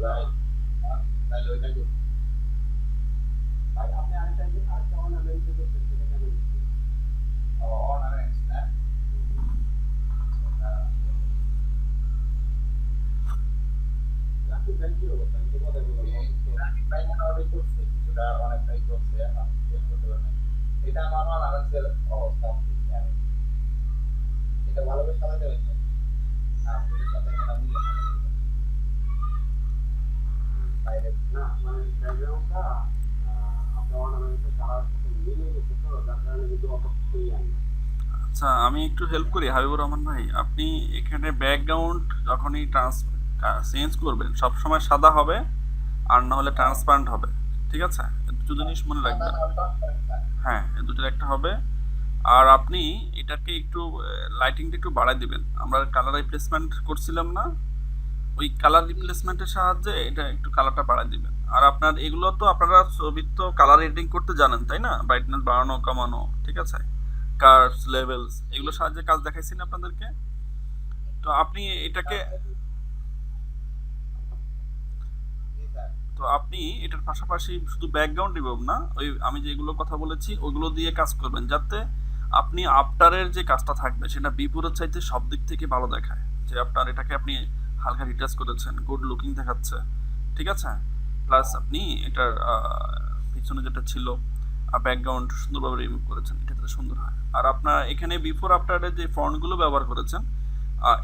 ভাই তাহলে ওইটা কি ভাই আপনি আরেকটা অর্নামেন্ট করছেন সেটা কেন দিচ্ছেন? ও অর্নামেন্টস না রাকিব ভাই কি অবস্থা আমি তো কথা বললাম অসুস্থ রাকিব ভাই মোটামুটি করছে কিছুটা অনেকটাই করছে এখন শেষ করতে পারে না এটা নর্মাল আরামসের অবস্থা আমি এটা ভালোভাবে সাজাতে হয়েছে আপনাদের সাথে কথা মিলে বাইরে না মানে ব্যাকগ্রাউন্ডটা আপনার অর্নামেন্টের কালার সাথে মিলে গেছে তো যার কারণে কিন্তু অত ক্লিয়ার না আচ্ছা, আমি একটু হেল্প করি হাবিবুর রহমান ভাই। আপনি এখানে ব্যাকগ্রাউন্ড যখনই চেঞ্জ করবেন সবসময় সাদা হবে, আর না হলে ট্রান্সপারেন্ট হবে। ঠিক আছে, এই দুটো জিনিস মনে সাদা রাখবেন। নালটা হ্যাঁ, এই দুটোর একটা হবে। আর আপনি এটাকে একটু লাইটিংটা একটু বাড়ায় দিবেন। আমরা কালার রিপ্লেসমেন্ট করছিলাম না, ওই কালার রিপ্লেসমেন্টের সাহায্যে এটা একটু কালারটা বাড়ায় দিবেন। আর আপনার এগুলো তো আপনারা ছবির তো কালার এডিটিং করতে জানেন তাই না, ব্রাইটনেস বাড়ানো কমানো, ঠিক আছে, কার্ভস লেভেলস এগুলোর সাহায্যে কাজ দেখাইছি না আপনাদেরকে। তো আপনি এটাকে, জি স্যার তো আপনি এটার পাশাপাশি শুধু ব্যাকগ্রাউন্ড রিমুভ না, ওই আমি যেগুলো কথা বলেছি ওইগুলো দিয়ে কাজ করবেন, যাতে আপনি আফটারের যে কাজটা থাকবে সেটা বিপুরের চাইতে সব দিক থেকে ভালো দেখায়। যে আপনার এটাকে আপনি হালকা রিটাচ করেছেন, গুড লুকিং দেখাচ্ছে, ঠিক আছে। প্লাস আপনি এটার পিছনে যেটা ছিল ব্যাকগ্রাউন্ড সুন্দরভাবে রিমুভ করেছেন, এটা যাতে সুন্দর হয়। আর আপনার এখানে বিফোর আফটারের যে ফন্টগুলো ব্যবহার করেছেন,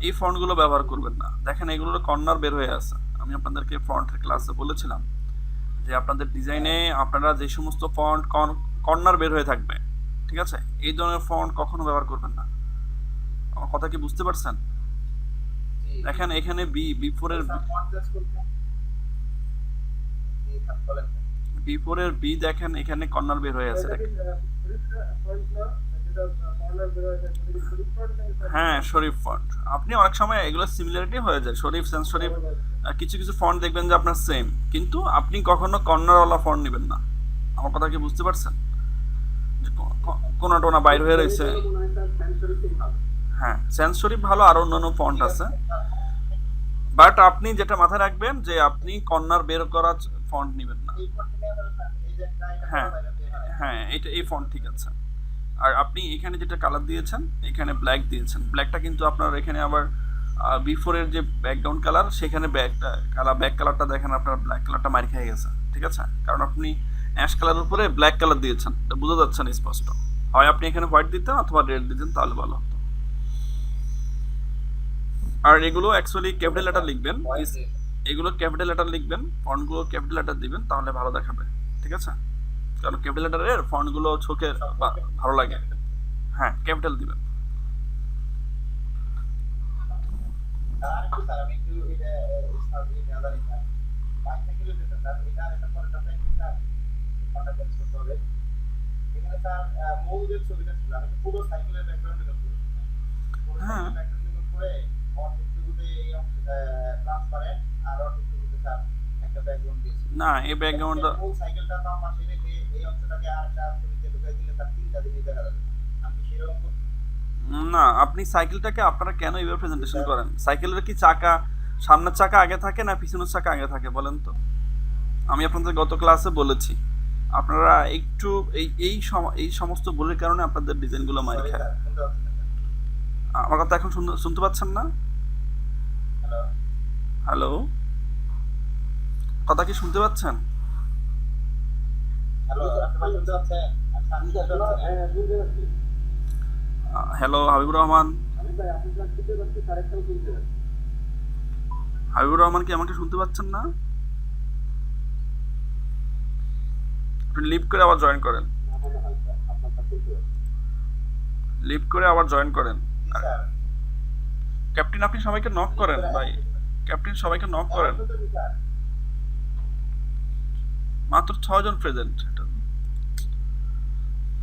এই ফন্টগুলো ব্যবহার করবেন না। দেখেন এগুলোর কর্নার বের হয়ে আছে। আমি আপনাদেরকে ফন্টের ক্লাসে বলেছিলাম যে আপনাদের ডিজাইনে আপনারা যে সমস্ত ফন্ট কর্নার বের হয়ে থাকবে, ঠিক আছে, এই ধরনের ফন্ট কখনো ব্যবহার করবেন না। আমার কথা কি বুঝতে পারছেন? জি জি দেখেন এখানে বি ফোর তো এর স্যার কন্ট্রাস্ট করতে জি স্যার বলেন স্যার বি ফোর এর বি দেখেন এখানে কর্নার বের হয়ে আছে, দেখেন। হ্যাঁ, শরীফ ফন্ট। আপনি অনেক সময় এগুলো সিমিলারিটি হয়ে যায়, শরীফ সেন্স শরীফ। কিছু কিছু ফন্ট দেখবেন যে আপনার সেম, কিন্তু আপনি কখনো কর্নারওয়ালা ফন্ট নেবেন না। আমার কথা কি বুঝতে পারছেন? যে কোনা টোনা বাইর হয়ে এর রয়েছে। জন্য মনে হয় স্যার সেন্সরিতেই ভালো হ্যাঁ, সেন্স শরীফ ভালো, আর অন্যান্য ফন্ট ঠিক আছে। আছে স্যার বাট আপনি যেটা মাথায় রাখবেন যে আপনি কর্নার বের করা ফন্ট নেবেন না। এই ফন্ট নিয়ে আবার স্যার এই যে একটা এটা বড় হ্যাঁ, বাইরে দিয়ে হয় হ্যাঁ, এটা এই ফন্ট ঠিক আছে। আর আপনি এখানে যেটা কালার দিয়েছেন, এখানে ব্ল্যাক দিয়েছেন, ব্ল্যাকটা কিন্তু আপনার এখানে আবার বিফোরের যে ব্যাকগ্রাউন্ড কালার সেখানে ব্যাক কালারটা দেখেন আপনার ব্ল্যাক কালারটা মার খেয়ে গেছে, ঠিক আছে। কারণ আপনি অ্যাশ কালার উপরে ব্ল্যাক কালার দিয়েছেন, এটা বোঝা যাচ্ছে না স্পষ্ট। হয় আপনি এখানে হোয়াইট দিতেন অথবা রেড দিতেন, তাহলে ভালো হতো। আর এগুলো অ্যাকচুয়ালি ক্যাপিটাল ওকে লেটার স্যার লিখবেন। ভয়েস এগুলো ক্যাপিটাল লেটার লিখবেন, ফন্টগুলো ক্যাপিটাল লেটার দিবেন, তাহলে ভালো দেখাবে, ঠিক আছে। কারণ ক্যাপিটাল লেটারের ফন্টগুলো চোখে সবগুলোকে ভালো লাগে। ক্যাপিটাল হ্যাঁ, ক্যাপিটাল দিবেন। আর একটু স্যার আমি একটু এটা স্যার এই জানি স্যার বাইকটা কিলো যেটা স্যার এটা একটা পরে টপিক স্যার ফোনটা চেঞ্জ করতে হবে এখানে স্যার মূল যে ছবিটা ছিল আমি তো পুরো সাইকেলের ব্যাকগ্রাউন্ডে কাজ করেছি পুরো হ্যাঁ, সাইকেলের ব্যাকগ্রাউন্ডে করে অটোটুকুতে এই অংশ ট্রান্সপারেন্ট আর অটোটুকুতে স্যার একটা ব্যাকগ্রাউন্ড দিয়েছি না এই এখন কি ব্যাকগ্রাউন্ডটা, আমি মূল সাইকেলটা বাম পাশে রেখে এই অংশটাকে আরেকটা ছবিতে ঢুকাই দিলে স্যার তিনটা জিনিস দেখা যাবে আমি কি সেরকম করছি না আপনি সাইকেলটাকে আপনারা কেন এইভাবে জি প্রেজেন্টেশন স্যার করেন? সাইকেলের কি চাকা সামনের চাকা আগে থাকে না পিছনের চাকা আগে থাকে বলেন তো? আমি আপনাদের গত ক্লাসে বলেছি, আপনারা একটু এই সমস্ত ভুলের কারণে আপনাদের ডিজাইনগুলো মার সরি খায়। স্যার শুনতে পাচ্ছি না স্যার আমার কথা এখন শুনতে পাচ্ছেন না? হ্যালো হ্যালো, কথা কি শুনতে পাচ্ছেন? হ্যালো আপনি ভাই শুনতে পাচ্ছেন আচ্ছা আমি শুনতে পাচ্ছি না হ্যাঁ শুনতে পাচ্ছি হ্যালো হাবিবুর রহমান। আমি ভাই আপনি ক্লাস শুনতে পাচ্ছি স্যার একটাও শুনতে পাচ্ছি হাবিবুর রহমান কি আমাকে শুনতে পাচ্ছেন না? আপনি লিভ করে আবার জয়েন করেন। না মনে হয় স্যার আপনার কাছে শুনতে পাচ্ছি লিভ করে আবার জয়েন করেন। জি আর স্যার ক্যাপ্টেন আপনি সবাইকে নক লিভ করেন করে ভাই। ক্যাপ্টেন সবাইকে নক এখন করেন। শুনতেছি স্যার মাত্র 6 জন প্রেজেন্ট।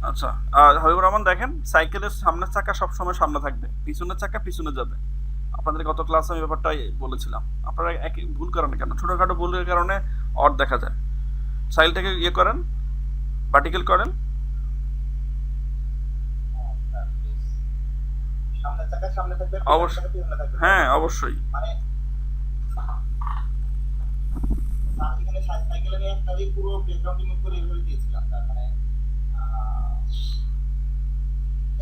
আচ্ছা, হাবিবুর রহমান দেখেন সাইকেলের সামনের চাকা সবসময় সামনে থাকবে, পিছনের চাকা পিছনে যাবে। আপনাদের গত ক্লাসে আমি ব্যাপারটাই বলেছিলাম। আপনারা একই ভুল করেন কেন? ছোটখাটো ভুলের কারণে অর দেখা যায়। সাইলটাকে ইয়ে করেন, ভার্টিক্যাল করেন। হ্যাঁ স্যার প্লিজ সামনের চাকা সামনে থাকবে পিছনের অবশ্য চাকা পিছনে থাকবে তাই হ্যাঁ, না অবশ্যই। মানে সাইকেলে নিয়ে একটা দিয়ে পুরো ব্যাকগ্রাউন্ড রিমুভ করে এভাবে দিয়েছিলাম স্যার, মানে আহ,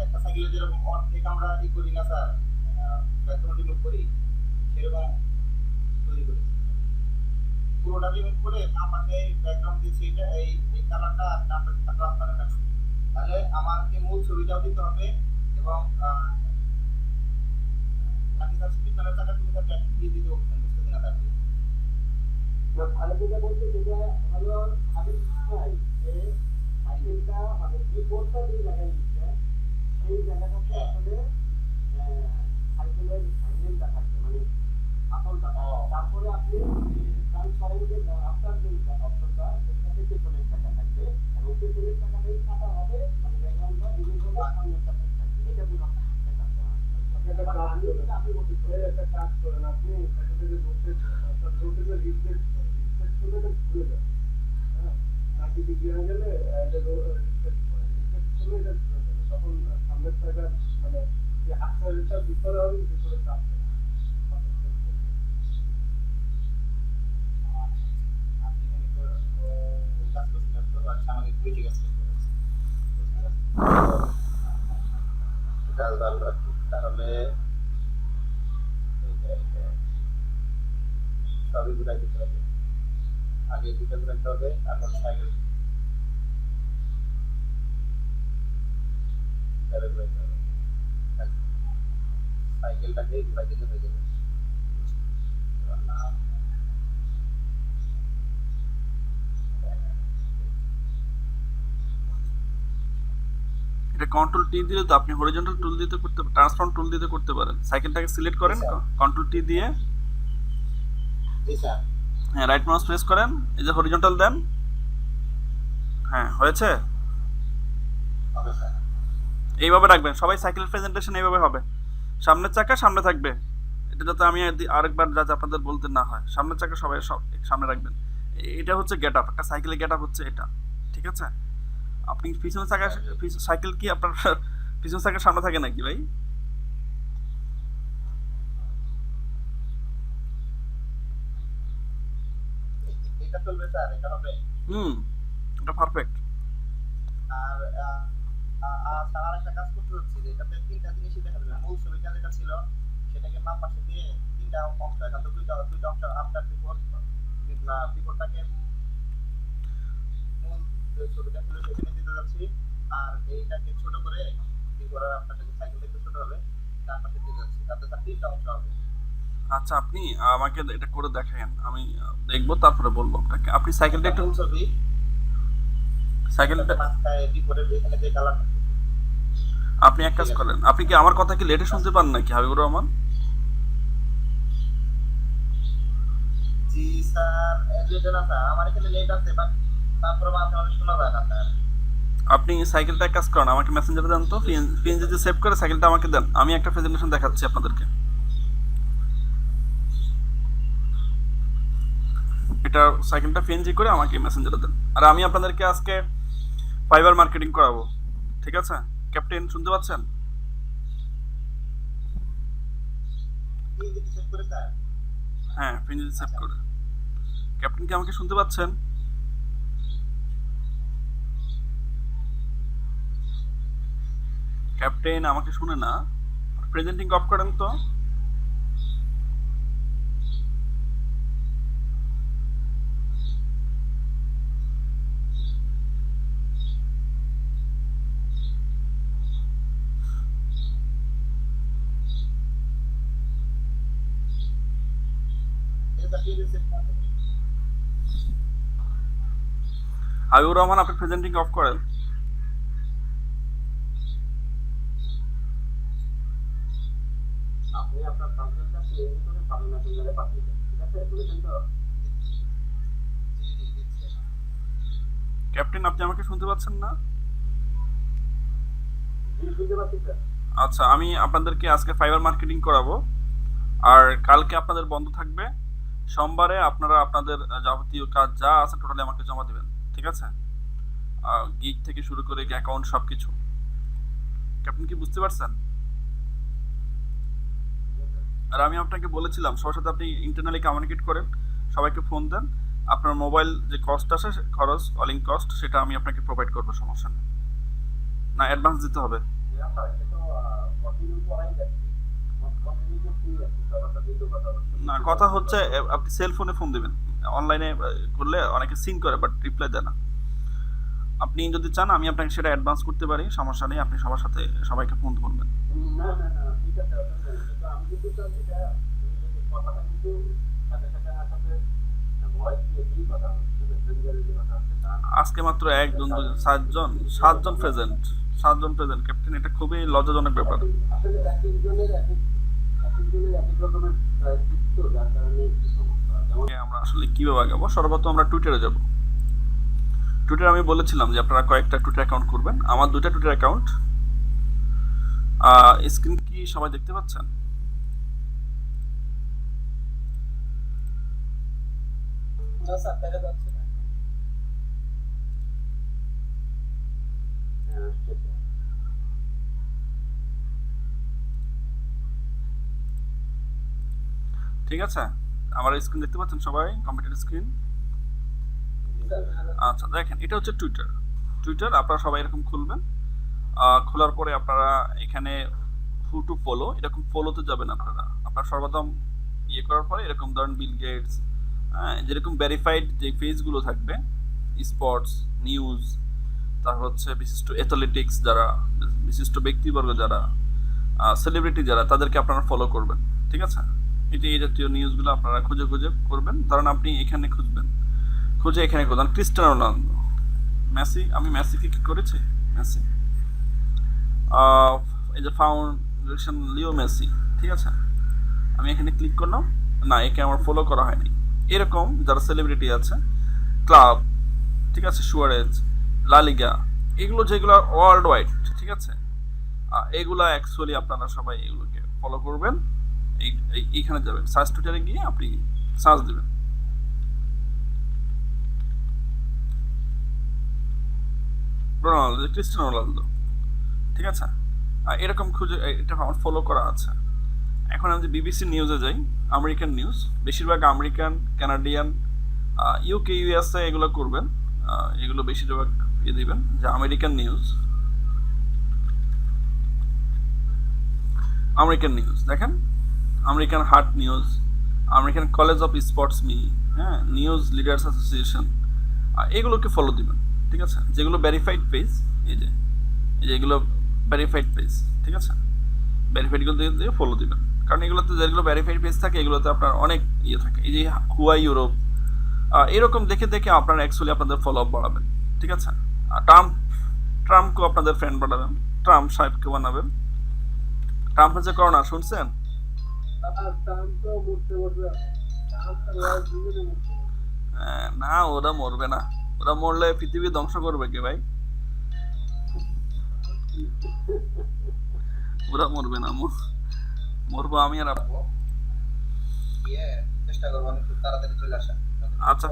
একটা সাইকেলে যেরকম অর্ধেক আমরা ই করি না স্যার, ব্যাকগ্রাউন্ড রিমুভ করি, সেরকম তৈরি করেছি। পুরোটা রিমুভ করে আমাকে ব্যাকগ্রাউন্ড দিয়েছি, এটা এই এই কালারটা আমরা ট্রান্সপারেন্ট রাখছি, তাহলে আমাকে মূল ছবিটাও দিতে হবে এবং বাকি তার পিছনের চাকা তুমি তার ব্যাক দিয়ে দিতে হবে, বুঝতে কিনা তার ভালো যেটা বলতে যেটা হলো আমি চাই যে সাইকেলটা মানে যে বোর্ডটা যে জায়গায় দিচ্ছে সেই জায়গাটাতে আসলে সাইকেলের হ্যান্ডেলটা থাকবে, মানে আসলটা থাকবে। তারপরে আপনি ট্রান্সপারেন্টের আফটার যে অপশনটা সেটাতে পেছনের চাকা থাকবে এবং পেছনের চাকাটাই কাটা হবে, মানে ব্যাকগ্রাউন্ডটা রিলিজ হবে, সামনেরটা ঠিক থাকবে। এটা দুটো একটা কাজ করেন আপনি সেটা থেকে রোটেশন রিফ্লেক্ট করলে এটা ঘুরে যায়, হ্যাঁ 90 ডিগ্রি হয়ে গেলে এটা রিফ্লেক্ট করে, রিফ্লেক্ট করলে এটা ঘুরে যাবে, তখন সামনের সাইডে মানে যে আক্সারেরটা ভিতরে হবে, ভিতরে চাপবে না। আপনি এখানে তো কাজ করছিলেন তো, আর সামনে দুইটি কাজ করেছি, কাজ ভালো আর কি। তাহলে সবই ঘুরাই দিতে হবে, আগে দুটো ঘুরাইতে হবে, তারপর সাইকেল ঘুরাইতে হবে, সাইকেলটাকে ঘুরাই দিলে হয়ে যাবে। এটা কন্ট্রোল টি দিলে তো আপনি হরিজন্টাল টুল দিতে করতে ট্রান্সফর্ম টুল দিতে করতে পারেন। সাইকেলটাকে সিলেক্ট করেন, কন্ট্রোল টি দিয়ে জি স্যার। হ্যাঁ রাইট মাউস প্রেস করেন, এই যে হরিজন্টাল দেন, হ্যাঁ হয়েছে। Okay sir. এইভাবে রাখবেন, সবাই সাইকেলের প্রেজেন্টেশন এইভাবে হবে, সামনের চাকা সামনে থাকবে, এটা যাতে আমি আরেকবার যাতে আপনাদের বলতে না হয়, সামনের চাকা সবাই সব সামনে রাখবেন। এটা হচ্ছে গেট আপ, একটা সাইকেলের গেট আপ হচ্ছে এটা, ঠিক আছে। আপনি পিছনের চাকা, সাইকেল কি আপনার পিছনের চাকার সামনে থাকে নাকি ভাই? এটা চলবে স্যার, এটা হবে। এটা পারফেক্ট। আর স্যার আরেকটা কাজ করতে হচ্ছে যে এটাতে তিনটা জিনিসই দেখা যাবে, মূল ছবিটা যেটা ছিল সেটাকে বাম পাশে দিয়ে তিনটা অংশ, এখন তো দুইটা অংশ, আফটার বিফোরটাকে মূল যে ছবিটা ছিল সেখানে দিতে যাচ্ছি, আর এইটাকে ছোট করে বিফোর আর আফটারটাকে সাইকেল একটু ছোট হবে তার পাশে দিতে যাচ্ছি, তাতে স্যার তিনটা অংশ হবে। আচ্ছা আপনি আমাকে এটা করে দেখান, আমি দেখবো তারপরে বলবো আপনাকে। আপনি সাইকেলটা একটু, মূল ছবি সাইকেলটা মাথায় বিফোরের এখানে যে কালারটা, আপনি এক কাজ করেন, আপনি কি আমার কথা কি লেটে শুনতে পান নাকি হাবিবুর রহমান? জি স্যার, যেটা না স্যার আমার এখানে লেট আছে, বাট তারপরে মাঝে মাঝে শোনা যায় না স্যার। আপনি সাইকেলটা এক কাজ করেন, আমাকে মেসেঞ্জারে দেন তো, পিএনজি সেভ করে সাইকেলটা আমাকে দেন, আমি একটা প্রেজেন্টেশন দেখাচ্ছি আপনাদেরকে। এটা সাইকেলটা পিএনজি করে আমাকে মেসেঞ্জারে দেন, আর আমি আপনাদেরকে আজকে ফাইবার মার্কেটিং করাবো, ঠিক আছে? ক্যাপ্টেন শুনতে পাচ্ছেন? কি যদি চেক করে স্যার? হ্যাঁ পিএনজি সেভ করে। ক্যাপ্টেন কি আমাকে শুনতে পাচ্ছেন? ক্যাপ্টেন আমাকে শুনে না, প্রেজেন্টিং অফ করেন তো। হাবিবুর রহমান আপনি প্রেজেন্টিং অফ করেন। আপনি আপনার সাইকেলটা প্লেন করে সামনে মেসেঞ্জারে পাঠিয়ে দেন, ঠিক আছে? বুঝেছেন তো? জি জি দিচ্ছে। ক্যাপ্টেন আপনি আমাকে শুনতে পাচ্ছেন না? জি বুঝতে পারছি স্যার। আচ্ছা আমি আপনাদেরকে আজকে ফাইবার মার্কেটিং করাবো, আর কালকে আপনাদের বন্ধ থাকবে। সোমবারে আপনারা আপনাদের যাবতীয় কাজ যা আছে টোটালি আমাকে জমা দেবেন, ঠিক আছে? গিগ থেকে শুরু করে অ্যাকাউন্ট সব কিছু। ক্যাপ্টেন কি বুঝতে পারছেন? আর আমি আপনাকে বলেছিলাম সবার সাথে আপনি ইন্টারনালি কমিউনিকেট করেন, সবাইকে ফোন দেন, আপনার মোবাইল যে কস্ট আসে খরচ কলিং কস্ট সেটা আমি আপনাকে প্রোভাইড করবো, সমস্যা নেই। না অ্যাডভান্স দিতে হবে? স্যার এটা তো কন্টিনিউ করাই যাচ্ছে, কন্টিনিউ করতেই যাচ্ছে, সবার সাথে তো কথা হচ্ছে। না কথা হচ্ছে আপনি সেল ফোনে ফোন দিবেন, অনলাইনে করলে অনেকে সিন করে বাট রিপ্লাই দেয় না। আপনি যদি চান আমি আপনাকে সেটা অ্যাডভান্স করতে পারি, সমস্যা নেই, আপনি সবার সাথে সবাইকে ফোন করবেন। না না না ঠিক আছে, অসুবিধা নেই, কিন্তু আমি কিন্তু স্যার এটা কথাটা কিন্তু সাথে সাথে আমার সাথে ভয়েস দিয়ে কি কথা হচ্ছে, মেসেঞ্জারে যে কথা হচ্ছে তা না। আজকে মাত্র একজন দুজন সাতজন প্রেজেন্ট, ক্যাপ্টেন, এটা খুবই লজ্জাজনক ব্যাপার। আসলে এক একজনের এক এক রকমের চিত্ত, যার কারণে একটু সমস্যা। যেমন আমরা আসলে কিভাবে আগাবো, সর্বপ্রথম আমরা টুইটারে যাব। টুইটারে আমি বলেছিলাম যে আপনারা কয়েকটা টুইটার অ্যাকাউন্ট করবেন, আমার 2টা টুইটার অ্যাকাউন্ট। স্ক্রিন কি সবাই দেখতে পাচ্ছেন? স্যার দেখা যাচ্ছে না। ঠিক আছে, আমার স্ক্রিন দেখতে পাচ্ছেন সবাই, কম্পিউটার স্ক্রিন? আচ্ছা দেখেন, এটা হচ্ছে টুইটার আপনারা সবাই এরকম খুলবেন। খোলার পরে আপনারা এখানে হু টু ফলো, এরকম ফলোতে যাবেন আপনারা সর্বপ্রথম ইয়ে করার পরে এরকম ধরেন বিল গেটস, হ্যাঁ, যেরকম ভেরিফাইড যে পেজগুলো থাকবে, স্পোর্টস নিউজ, তারপর হচ্ছে বিশিষ্ট অ্যাথলেটিক্স যারা, বিশিষ্ট ব্যক্তিবর্গ যারা, সেলিব্রিটি যারা, তাদেরকে আপনারা ফলো করবেন। ঠিক আছে, এই জাতীয় নিউজগুলো আপনারা খুঁজে করবেন। ধরেন আপনি এখানে খুঁজে এখানে করবেন ক্রিস্টিয়ানো রোনালদো, মেসি। আমি মেসিকে কি করেছি, মেসি এই যে ফাউন্ডেশন লিও মেসি, ঠিক আছে, আমি এখানে ক্লিক করলাম, না একে আমার ফলো করা হয়নি। এরকম যারা সেলিব্রিটি আছে, ক্লাব, ঠিক আছে, সুয়ারেজ, লালিগা, এগুলো যেগুলো ওয়ার্ল্ড ওয়াইড, ঠিক আছে, এগুলা অ্যাকচুয়ালি আপনারা সবাই এগুলোকে ফলো করবেন। এইখানে যাবেন, সার্চ টুইটারে গিয়ে আপনি সার্চ দিবেন রোনালদো, ক্রিস্টিয়ানো রোনালদো, ঠিক আছে, এরকম খুঁজে এটা আমার ফলো করা আছে। এখন আমি যদি বিবিসি নিউজে যাই, আমেরিকান নিউজ, বেশিরভাগ আমেরিকান, কানাডিয়ান, ইউকে, ইউএসএ এগুলো করবেন, এগুলো বেশিরভাগ ইয়ে দিবেন যে আমেরিকান নিউজ। দেখেন, American heart news, American college of sports হ্যাঁ, নিউজ লিডার্স অ্যাসোসিয়েশন, এগুলোকে ফলো দিবেন। ঠিক আছে, যেগুলো ভেরিফাইড পেজ, এই যে এগুলো ভেরিফাইড পেজ, ঠিক আছে, ভেরিফাইডগুলো দিয়ে ফলো দিবেন, কারণ এগুলোতে যেগুলো ভেরিফাইড পেজ থাকে এগুলোতে আপনার অনেক ইয়ে থাকে। এই যে হুয়াই ইউরোপ, এরকম দেখে আপনারা অ্যাকচুয়ালি আপনাদের ফলো আপ বাড়াবেন। ঠিক আছে, ট্রাম্পকেও আপনাদের ফ্রেন্ড বাড়াবেন, ট্রাম্প সাহেবকে বানাবেন। ট্রাম্প হচ্ছে করোনা, শুনছেন? না, ওরা মরবে না, ওরা মরলে পৃথিবী ধ্বংস করবে কে ভাই? ওরা মরবে না, মরবো আমি আর আপনি। চেষ্টা করবো আমি খুব তাড়াতাড়ি চলে আসা। আচ্ছা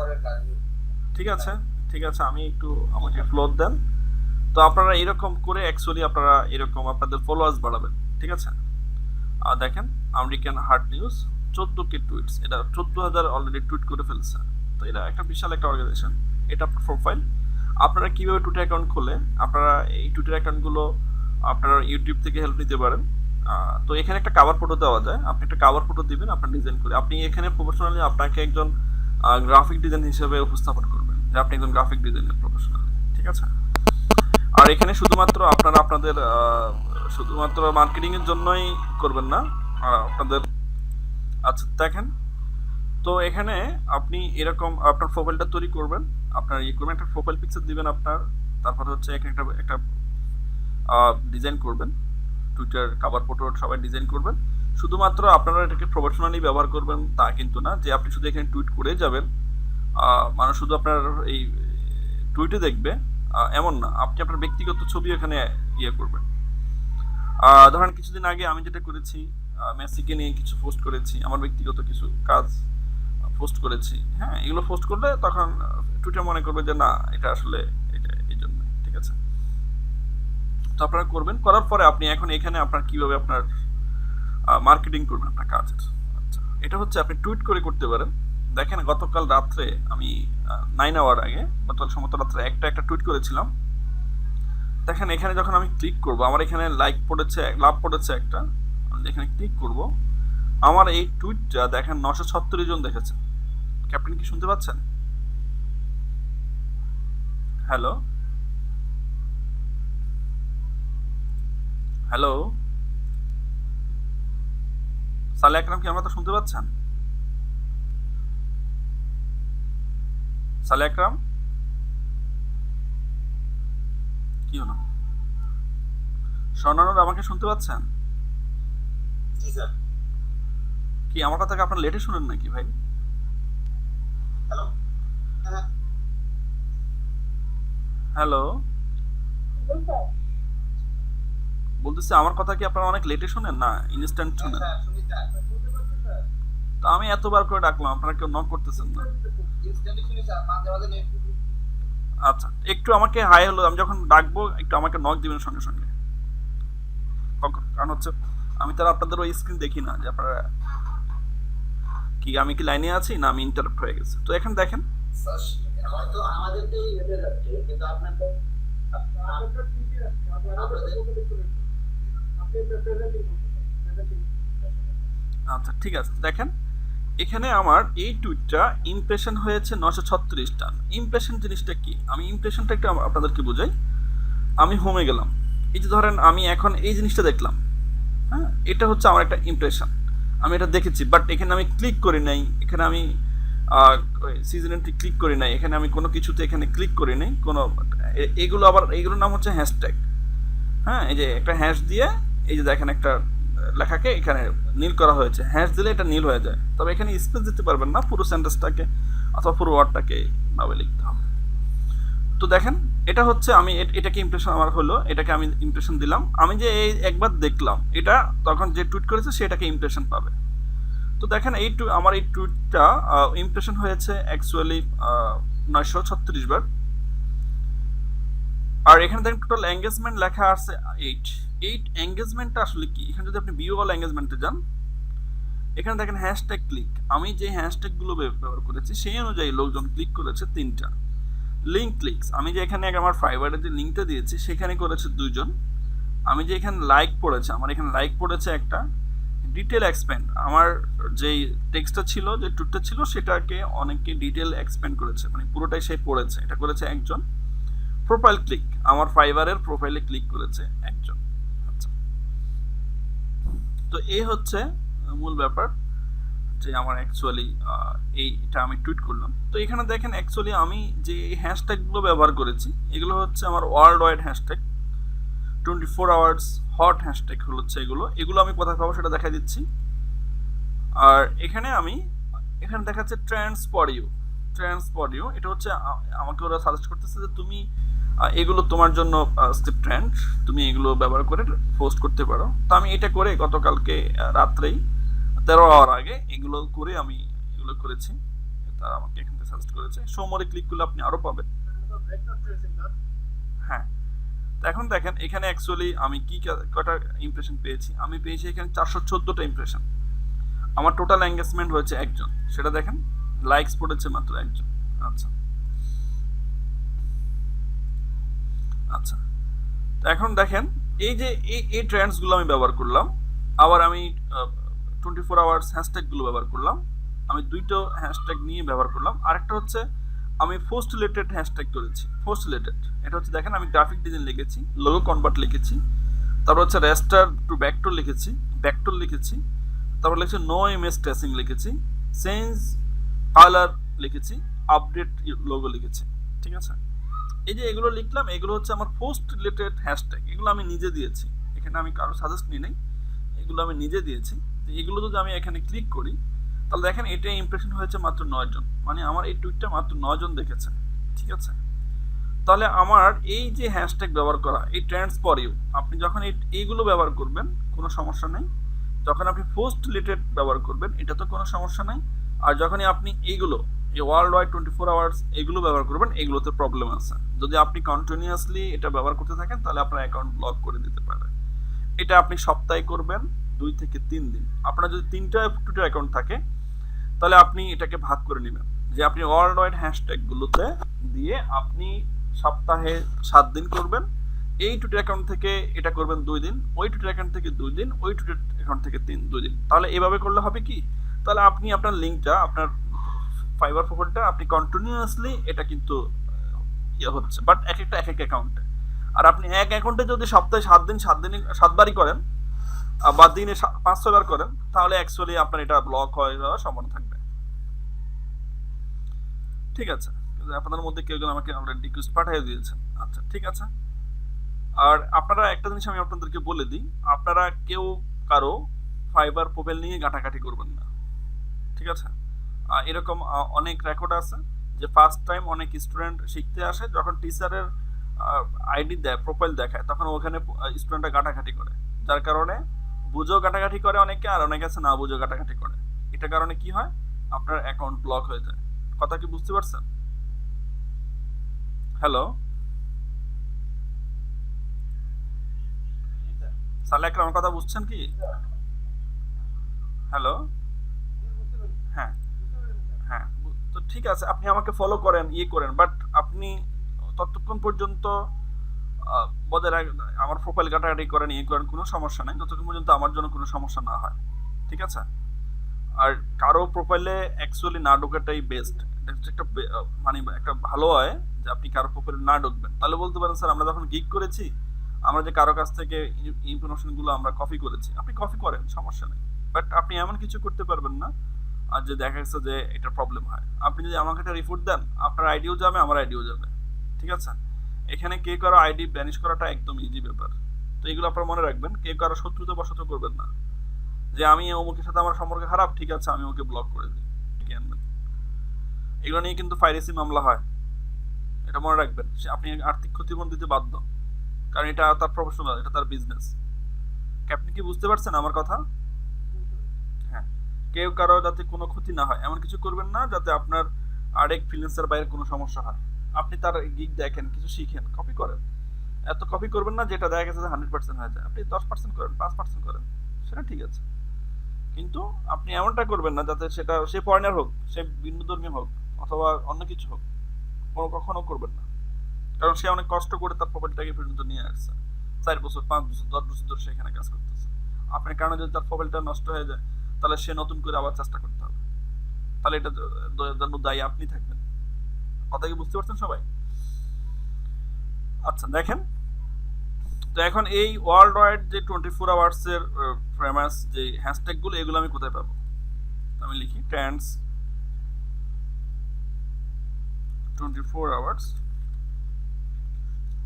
ঠিক আছে, আমি একটু আমাকে ফ্লোর দেন। তো আপনারা এরকম করে অ্যাকচুয়ালি আপনারা এরকম আপনাদের ফলোয়ার্স বাড়াবেন। ঠিক আছে, আর দেখেন American heart news 14K tweets, এটা 14,000 অলরেডি টুইট করে ফেলছে। তো এটা একটা বিশাল একটা অর্গানাইজেশন। এটা আপনার প্রোফাইল। আপনারা কীভাবে টুইটার অ্যাকাউন্ট খোলে, আপনারা এই টুইটার অ্যাকাউন্টগুলো আপনারা ইউটিউব থেকে হেল্প নিতে পারেন। তো এখানে একটা কাভার ফটো দেওয়া যায়, আপনি একটা কাভার ফটো দিবেন আপনার ডিজাইন করে। আপনি এখানে প্রফেশনালি আপনাকে একজন গ্রাফিক ডিজাইন হিসেবে উপস্থাপন করবেন যে আপনি একজন গ্রাফিক ডিজাইনার প্রফেশনাল। ঠিক আছে, আর এখানে শুধুমাত্র আপনারা আপনাদের শুধুমাত্র মার্কেটিং এর জন্যই করবেন না, আপনাদের। আচ্ছা দেখেন, তো এখানে আপনি এরকম আপনার প্রোফাইলটা তৈরি করবেন, আপনার করবেন, একটা প্রোফাইল পিকচার দিবেন আপনার, তারপরে হচ্ছে একটা ডিজাইন করবেন, টুইটার কাভার ফটো সবাই ডিজাইন করবেন। শুধুমাত্র আপনারা এটাকে প্রফেশনালি ব্যবহার করবেন তা কিন্তু না, যে আপনি শুধু এখানে টুইট করে যাবেন, মানুষ শুধু আপনার এই টুইটে দেখবে এমন না, আপনি আপনার ব্যক্তিগত ছবি এখানে ইয়ে করবেন। ধরেন কিছুদিন আগে আমি যেটা করেছি, মেসিকে নিয়ে কিছু পোস্ট করেছি, আমার ব্যক্তিগত কিছু কাজ পোস্ট করেছি। হ্যাঁ, এগুলো পোস্ট করলে তখন টুইটার মনে করবে যে না, এটা আসলে এটা এই জন্য। ঠিক আছে, তো আপনারা করবেন, করার পরে আপনি এখন এখানে আপনার কিভাবে আপনার মার্কেটিং করবেন আপনার কাজের। আচ্ছা, এটা হচ্ছে আপনি টুইট করে করতে পারেন। দেখেন গতকাল রাত্রে আমি 9 আওয়ার আগে গতকাল সম্ভবত রাত্রে একটা টুইট করেছিলাম। দেখেন এখানে যখন আমি ক্লিক করব আমার এখানে লাইক পড়েছে, লাভ পড়েছে একটা, আমি এখানে ক্লিক করব, আমার এই টুইটটা দেখেন 936 জন দেখেছে। ক্যাপ্টেন কি শুনতে পাচ্ছেন? হ্যালো হ্যালো সালে আকরাম কি আমরা তো শুনতে পাচ্ছেন? সালে আকরাম কি হলো? স্বর্ণানুর আমাকে শুনতে পাচ্ছেন? জি স্যার। কি আমার কথা কি আপনার লেটে শুনেন নাকি ভাই? হ্যালো। হ্যাঁ হ্যালো, বলতেছি আমার কথা কি আপনারা অনেক লেটে শুনেন না ইনস্ট্যান্ট শুনেন? স্যার, শুনি স্যার। শুনতে পাচ্ছেন স্যার? তো আমি এতবার করে ডাকলাম আপনারা কেউ নক করতেছেন না। ইনস্ট্যান্টলি শুনি স্যার, মাঝে মাঝে নেট। আচ্ছা একটু আমাকে হাই হলো, আমি যখন ডাকবো একটু আমাকে নক দিবেন সঙ্গে সঙ্গে। কারণ হচ্ছে আমি তো আর আপনাদের ওই স্ক্রিন দেখি না যে আপনারা কি, আমি কি লাইনে আছি না আমি ইন্টারাপ্ট হয়ে গেছে। তো এখন দেখেন হয়তো আমাদেরকেই হেঁটে যাচ্ছে, কিন্তু আপনার তো আপনারটা ঠিকই আছে, আপনারা তো বলতে চলে যাচ্ছে। আপনি প্রেজেন্টিং করতেছেন, প্রেজেন্টিং। আচ্ছা ঠিক আছে, দেখেন এখানে আমার এই টুইটটা ইমপ্রেশন হয়েছে 936টা। ইমপ্রেশন জিনিসটা কি, আমি ইমপ্রেশনটা একটু আপনাদেরকে বোঝাই। আমি হোমে গেলাম, এই যে ধরেন আমি এখন এই জিনিসটা দেখলাম, হ্যাঁ এটা হচ্ছে আমার একটা ইমপ্রেশন, আমি এটা দেখেছি, বাট এখানে আমি ক্লিক করি নাই, এখানে আমি সিজনেটি ক্লিক করি নাই, এখানে আমি কোনো কিছুতে এখানে ক্লিক করি নাই কোনো। এগুলো আবার এইগুলোর নাম হচ্ছে হ্যাশট্যাগ। হ্যাঁ এই যে একটা হ্যাশ দিয়ে এই যে দেখেন একটা লেখাকে এখানে নীল করা হয়েছে, হ্যাশ দিলে এটা নীল হয়ে যায়। তবে এখানে স্পেস দিতে পারবেন না, পুরো সেন্টেন্সটাকে অথবা পুরো ওয়ার্ডটাকে ভাবে লিখতে হবে। তো দেখেন এটা হচ্ছে আমি এটাকে ইমপ্রেশন আমার হলো, এটাকে আমি ইমপ্রেশন দিলাম। আমি যে এই একবার দেখলাম এটা, তখন যে টুইট করেছে সেটাকে ইমপ্রেশন পাবে। তো দেখেন এই আমার এই টুইটটা ইমপ্রেশন হয়েছে অ্যাকচুয়ালি 936 বার। আর এখানে দেখেন টোটাল এঙ্গেজমেন্ট লেখা আছে 8 এঙ্গেজমেন্টটা আসলে কি, এখানে যদি আপনি ভিউ অল এঙ্গেজমেন্টে যান, এখানে দেখেন হ্যাশট্যাগ ক্লিক, আমি যে হ্যাশট্যাগুলো ব্যবহার করেছি সেই অনুযায়ী লোকজন ক্লিক করেছে 3টা। লিঙ্ক ক্লিকস, আমি যে এখানে আমার ফাইবারের যে লিঙ্কটা দিয়েছি সেখানে করেছে 2জন। আমি যে এখানে লাইক পড়েছে, আমার এখানে লাইক পড়েছে একটা। ডিটেল এক্সপ্যান্ড, আমার যেই টেক্সটটা ছিল, যে টুটটা ছিল সেটাকে অনেকে ডিটেল এক্সপ্যান্ড করেছে, মানে পুরোটাই সে পড়েছে, এটা করেছে একজন। প্রোফাইল ক্লিক, আমার ফাইবারের প্রোফাইলে ক্লিক করেছে একজন। আচ্ছা, তো এই হচ্ছে মূল ব্যাপার যে আমার অ্যাকচুয়ালি এইটা আমি টুইট করলাম। তো এখানে দেখেন অ্যাকচুয়ালি আমি যে হ্যাশট্যাগুলো ব্যবহার করেছি এগুলো হচ্ছে আমার world wide hashtag, 24 hours hot hashtag হচ্ছে এগুলো আমি কোথায় পাবো সেটা দেখা দিচ্ছি। আর এখানে এখানে দেখাচ্ছে ট্রেন্ডস ফর ইউ, এটা হচ্ছে আমাকে ওরা সাজেস্ট করতেছে যে তুমি এগুলো তোমার জন্য ট্রেন্ড, তুমি এগুলো ব্যবহার করে পোস্ট করতে পারো। তো আমি এটা করে গতকালকে রাত্রেই 13 আওয়ার আগে এগুলো করে আমি এগুলো করেছি, তারা আমাকে এখান থেকে সাজেস্ট করেছে। সোমবারে ক্লিক করলে আপনি আরও পাবেন। ভেক্টর ট্রেসিং না? হ্যাঁ, তো এখন দেখেন এখানে অ্যাকচুয়ালি আমি কি কটা ইমপ্রেশন পেয়েছি, আমি পেয়েছি এখানে 414টা ইমপ্রেশন। আমার টোটাল এঙ্গেজমেন্ট হয়েছে একজন, সেটা দেখেন লাইকস পড়েছে মাত্র একজন। আচ্ছা আচ্ছা, তো এখন দেখেন এই যে এই ট্রেন্ডসগুলো আমি ব্যবহার করলাম, আবার আমি 24 আওয়ার্স হ্যাশট্যাগুলো ব্যবহার করলাম, আমি 2টো হ্যাশট্যাগ নিয়ে ব্যবহার করলাম। আরেকটা হচ্ছে আমি পোস্ট রিলেটেড হ্যাশট্যাগ করেছি, পোস্ট রিলেটেড, এটা হচ্ছে দেখেন আমি গ্রাফিক ডিজাইন লিখেছি, লোগো কনভার্ট লিখেছি, তারপর হচ্ছে রেস্টার টু ব্যাকটোল লিখেছি, তারপর লিখেছি নো ইমেজ ট্রেসিং লিখেছি, চেঞ্জ কালার লিখেছি, আপডেট লোগো লিখেছি। ঠিক আছে, এই যে এগুলো লিখলাম এগুলো হচ্ছে আমার পোস্ট রিলেটেড হ্যাশট্যাগ, এগুলো আমি নিজে দিয়েছি, এখানে আমি কারো সাজেস্ট নিই নাই, এগুলো আমি নিজে দিয়েছি। তো এগুলো যদি আমি এখানে ক্লিক করি তাহলে দেখেন এটা ইমপ্রেশন হয়েছে মাত্র 9জন, মানে আমার এই টুইটটা মাত্র 9জন দেখেছে। ঠিক আছে, তাহলে আমার এই যে হ্যাশট্যাগ ব্যবহার করা, এই ট্রেন্ডস ফর ইউ, আপনি যখন এইগুলো ব্যবহার করবেন কোনো সমস্যা নেই, যখন আপনি পোস্ট রিলেটেড ব্যবহার করবেন এটা তো কোনো সমস্যা নেই, আর যখনই আপনি এইগুলো এই ওয়ার্ল্ড ওয়াইড 24 আওয়ার্স এগুলো ব্যবহার করবেন এগুলোতে প্রবলেম আছে। যদি আপনি কন্টিনিউয়াসলি এটা ব্যবহার করতে থাকেন তাহলে আপনার অ্যাকাউন্ট ব্লক করে দিতে পারে। এটা আপনি সপ্তাহে করবেন 2 থেকে 3 দিন। আপনার যদি 3টা টুইটার অ্যাকাউন্ট থাকে তাহলে আপনি এটাকে ভাগ করে নেবেন যে আপনি ওয়ার্ল্ড ওয়াইড হ্যাশট্যাগুলোতে দিয়ে আপনি সপ্তাহে 7 দিন করবেন, এই টুইটার অ্যাকাউন্ট থেকে এটা করবেন 2 দিন, ওই টুইটার অ্যাকাউন্ট থেকে 2 দিন, ওই টুইটার অ্যাকাউন্ট থেকে 2 দিন। তাহলে এভাবে করলে হবে কি, তাহলে আপনি আপনার লিঙ্কটা, আপনার ফাইবার প্রোফাইলটা আপনি কন্টিনিউয়াসলি এটা কিন্তু ইয়ে হচ্ছে, বাট এক একটা এক এক অ্যাকাউন্টে। আর আপনি এক অ্যাকাউন্টে যদি সপ্তাহে 7 বারই করেন বা দিনে 5-6 বার করেন, তাহলে অ্যাকচুয়ালি আপনার এটা ব্লক হয়ে যাওয়ার সম্ভাবনা থাকবে। ঠিক আছে, আপনাদের মধ্যে কেউ যেন আমাকে অলরেডি রিকোয়েস্ট পাঠিয়ে দিয়েছেন। আচ্ছা ঠিক আছে। আর আপনারা একটা জিনিস আমি আপনাদেরকে বলে দিই, আপনারা কেউ কারো ফাইবার প্রোফাইল নিয়ে ঘাটাঘাটি করবেন না, ঠিক আছে? এরকম অনেক রেকর্ড আছে যে ফার্স্ট টাইম অনেক স্টুডেন্ট শিখতে আসে, যখন টিচারের আইডি দেয়, প্রোফাইল দেখায়, তখন ওখানে স্টুডেন্টরা ঘাটাঘাটি করে, যার কারণে বুঝেও ঘাটাঘাটি করে অনেকে, আর অনেকে আছে না বুঝেও ঘাটাঘাটি করে। এটার কারণে কি হয়, আপনার অ্যাকাউন্ট ব্লক হয়ে যায়। কথা কি বুঝতে পারছেন? হ্যালো সালে একরাম, আমার কথা বুঝছেন কি? হ্যালো, হ্যাঁ হ্যাঁ, তো ঠিক আছে, আপনি আমাকে ফলো করেন, করেন, বাট আপনি ততক্ষণ পর্যন্ত বজায় আমার প্রোফাইল ঘাটাঘাটি করেন, করেন, কোনো সমস্যা নেই, যতক্ষণ পর্যন্ত আমার জন্য কোনো সমস্যা না হয়, ঠিক আছে? আর কারো প্রোফাইলে অ্যাকচুয়ালি না ঢোকাটাই বেস্ট। এটা হচ্ছে একটা মানে একটা ভালো হয় যে আপনি কারো প্রোফাইলে না ঢুকবেন। তাহলে বলতে পারেন স্যার আমরা যখন গিগ করেছি, আমরা যে কারো কাছ থেকে ইনফরমেশনগুলো আমরা কপি করেছি, আপনি কপি করেন, সমস্যা নেই, বাট আপনি এমন কিছু করতে পারবেন না আর যে দেখা গেছে যে এটা প্রবলেম হয়। আপনি যদি আমাকে একটা রিপোর্ট দেন, আপনার আইডিও যাবে, আমার আইডিও যাবে, ঠিক আছে? এখানে কে কারো আইডি ব্যানিশ করাটা একদম ইজি ব্যাপার। তো এগুলো আপনারা মনে রাখবেন, কে কারো শত্রুতা বশত করবেন না যে আমি অমুকের সাথে আমার সম্পর্ক খারাপ, ঠিক আছে আমি ওকে ব্লক করে দিই, ঠিক আনবেন। এগুলো নিয়ে কিন্তু পাইরেসি মামলা হয়, এটা মনে রাখবেন। সে আপনি আর্থিক ক্ষতিপূরণ দিতে বাধ্য, কারণ এটা তার প্রফেশনাল, এটা তার বিজনেস। আপনি কি বুঝতে পারছেন আমার কথা? হ্যাঁ, কেউ কারো যাতে কোনো ক্ষতি না হয় এমন কিছু করবেন না, যাতে আপনার আরেক ফ্রিল্যান্সার বাইরে কোনো সমস্যা হয়। আপনি তার গিগ দেখেন, কিছু শিখেন, কপি করেন। এত কপি করবেন না যেটা দেখা গেছে যে 100% হয়ে যায়। আপনি 10% করেন, 5% করেন, সেটা ঠিক আছে, কিন্তু আপনি এমনটা করবেন না যাতে সেটা সে ফরেনার হোক, সে ভিন্ন ধর্মী হোক, অথবা অন্য কিছু হোক, কখনো করবেন না। কারণ সে অনেক কষ্ট করে তার প্রোফাইলটাকে পর্যন্ত নিয়ে আসছে, 4 বছর 5 বছর 10 বছর ধরে সে এখানে কাজ করতেছে। আপনার কারণে যদি তার প্রোফাইলটা নষ্ট হয়ে যায়, তাহলে সে নতুন করে আবার চেষ্টা করতে হবে, তাহলে এটা জন্য দায়ী আপনি থাকবেন। কথা কি বুঝতে পারছেন সবাই? আচ্ছা দেখেন, তো এখন এই ওয়ার্ল্ড ওয়াইড যে 24 আওয়ার্সের ফেমাস যে হ্যাশট্যাগুলো, এগুলো আমি কোথায় পাবো? আমি লিখি Trends 24 hours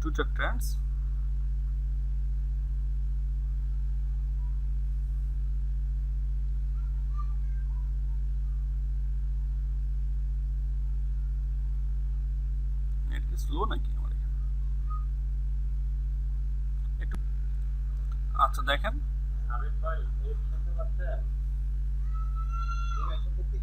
Twitter Trends, net কি স্লো নাকি আমার এখানে? একটু আচ্ছা দেখেন, হাবিব ভাই, এই শুনতে পাচ্ছেন? জি ভাই, শুনতেছি।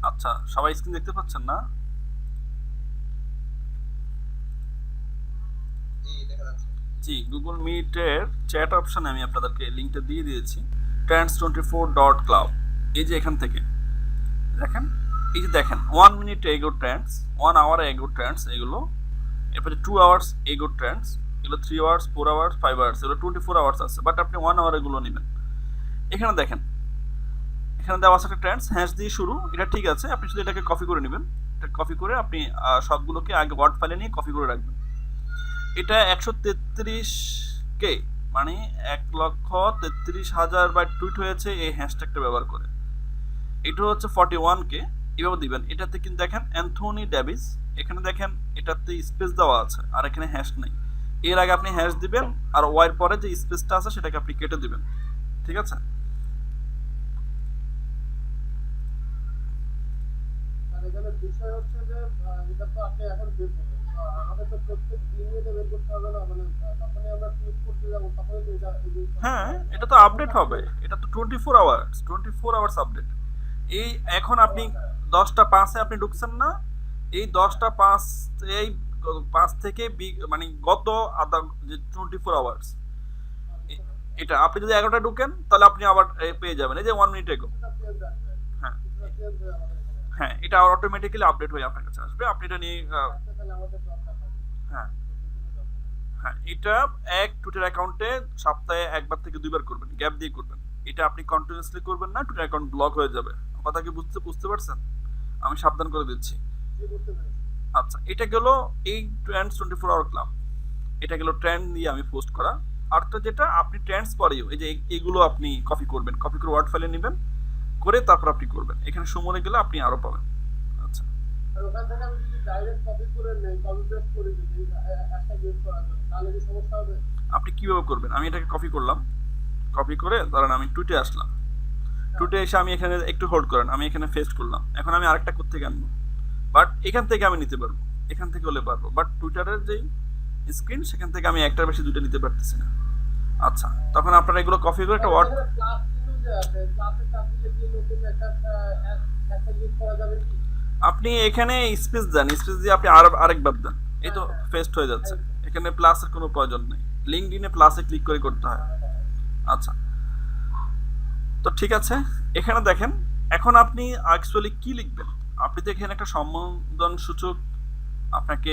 আচ্ছা সবাই স্ক্রিন দেখতে পাচ্ছেন না? জি, দেখা যাচ্ছে। জি, গুগল মিটের চ্যাট অপশনে আমি আপনাদেরকে লিঙ্কটা দিয়ে দিয়েছি, trends24.club। এই যে এখান থেকে দেখেন, এই যে দেখেন 1 মিনিট এগো ট্রেন্ডস, 1 আওয়ার এগো ট্রেন্ডস, এগুলো এরপরে 2 আওয়ার্স এগো ট্রেন্ডস, এগুলো 3 আওয়ার্স 4 আওয়ার্স 5 আওয়ার্স, এগুলো 24 আওয়ার্স আছে, বাট আপনি 1 আওয়ার এগুলো নেবেন। এখানে দেখেন, এখানে দেওয়া আছে একটা ট্রেন্ডস হ্যাশ দিয়ে শুরু, এটা ঠিক আছে, আপনি শুধু এটাকে কপি করে নেবেন। এটা কপি করে আপনি সবগুলোকে আগে ওয়ার্ড ফাইলে নিয়ে কপি করে রাখবেন। এটা 133K, মানে 1,33,000 বার টুইট হয়েছে এই হ্যাশট্যাগটা ব্যবহার করে। এটা হচ্ছে 41K, এভাবে দিবেন। এটাতে কিন্তু দেখেন অ্যান্থনি ডেভিস, এখানে দেখেন এটাতে স্পেস দেওয়া আছে আর এখানে হ্যাশ নেই। এর আগে আপনি হ্যাশ দিবেন আর ওয়ার পরে যে স্পেসটা আছে সেটাকে আপনি কেটে দিবেন, ঠিক আছে? আর এখানে বিষয় হচ্ছে যে এটা তো আপনি এখন বের করবেন, তো আমাদের তো প্রত্যেক দিনই এটা বের করতে হবে না, মানে যখনই আমরা ক্লিক করতে যাবো তখনই তো এটা হ্যাঁ, এটা তো আপডেট হবে, এটা তো 24 আওয়ার্স আপডেট। এই এখন আপনি 10টা 5-এ আপনি ঢুকছেন না, এই 10টা 5 এই 5 থেকে মানে গত আধা যে 24 আওয়ার্স, এটা আপনি যদি 11টা ঢুকেন তাহলে আপনি আবার পেয়ে যাবেন এই যে 1 মিনিট এগো। হ্যাঁ হ্যাঁ, এটা অটোমেটিক্যালি আপডেট হয়ে আপনার কাছে আসবে। আপনি এটা নিয়ে হ্যাঁ হ্যাঁ, এটা এক টুইটার অ্যাকাউন্টে সপ্তাহে একবার থেকে 2বার করবেন, গ্যাপ দিয়ে করবেন। এটা আপনি কন্টিনিউয়াসলি করবেন না, টুইটার অ্যাকাউন্ট ব্লক হয়ে যাবে। কথা কি বুঝতে পারছেন? আমি সাবধান করে দিচ্ছি। আচ্ছা, এটা গেল এই ট্রেন্ডস 24 আওয়ার ক্লাব, এটা গেল ট্রেন্ড দিয়ে আমি পোস্ট করা। আরটা যেটা আপনি ট্রেন্ডস পরেও এই যে এগুলো আপনি কপি করবেন, কপি করে ওয়ার্ড ফাইলে নেবেন, করে তারপর আপনি করবেন। এখানে সময় গেলে আপনি আরো পাবেন। আচ্ছা, আর ওখান থেকে আমি যদি ডাইরেক্ট কপি করে নেই, কপি পেস্ট করে দিই একটা ইউজ করার জন্য, তাহলে কি সমস্যা হবে? আপনি কিভাবে করবেন? আমি এটাকে কপি করলাম, কপি করে ধরেন আমি টুইটে আসলাম, টুইটে এসে আমি এখানে একটু হোল্ড করেন, আমি এখানে পেস্ট করলাম। এখন আমি আরেকটা করতে আনবো, বাট এখান থেকে আমি নিতে পারবো, এখান থেকে হলে পারবো, বাট টুইটারের যেই স্ক্রিন সেখান থেকে আমি একটার বেশি দুটো নিতে পারতেছি না। আচ্ছা, তখন আপনারা এগুলো কপি করে একটা ওয়ার্ড, ক্লাস কিন্তু যে আছে, ক্লাসে চাপ দিলে কি নতুন একটা ইউজ করা যাবে কি? আপনি এখানে স্পেস দেন, স্পেস দিয়ে আপনি আরেকবার দেন, এই তো পেস্ট হয়ে যাচ্ছে। এখানে প্লাসের কোনো প্রয়োজন নেই, লিঙ্কডইনে প্লাসে ক্লিক করে করতে হয়। আচ্ছা, তো ঠিক আছে, এখানে দেখেন এখন আপনি অ্যাকচুয়ালি কি লিখবেন। আপনি তো এখানে একটা সম্বোধন সূচক আপনাকে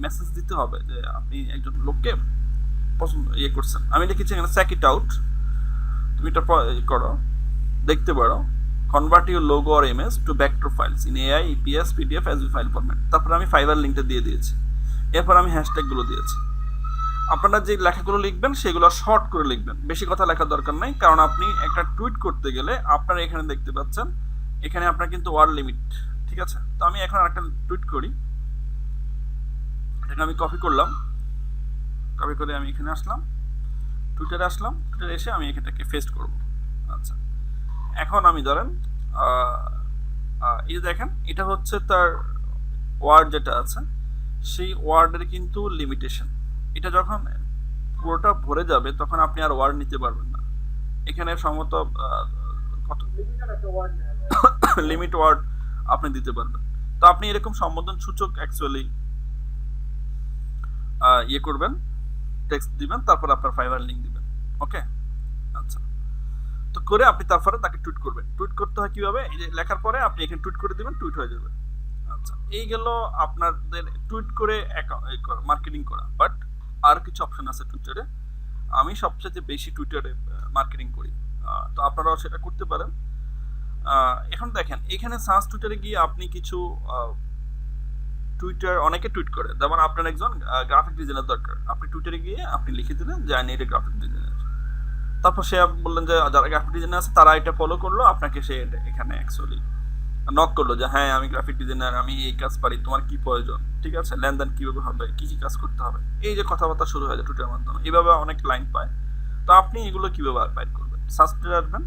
মেসেজ দিতে হবে যে আপনি একজন লোককে পছন্দ করছেন। আমি লিখেছি এখানে চেক ইট আউট, তুমি এটা করো, দেখতে পারো, convert your logo or image to vector files in AI, EPS, PDF, SV file format. তারপর আমি ফাইবার লিঙ্কটা দিয়ে দিয়েছি, এরপর আমি হ্যাশট্যাগুলো দিয়েছি। আপনারা যে লেখাগুলো লিখবেন সেগুলো শর্ট করে লিখবেন, বেশি কথা লেখার দরকার নাই, কারণ আপনি একটা টুইট করতে গেলে আপনারা এখানে দেখতে পাচ্ছেন এখানে আপনার কিন্তু ওয়ার্ড লিমিট, ঠিক আছে? তো আমি এখন একটা টুইট করি, এটা আমি কপি করলাম, কপি করে আমি এখানে আসলাম, টুইটারে আসলাম, টুইটারে এসে আমি এটাকে পেস্ট করব। আচ্ছা, এখন আমি ধরেন এই যে দেখেন এটা হচ্ছে তার ওয়ার্ড যেটা আছে, সেই ওয়ার্ডের কিন্তু লিমিটেশন। এটা যখন পুরোটা ভরে যাবে তখন আপনি আর ওয়ার্ড নিতে পারবেন না। এখানে সম্ভবত কত লিমিট ওয়ার্ড আপনি দিতে পারবেন। তো আপনি এরকম সম্বোধন সূচক অ্যাকচুয়ালি করবেন, টেক্সট দিবেন, তারপর আপনার ফাইবার লিঙ্ক দিবেন। ওকে, আচ্ছা, তো করে আপনি তারপরে তাকে টুইট করবেন। টুইট করতে হয় কিভাবে? এই যে লেখার পরে আপনি এখানে টুইট করে দিবেন, টুইট হয়ে যাবে। আচ্ছা, এই গেল আপনাদের টুইট করে মার্কেটিং করা। বাট আর কিছু অপশন আছে টুইটারে, আমি সবচেয়ে বেশি টুইটারে মার্কেটিং করি, তো আপনারাও সেটা করতে পারেন। এখন দেখেন এখানে সার্চ টুইটারে গিয়ে আপনি কিছু টুইটার অনেকে টুইট করে, যেমন আপনার একজন গ্রাফিক ডিজাইনার দরকার, আপনি টুইটারে গিয়ে আপনি লিখে দিলেন যে I need a graphic designer, তারপর সে বললেন যে যারা গ্রাফিক ডিজাইনার আছে তারা এটা ফলো করলো, আপনাকে সে এখানে অ্যাকচুয়ালি নক করলো যে হ্যাঁ আমি গ্রাফিক ডিজাইনার, আমি এই কাজ পারি, তোমার কি প্রয়োজন, ঠিক আছে, লেনদেন কীভাবে হবে, কী কী কাজ করতে হবে, এই যে কথাবার্তা শুরু হয়ে যায় টুইটারের মাধ্যমে, এইভাবে অনেক লাইন পায়। তো আপনি এগুলো কীভাবে বাইর করবেন? সার্চে আসবেন,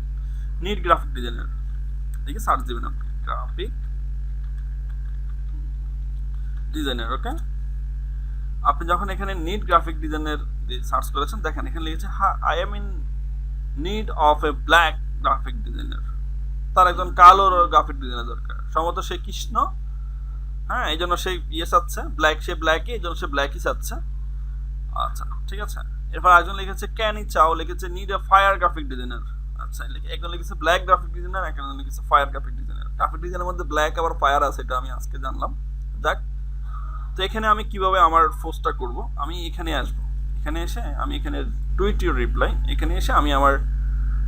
নিড গ্রাফিক ডিজাইনার, দেখে সার্চ দেবেন আপনি গ্রাফিক ডিজাইনার। ওকে, আপনি যখন এখানে নিড গ্রাফিক ডিজাইনার সার্চ করেছেন, দেখেন এখানে লিখেছে I am in need of A black graphic designer, তার একজন কালো গ্রাফিক ডিজাইনার দরকার, সম্ভবত সে কৃষ্ণ, হ্যাঁ, এই জন্য সে চাচ্ছে ব্ল্যাক, সে ব্ল্যাকই, এই জন্য সে ব্ল্যাকই চাচ্ছে। আচ্ছা, ঠিক আছে, এরপর একজন লিখেছে ক্যানি চাও, লিখেছে need a fire graphic designer. আচ্ছা, একজন লিখেছে ব্ল্যাক গ্রাফিক ডিজাইনার, একজন লিখেছে ফায়ার গ্রাফিক ডিজাইনার। গ্রাফিক ডিজাইনের মধ্যে ব্ল্যাক আবার ফায়ার আছে, এটা আমি আজকে জানলাম। যাক, তো এখানে আমি কিভাবে আমার পোস্টটা করব? আমি এখানে আসব, এখানে এসে আমি এখানে টুইট ইউর রিপ্লাই, এখানে এসে আমি আমার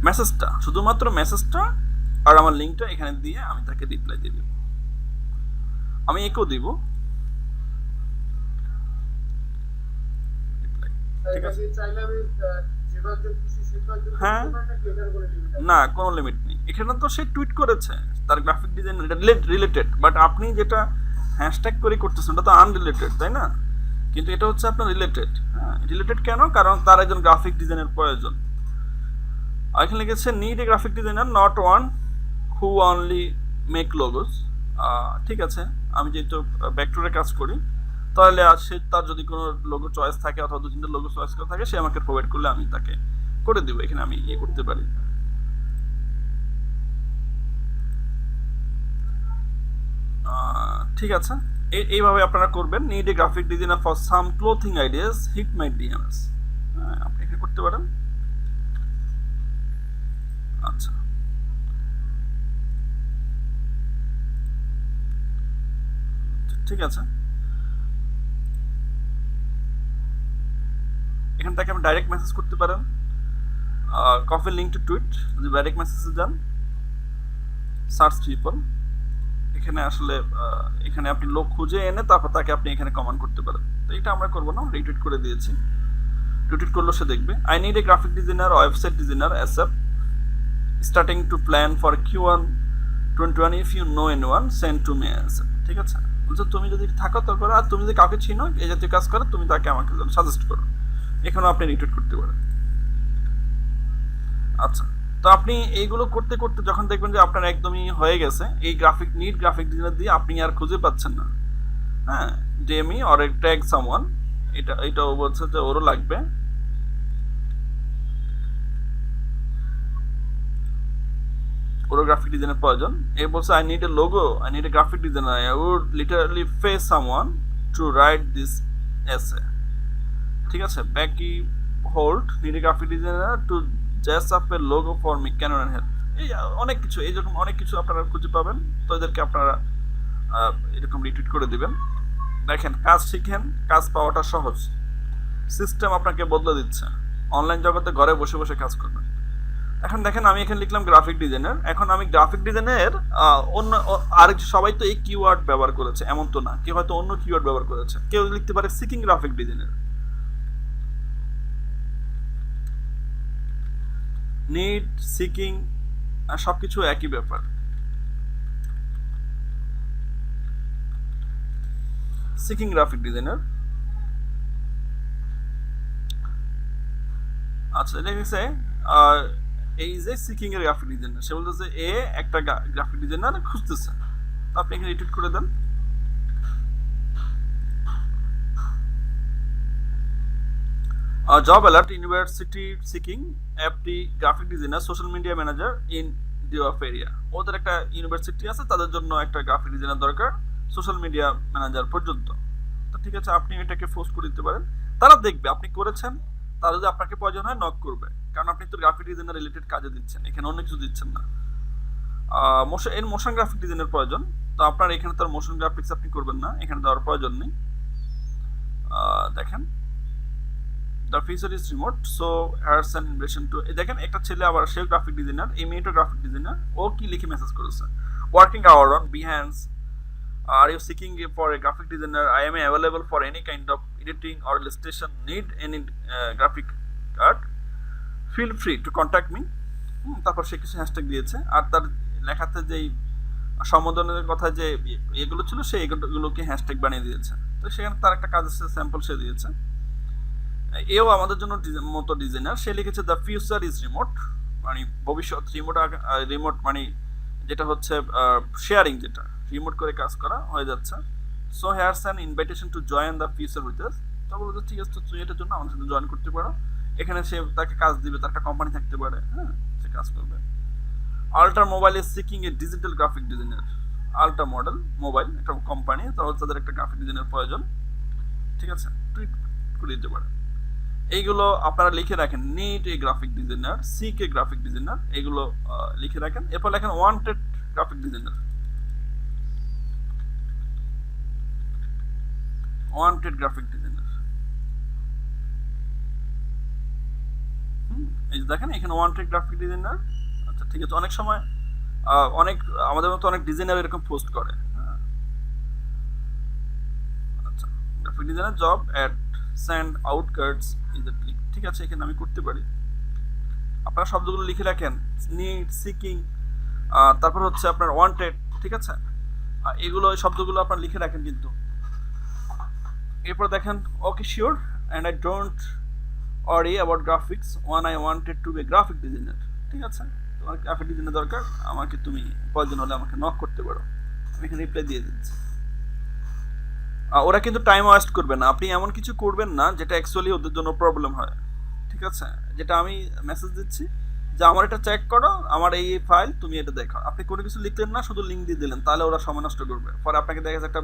মেসেজটা, শুধুমাত্র মেসেজটা আর আমার লিঙ্কটা এখানে দিয়ে আমি তাকে রিপ্লাই দিয়ে দেব। আমি একও দিব, ঠিক আছে, হ্যাঁ, না কোনো লিমিট নেই। এখানে তো সে টুইট করেছে, তার গ্রাফিক ডিজাইন রিলেটেড, বাট আপনি যেটা হ্যাশট্যাগ করে করতেছেন ওটা তো আনরিলেটেড, তাই না? কিন্তু এটা হচ্ছে আপনার রিলেটেড। হ্যাঁ, রিলেটেড কেন? কারণ তার একজন গ্রাফিক ডিজাইনের প্রয়োজন। এখানে লিখেছে need a graphic designer, not one who only make logos. ঠিক আছে, আমি যেহেতু ভেক্টরে কাজ করি, তাহলে সে তার যদি কোনো লোগো চয়েস থাকে অথবা 2-3টা লোগো চয়েস করা থাকে, সে আমাকে প্রোভাইড করলে আমি তাকে করে দেবো। এখানে আমি করতে পারি। ঠিক আছে, এইভাবে আপনারা করবেন। Need a graphic designer for some clothing ideas, hit my DMs. আপনি এখানে করতে পারেন। আচ্ছা, ঠিক আছে, এখান থেকে আপনি ডাইরেক্ট মেসেজ করতে পারেন। কপি লিঙ্ক টু টুইট, যদি ডাইরেক্ট মেসেজে যান, সার্চ পিপল, এখানে আসলে এখানে আপনি লোক খুঁজে এনে তারপর তাকে আপনি এখানে কমেন্ট করতে পারেন। তো এটা আমরা করবো না, রিটুইট করে দিয়েছি। রিটুইট করলেও সে দেখবে। I need a graphic designer, website designer ASAP, starting to plan for Q1 2021, if you know anyone send to me ASAP. ঠিক আছে, বলছে তুমি যদি থাকো তারপরে, আর তুমি যদি কাউকে চিনো এই জাতীয় কাজ করো, তুমি তাকে আমাকে সাজেস্ট করো। এখানেও আপনি রিটুইট করতে পারেন। আচ্ছা, তো আপনি এইগুলো করতে করতে যখন দেখবেন যে আপনার একদমই হয়ে গেছে, এই নিড গ্রাফিক ডিজাইনার দিয়ে আপনি আর খুঁজে পাচ্ছেন না, হ্যাঁ, ডেমি অর ট্যাগ সামওয়ান, এটাও বলছে যে ওরও লাগবে। ওরও গ্রাফিক ডিজাইনের প্রয়োজন। এ বলছে I need a logo, I need a graphic designer, I would literally pay someone to write this essay. ঠিক আছে, Becky hold need a graphic designer to just up a logo for me, can you help. এই অনেক কিছু, এইরকম অনেক কিছু আপনারা খুঁজে পাবেন। তো এদেরকে আপনারা এরকম রিটুইট করে দিবেন। দেখেন, কাজ শিখেন, কাজ পাওয়াটা সহজ। সিস্টেম আপনাকে বদলে দিচ্ছে, অনলাইন জগতে ঘরে বসে বসে কাজ করবেন। এখন দেখেন, আমি এখানে লিখলাম গ্রাফিক ডিজাইনার। এখন আমি গ্রাফিক ডিজাইনের অন্য আরেক, সবাই তো এই কিওয়ার্ড ব্যবহার করেছে এমন তো না, কেউ হয়তো অন্য কিওয়ার্ড ব্যবহার করেছে। কেউ লিখতে পারে seeking graphic designer, need, seeking, সবকিছু একই ব্যাপার। Seeking graphic designer. আচ্ছা, এটা লিখছে এই যে সিকিং এর গ্রাফিক ডিজাইনার, সে বলতেছে এ একটা গ্রাফিক ডিজাইনার খুঁজতেছে। তো আপনি এখানে রিটুইট করে দেন। জব অ্যালার্ট, ইউনিভার্সিটি সিকিং অ্যাপটি graphic designer, social media manager in ডিওয়াফ এরিয়া। ওদের একটা ইউনিভার্সিটি আছে, তাদের জন্য একটা গ্রাফিক ডিজাইনার দরকার, সোশ্যাল মিডিয়া ম্যানেজার পর্যন্ত। তো ঠিক আছে, আপনি এটাকে পোস্ট করে দিতে পারেন। তারা দেখবে আপনি করেছেন, তারা যদি আপনাকে প্রয়োজন হয় নক করবে, কারণ আপনি তো গ্রাফিক ডিজাইনার রিলেটেড কাজে দিচ্ছেন, এখানে অন্য কিছু দিচ্ছেন না। মোশন গ্রাফিক ডিজাইনের প্রয়োজন, তো আপনার এখানে তো মোশন গ্রাফিক্স আপনি করবেন না, এখানে দেওয়ার প্রয়োজন নেই। দেখেন, the feature is remote, so has an invitation to. দেখেন, একটা ছেলে আবার সে গ্রাফিক ডিজাইনার, এই মেয়েটা গ্রাফিক ডিজাইনার, ও কি লিখে মেসেজ করেছে, working hour on Behance, are you seeking for a graphic designer? I am available for any kind of editing or illustration. Need any graphic art? Feel free to contact me. তারপর সে কিছু hashtag দিয়েছে, আর তার লেখাতে যেই সম্বোধনের কথা যে এগুলো ছিল, সে এগুলোকে হ্যাশট্যাগ বানিয়ে দিয়েছে। তো সেখানে তার একটা কাজ আছে, স্যাম্পল সে দিয়েছে। এও আমাদের জন্য মতো ডিজাইনার, সে লিখেছে দ্য ফিউচার ইজ রিমোট, মানে ভবিষ্যৎ। রিমোট মানে যেটা হচ্ছে শেয়ারিং, যেটা রিমোট করে কাজ করা হয়ে যাচ্ছে। So hairs an invitation to join the future with us. তো বলতে ঠিক আছে, তুই এটার জন্য আমাদের সাথে জয়েন করতে পারো। এখানে সে তাকে কাজ দিবে, তার একটা কোম্পানি থাকতে পারে, হ্যাঁ, সে কাজ করবে। Ultra mobile is seeking A digital graphic designer. Ultra model mobile একটা কোম্পানি, তাহলে তাদের একটা গ্রাফিক ডিজাইনার প্রয়োজন। ঠিক আছে, টুইট করে দিতে পারে। এইগুলো আপনারা লিখে রাখেন, need a graphic designer, seek a graphic designer, এগুলো লিখে রাখেন। এরপর লেখেন wanted graphic designer, wanted graphic designer. এই যে দেখেন এখানে ওয়ান্টেড গ্রাফিক ডিজাইনার। আচ্ছা, ঠিক আছে, অনেক সময় অনেক আমাদের মতো অনেক ডিজাইনার এরকম পোস্ট করে। আচ্ছা, graphic designer job at send আউটকার্টস ইজ এ ক্লিক। ঠিক আছে, এখানে আমি করতে পারি। আপনারা শব্দগুলো লিখে রাখেন, নিড, সিকিং, তারপর হচ্ছে আপনার ওয়ান্টেড। ঠিক আছে, এগুলো শব্দগুলো আপনারা লিখে রাখেন কিন্তু। এরপর দেখেন, okay sure and I don't worry about graphics one I wanted to be graphic designer. ঠিক আছে, তোমার গ্রাফিক ডিজাইনার দরকার, আমাকে তুমি প্রয়োজন হলে আমাকে নক করতে পারো। আমি এখানে রিপ্লাই দিয়ে দিচ্ছি। ওরা কিন্তু টাইম ওয়েস্ট করবে না, আপনি এমন কিছু করবেন না যেটা অ্যাকচুয়ালি ওদের জন্য প্রবলেম হয়। ঠিক আছে, যেটা আমি মেসেজ দিচ্ছি যে আমার এটা চেক করো, আমার এই ফাইল, তুমি এটা দেখো। আপনি কোনো কিছু লিখলেন না, শুধু লিঙ্ক দিয়ে দিলেন, তাহলে ওরা সময় নষ্ট করবে। পরে আপনাকে দেখা যাচ্ছে একটা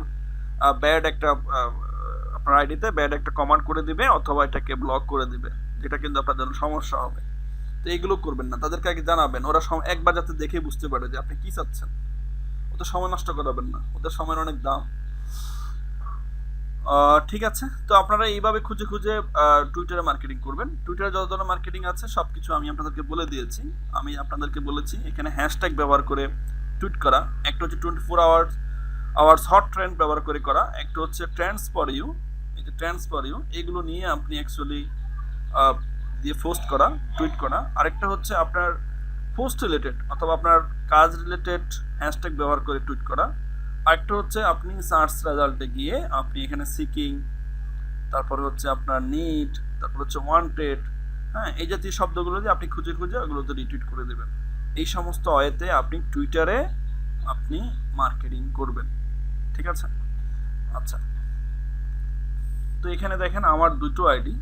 ব্যাড একটা আপনার আইডিতে ব্যাড একটা কমান্ড করে দিবে, অথবা এটাকে ব্লক করে দিবে, যেটা কিন্তু আপনার জন্য সমস্যা হবে। তো এইগুলো করবেন না, তাদেরকে আগে জানাবেন, ওরা একবার যাতে দেখে বুঝতে পারে যে আপনি কি চাচ্ছেন। ওদের সময় নষ্ট করাবেন না, ওদের সময়ের অনেক দাম। ঠিক আছে, তো আপনারা এইভাবে খুঁজে খুঁজে টুইটারে মার্কেটিং করবেন। টুইটারে যত ধরনের মার্কেটিং আছে সব কিছু আমি আপনাদেরকে বলে দিয়েছি। আমি আপনাদেরকে বলেছি এখানে হ্যাশট্যাগ ব্যবহার করে টুইট করা, একটা হচ্ছে 24 আওয়ার্স হট ট্রেন্ড ব্যবহার করে করা, একটা হচ্ছে ট্রেন্ডস ফর ইউ। এই যে ট্রেন্ডস ফর ইউ, এগুলো নিয়ে আপনি অ্যাকচুয়ালি দিয়ে পোস্ট করা, টুইট করা। আরেকটা হচ্ছে আপনার পোস্ট রিলেটেড অথবা আপনার কাজ রিলেটেড হ্যাশট্যাগ ব্যবহার করে টুইট করা। আরেকটা হচ্ছে আপনি সার্চ রেজাল্টে গিয়ে আপনি এখানে সিকিং, তারপরে হচ্ছে আপনার নিড, তারপর হচ্ছে ওয়ান্টেড, হ্যাঁ, এই জাতীয় শব্দগুলো দিয়ে আপনি খুঁজে খুঁজে ওগুলোতে রিটুইট করে দেবেন। এই সমস্ত ওয়েতে আপনি টুইটারে আপনি মার্কেটিং করবেন। ঠিক আছে, আচ্ছা। তো এখানে দেখেন আমার দুটো আইডি,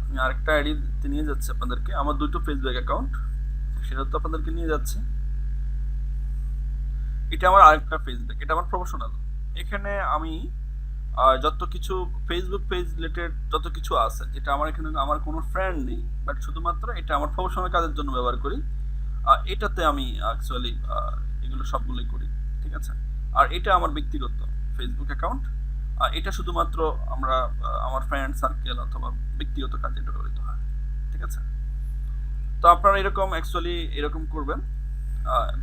আমি আরেকটা আইডি নিয়ে যাচ্ছি আপনাদেরকে, আমার দুটো ফেসবুক অ্যাকাউন্ট, সেটা তো আপনাদেরকে নিয়ে যাচ্ছি। এটা আমার আরেকটা ফেসবুক, এটা আমার প্রফেশনাল। এখানে আমি যত কিছু ফেসবুক পেজ রিলেটেড যত কিছু আছে, যেটা আমার এখানে আমার কোনো ফ্রেন্ড নেই, বাট শুধুমাত্র এটা আমার প্রফেশনাল কাজের জন্য ব্যবহার করি। এটাতে আমি অ্যাকচুয়ালি এগুলো সবগুলোই করি। ঠিক আছে, আর এটা আমার ব্যক্তিগত ফেসবুক অ্যাকাউন্ট। এটা শুধুমাত্র আমরা আমার ফ্রেন্ড সার্কেল অথবা ব্যক্তিগত কাজে এটা ব্যবহৃত হয়। ঠিক আছে, তো আপনারা এরকম অ্যাকচুয়ালি এরকম করবেন,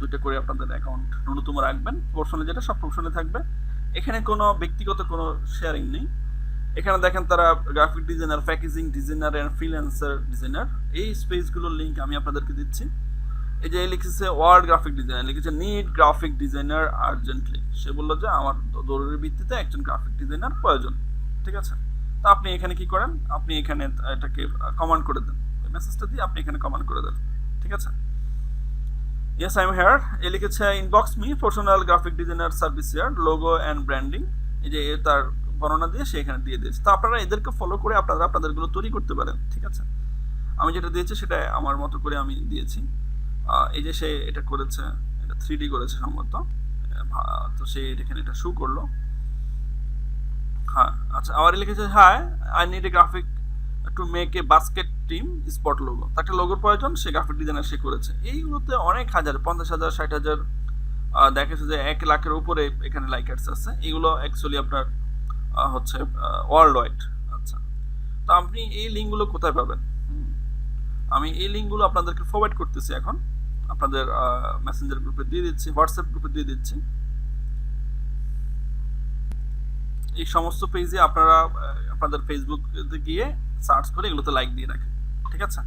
দুটো করে আপনাদের অ্যাকাউন্ট ন্যূনতম রাখবেন। প্রফেশনাল যেটা সব প্রফেশনালে থাকবে, এখানে কোনো ব্যক্তিগত কোনো শেয়ারিং নেই। এখানে দেখেন তারা graphic designer, packaging designer and freelancer designer, এই স্পেসগুলোর লিঙ্ক আমি আপনাদেরকে দিচ্ছি। এই যে লিখেছে ওয়ার্ল্ড গ্রাফিক ডিজাইনার, লিখেছে নিড গ্রাফিক ডিজাইনার আর্জেন্টলি। সে বললো যে আমার জরুরি ভিত্তিতে একজন গ্রাফিক ডিজাইনার প্রয়োজন। ঠিক আছে, তো আপনি এখানে কি করেন, আপনি এখানে এটাকে কমান্ড করে দেন, মেসেজটা দিয়ে আপনি এখানে কমান্ড করে দেন। ঠিক আছে, ইয়েস আই এম হেয়ার। এ লিখেছে inbox me professional graphic designer service here, logo and branding. এই যে তার বর্ণনা দিয়ে সে এখানে দিয়ে দিয়েছে। তো আপনারা এদেরকে ফলো করে আপনারা আপনাদেরগুলো তৈরি করতে পারেন। ঠিক আছে, আমি যেটা দিয়েছি সেটা আমার মতো করে আমি দিয়েছি। এই যে সে এটা করেছে, এটা 3D করেছে সম্ভবত, তো সে এখানে এটা শো করলো। হ্যাঁ, আচ্ছা, আবার লিখেছে হ্যাঁ I need a graphic to make a basket team spot logo. তার একটা লোগোর প্রয়োজন, সে গ্রাফিক ডিজাইনার সে করেছে। এইগুলোতে অনেক হাজার, 50,000, 60,000, দেখেছে যে 1 লাখের উপরে এখানে লাইকার্স আছে। এগুলো অ্যাকচুয়ালি আপনার হচ্ছে ওয়ার্ল্ড ওয়াইড। আচ্ছা, তো আপনি এই লিঙ্কগুলো কোথায় পাবেন? আমি এই লিঙ্কগুলো আপনাদেরকে ফরওয়ার্ড করতেছি, এখন আপনাদের মেসেঞ্জার গ্রুপে দিয়ে দিচ্ছি, হোয়াটসঅ্যাপ গ্রুপে দিয়ে দিচ্ছি। এই সমস্ত পেজে আপনারা আপনাদের ফেসবুকে গিয়ে সার্চ করে এগুলোতে লাইক দিয়ে রাখেন। ঠিক আছে,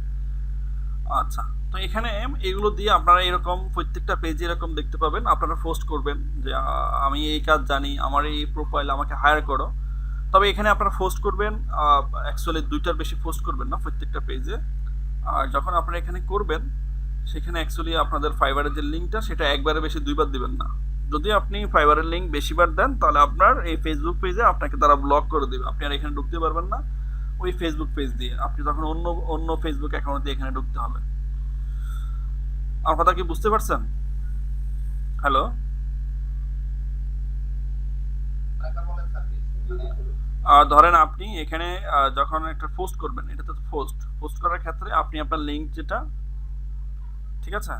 আচ্ছা। তো এখানে এগুলো দিয়ে আপনারা এরকম প্রত্যেকটা পেজে এরকম দেখতে পাবেন। আপনারা পোস্ট করবেন যে আমি এই কাজ জানি, আমার এই প্রোফাইল, আমাকে হায়ার করো। তবে এখানে আপনারা পোস্ট করবেন অ্যাকচুয়ালি 2টার বেশি পোস্ট করবেন না প্রত্যেকটা পেজে। আর যখন আপনারা এখানে করবেন, সেখানে অ্যাকচুয়ালি আপনাদের ফাইবারের যে লিঙ্কটা, সেটা একবারে বেশি 2বার দিবেন না। যদি আপনি ফাইবারের লিঙ্ক বেশিবার দেন, তাহলে আপনার এই ফেসবুক পেজে আপনাকে তারা ব্লক করে দেবে, আপনি আর এখানে ঢুকতে পারবেন না। ওই ফেসবুক পেজ দিয়ে আপনি তখন অন্য ফেসবুক অ্যাকাউন্ট দিয়ে এখানে ঢুকতে হবে। আমার কথা কি বুঝতে পারছেন? হ্যালো, ধরেন আপনি এখানে যখন একটা পোস্ট করবেন, এটা তো পোস্ট করার ক্ষেত্রে আপনি আপনার লিঙ্ক যেটা, ঠিক আছে,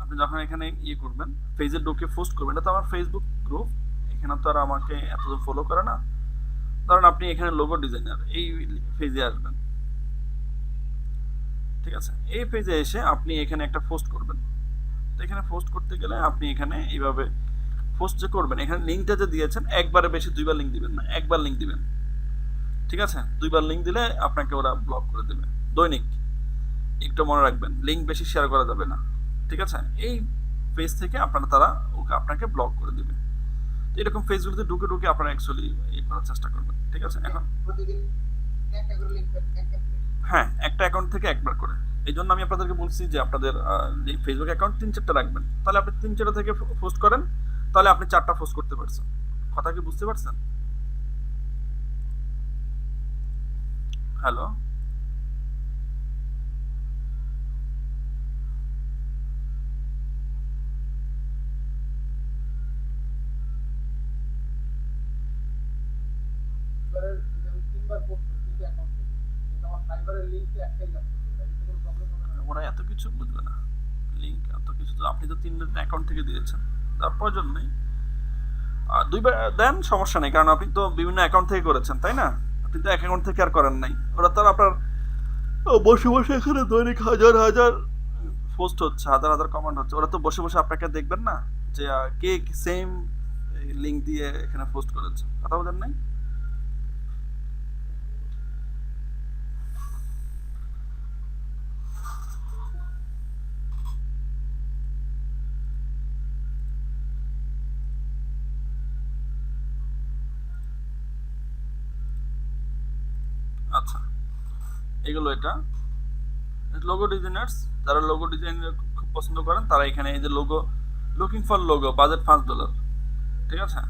আপনি যখন এখানে করবেন, পেজে ঢুকে পোস্ট করবেন, এটা তো আমার ফেসবুক গ্রুপ, এখানে তো আর আমাকে এতজন ফলো করে না। ধরেন আপনি এখানে লোগো ডিজাইনার, এই পেজে আসবেন। ঠিক আছে, এই পেজে এসে আপনি এখানে একটা পোস্ট করবেন। তো এখানে পোস্ট করতে গেলে আপনি এখানে এইভাবে পোস্ট যে করবেন, এখানে লিঙ্কটা যে দিয়েছেন, একবারে বেশি 2বার লিঙ্ক দিবেন না, একবার লিঙ্ক দিবেন। ঠিক আছে, 2বার লিঙ্ক দিলে আপনাকে ওরা ব্লক করে দেবে। দৈনিক একটু মনে রাখবেন, লিঙ্ক বেশি শেয়ার করা যাবে না। ঠিক আছে, এই পেজ থেকে তারা আপনাকে ব্লক করে দেবে। এরকম পেজগুলোতে ঢুকে ঢুকে আপনারা অ্যাকচুয়ালি করার চেষ্টা করবেন। ঠিক আছে, এখন হ্যাঁ, একটা অ্যাকাউন্ট থেকে একবার করে। এই জন্য আমি আপনাদেরকে বলছি যে আপনাদের ফেসবুক অ্যাকাউন্ট 3-4টা রাখবেন। তাহলে আপনি 3-4টা থেকে পোস্ট করেন, তাহলে আপনি 4টা পোস্ট করতে পারছেন। কথা কি বুঝতে পারছেন? হ্যালো, কিছু বুঝবে না। লিঙ্ক এত কিছু তো আপনি তো 3 অ্যাকাউন্ট থেকে দিয়েছেন, তার প্রয়োজন নেই। দুইবার দেন, সমস্যা নেই, কারণ আপনি তো বিভিন্ন অ্যাকাউন্ট থেকে করেছেন, তাই না? আপনি তো এক অ্যাকাউন্ট থেকে আর করেন নাই। ওরা তো আর আপনার বসে বসে এখানে দৈনিক হাজার হাজার পোস্ট হচ্ছে, হাজার হাজার কমেন্ট হচ্ছে, ওরা তো বসে বসে আপনাকে দেখবেন না যে কে সেম লিঙ্ক দিয়ে এখানে পোস্ট করেছে। কথা বলেন নাই? আচ্ছা, এগুলো এটা লোগো ডিজাইনার্স, যারা লোগো ডিজাইন খুব পছন্দ করেন তারা এখানে এই যে logo, looking for logo, budget $5, ঠিক আছে?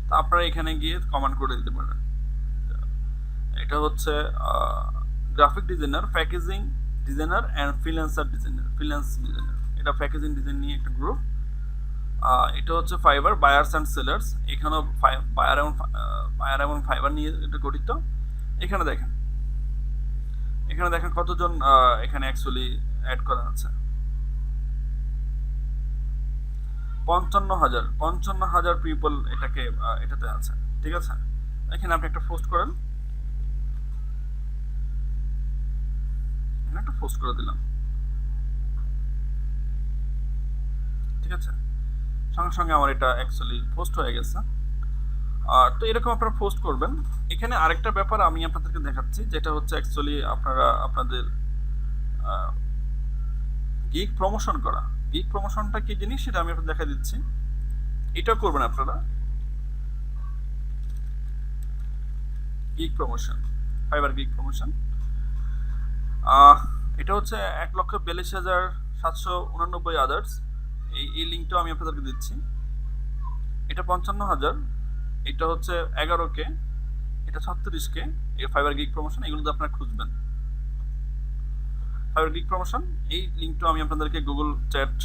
তা আপনারা এখানে গিয়ে কমেন্ট করে দিতে পারেন। এটা হচ্ছে graphic designer, packaging designer and freelancer designer, freelance designer. এটা প্যাকেজিং ডিজাইন নিয়ে একটা গ্রুপ। এটা হচ্ছে ফাইবার বায়ার্স অ্যান্ড সেলার্স, এখানেও বায়ার এবং ফাইবার নিয়ে এটা গঠিত। এখানে দেখেন, এখানে দেখেন কতজন এখানে অ্যাকচুয়ালি অ্যাড করা আছে। 55,000 পিপল এটাতে আছে, ঠিক আছে? এখানে আপনি একটা পোস্ট করেন, এখানে একটা পোস্ট করে দিলাম, ঠিক আছে? সঙ্গে সঙ্গে আমার এটা অ্যাকচুয়ালি পোস্ট হয়ে গেছে। তো এরকম আপনারা পোস্ট করবেন। এখানে আরেকটা ব্যাপার আমি আপনাদেরকে দেখাচ্ছি, যেটা হচ্ছে অ্যাকচুয়ালি আপনারা আপনাদের গিগ প্রমোশন করা। গিগ প্রমোশনটা কি জিনিস সেটা আমি আপনাদের দেখা দিচ্ছি। এটাও করবেন আপনারা, gig promotion, fibre gig promotion. এটা হচ্ছে 1,42,789 আদার্স। এই লিঙ্কটাও আমি আপনাদেরকে দিচ্ছি। এটা 55,000, এটা হচ্ছে 11K, এটা 36K। এই ফাইবার গিগ প্রমোশন, এগুলো আপনারা খুঁজবেন ফাইবার গিগ প্রমোশন। এই লিঙ্কটা আমি আপনাদেরকে গুগল চ্যাট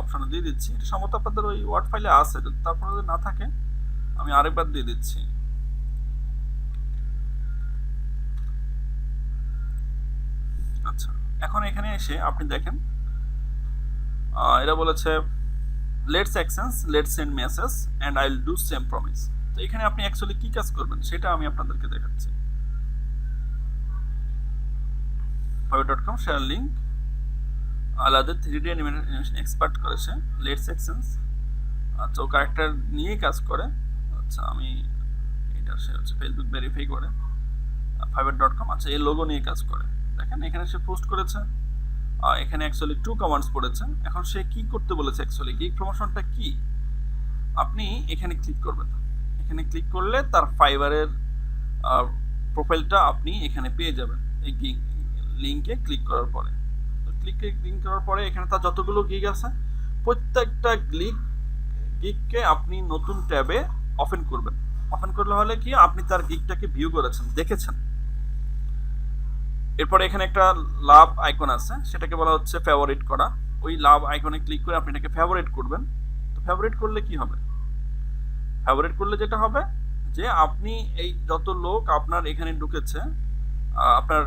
অপশনে দিয়ে দিচ্ছি। এটা সম্ভবত আপনাদের ওই ওয়ার্ড ফাইলে আছে, তারপরে যদি না থাকে আমি আরেকবার দিয়ে দিচ্ছি। আচ্ছা, এখন এখানে এসে আপনি দেখেন এরা বলেছে let's exchange, let's send message and I will do same promise. তো এখানে আপনি অ্যাকচুয়ালি কি কাজ করবেন সেটা আমি আপনাদেরকে দেখাচ্ছি। fiverr.com শেয়ার লিঙ্ক, আলাদা 3D অ্যানিমেশন এক্সপার্ট করেছে, লেটস এক্সচেঞ্জ। আচ্ছা, ও ক্যারেক্টার নিয়েই কাজ করে। আচ্ছা, আমি এটা সে হচ্ছে ফেসবুক ভেরিফাই করে fiverr.com। আচ্ছা, এই লোগো নিয়ে কাজ করে। দেখেন এখানে সে পোস্ট করেছে, এখানে অ্যাকচুয়ালি 2 কমেন্টস পড়েছে। এখন সে কি করতে বলেছে অ্যাকচুয়ালি, গিগ প্রমোশনটা কি? আপনি এখানে ক্লিক করবেন। এখানে ক্লিক করলে তার ফাইবারের প্রোফাইলটা আপনি এখানে পেয়ে যাবেন এই গিগ লিঙ্কে ক্লিক করার পরে। তো ক্লিক করার পরে এখানে তার যতগুলো গিগ আছে প্রত্যেকটা গিগকে আপনি নতুন ট্যাবে ওপেন করবেন। ওপেন করলে হলে কি আপনি তার গিগটাকে ভিউ করেছেন, দেখেছেন। এরপরে এখানে একটা লাভ আইকন আছে, সেটাকে বলা হচ্ছে ফেভারিট করা। ওই লাভ আইকনে ক্লিক করে আপনি এটাকে ফেভারিট করবেন। তো ফেভারিট করলে কি হবে? ফেভারিট করলে যেটা হবে যে আপনি এই যত লোক আপনার এখানে ঢুকেছে, আপনার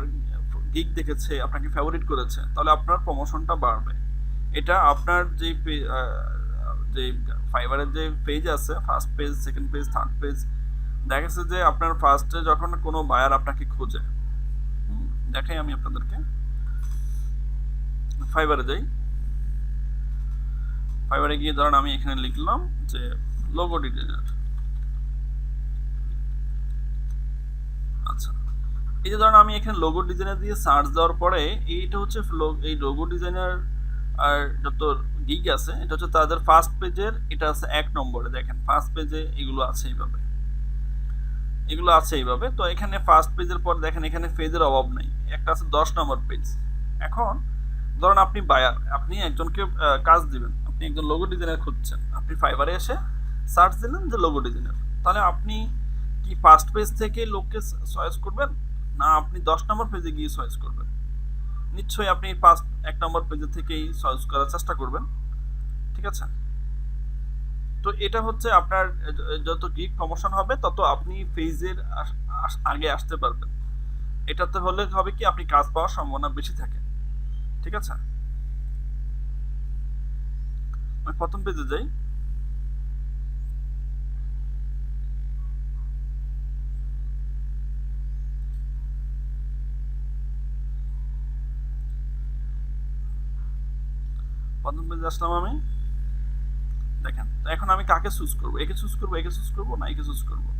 গিগ দেখেছে, আপনাকে ফেভারিট করেছে, তাহলে আপনার প্রমোশনটা বাড়বে। এটা আপনার যে ফাইবারের যে পেজ আছে, first page, second page, third page, দেখা গেছে যে আপনার ফার্স্টে যখন কোনো বায়ার আপনাকে খোঁজে, দেখাই আমি আপনাদেরকে। ফাইবারে যাই, ফাইবারে গিয়ে ধরেন আমি এখানে লিখলাম যে লোগো ডিজাইনার। আচ্ছা, এই যে ধরেন আমি এখানে লোগো ডিজাইনার দিয়ে সার্চ দেওয়ার পরে এইটা হচ্ছে এই লোগো ডিজাইনার আর যত গিগ আছে এটা হচ্ছে তাদের ফার্স্ট পেজের, এটা আছে 1 নম্বরে। দেখেন ফার্স্ট পেজে এগুলো আছে এইভাবে, তো এখানে ফার্স্ট পেজের পর দেখেন এখানে পেজের অভাব নেই, একটা আছে 10 নম্বর পেজ। এখন ধরুন আপনি বায়ার, আপনি একজনকে কাজ দিবেন, আপনি একজন লোগো ডিজাইনার খুঁজছেন, আপনি ফাইবারে এসে সার্চ দিলেন যে লোগো ডিজাইনার, তাহলে আপনি কি ফার্স্ট পেজ থেকে লোককে চয়েস করবেন, না আপনি 10 নম্বর পেজে গিয়ে চয়েস করবেন? নিশ্চয়ই আপনি 1 নম্বর পেজে থেকেই চয়েস করার চেষ্টা করবেন, ঠিক আছে? তো এটা হচ্ছে আপনার যত গিগ প্রমোশন হবে তত আপনি পেজের আগে আসতে পারবেন। এটাতে হলে হবে কি আপনি কাজ পাওয়ার সম্ভাবনা বেশি থাকে, ঠিক আছে? আমি প্রথম পেজে যাই। প্রথম পেজে আসলাম আমি। দেখেন, তো এখন আমি কাকে চুজ করবো? একে চুজ করবো, একে চুজ করবো, না একে চুজ করবো?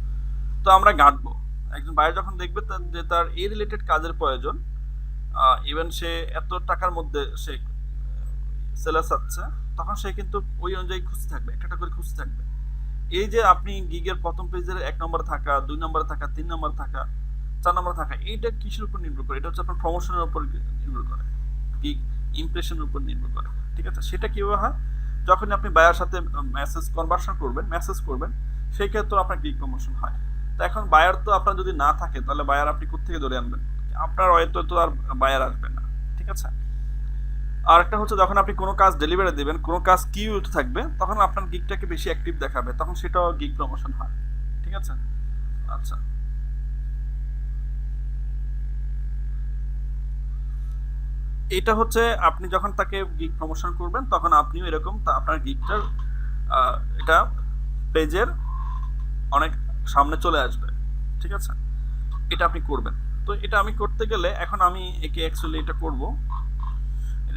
তো আমরা ঘাঁটবো। একজন বায়ার যখন দেখবে যে তার এই রিলেটেড কাজের প্রয়োজন, ইভেন সে এত টাকার মধ্যে সে সেলার চাচ্ছে, তখন সে কিন্তু ওই অনুযায়ী খুঁজতে থাকবে, একটা করে খুঁজতে থাকবে। এই যে আপনি গিগের প্রথম পেজের 1 নম্বরে থাকা, 2 নম্বরে থাকা, 3 নম্বরে থাকা, 4 নম্বরে থাকা, এইটা কিসের উপর নির্ভর করে? এটা হচ্ছে আপনার প্রমোশনের উপর নির্ভর করে, গিগ ইমপ্রেশনের উপর নির্ভর করে। ঠিক আছে? সেটা কিভাবে হয়? যখন আপনি বায়ার সাথে মেসেজ কনভার্সন করবেন, মেসেজ করবেন, সেই ক্ষেত্রে আপনার গিগ প্রমোশন হয়। তো এখন বায়ার তো আপনার যদি না থাকে, তাহলে বায়ার আপনি কোত্থেকে ধরে আনবেন? আপনার হয়তো তো আর বায়ার আসবে না। ঠিক আছে? আর একটা হচ্ছে, যখন আপনি কোনো কাজ ডেলিভারি দেবেন, কোনো কাজ কিউতে থাকবে, তখন আপনার গিগটাকে বেশি অ্যাক্টিভ দেখাবে, তখন সেটাও গিগ প্রমোশন হয়। ঠিক আছে? আচ্ছা, এটা হচ্ছে আপনি যখন তাকে গিগ প্রমোশন করবেন, তখন আপনিও এরকম আপনার গিগটার এটা পেজের অনেক সামনে চলে আসবে। ঠিক আছে? এটা আপনি করবেন। তো এটা আমি করতে গেলে এখন আমি একে অ্যাকচুয়ালি এটা করব।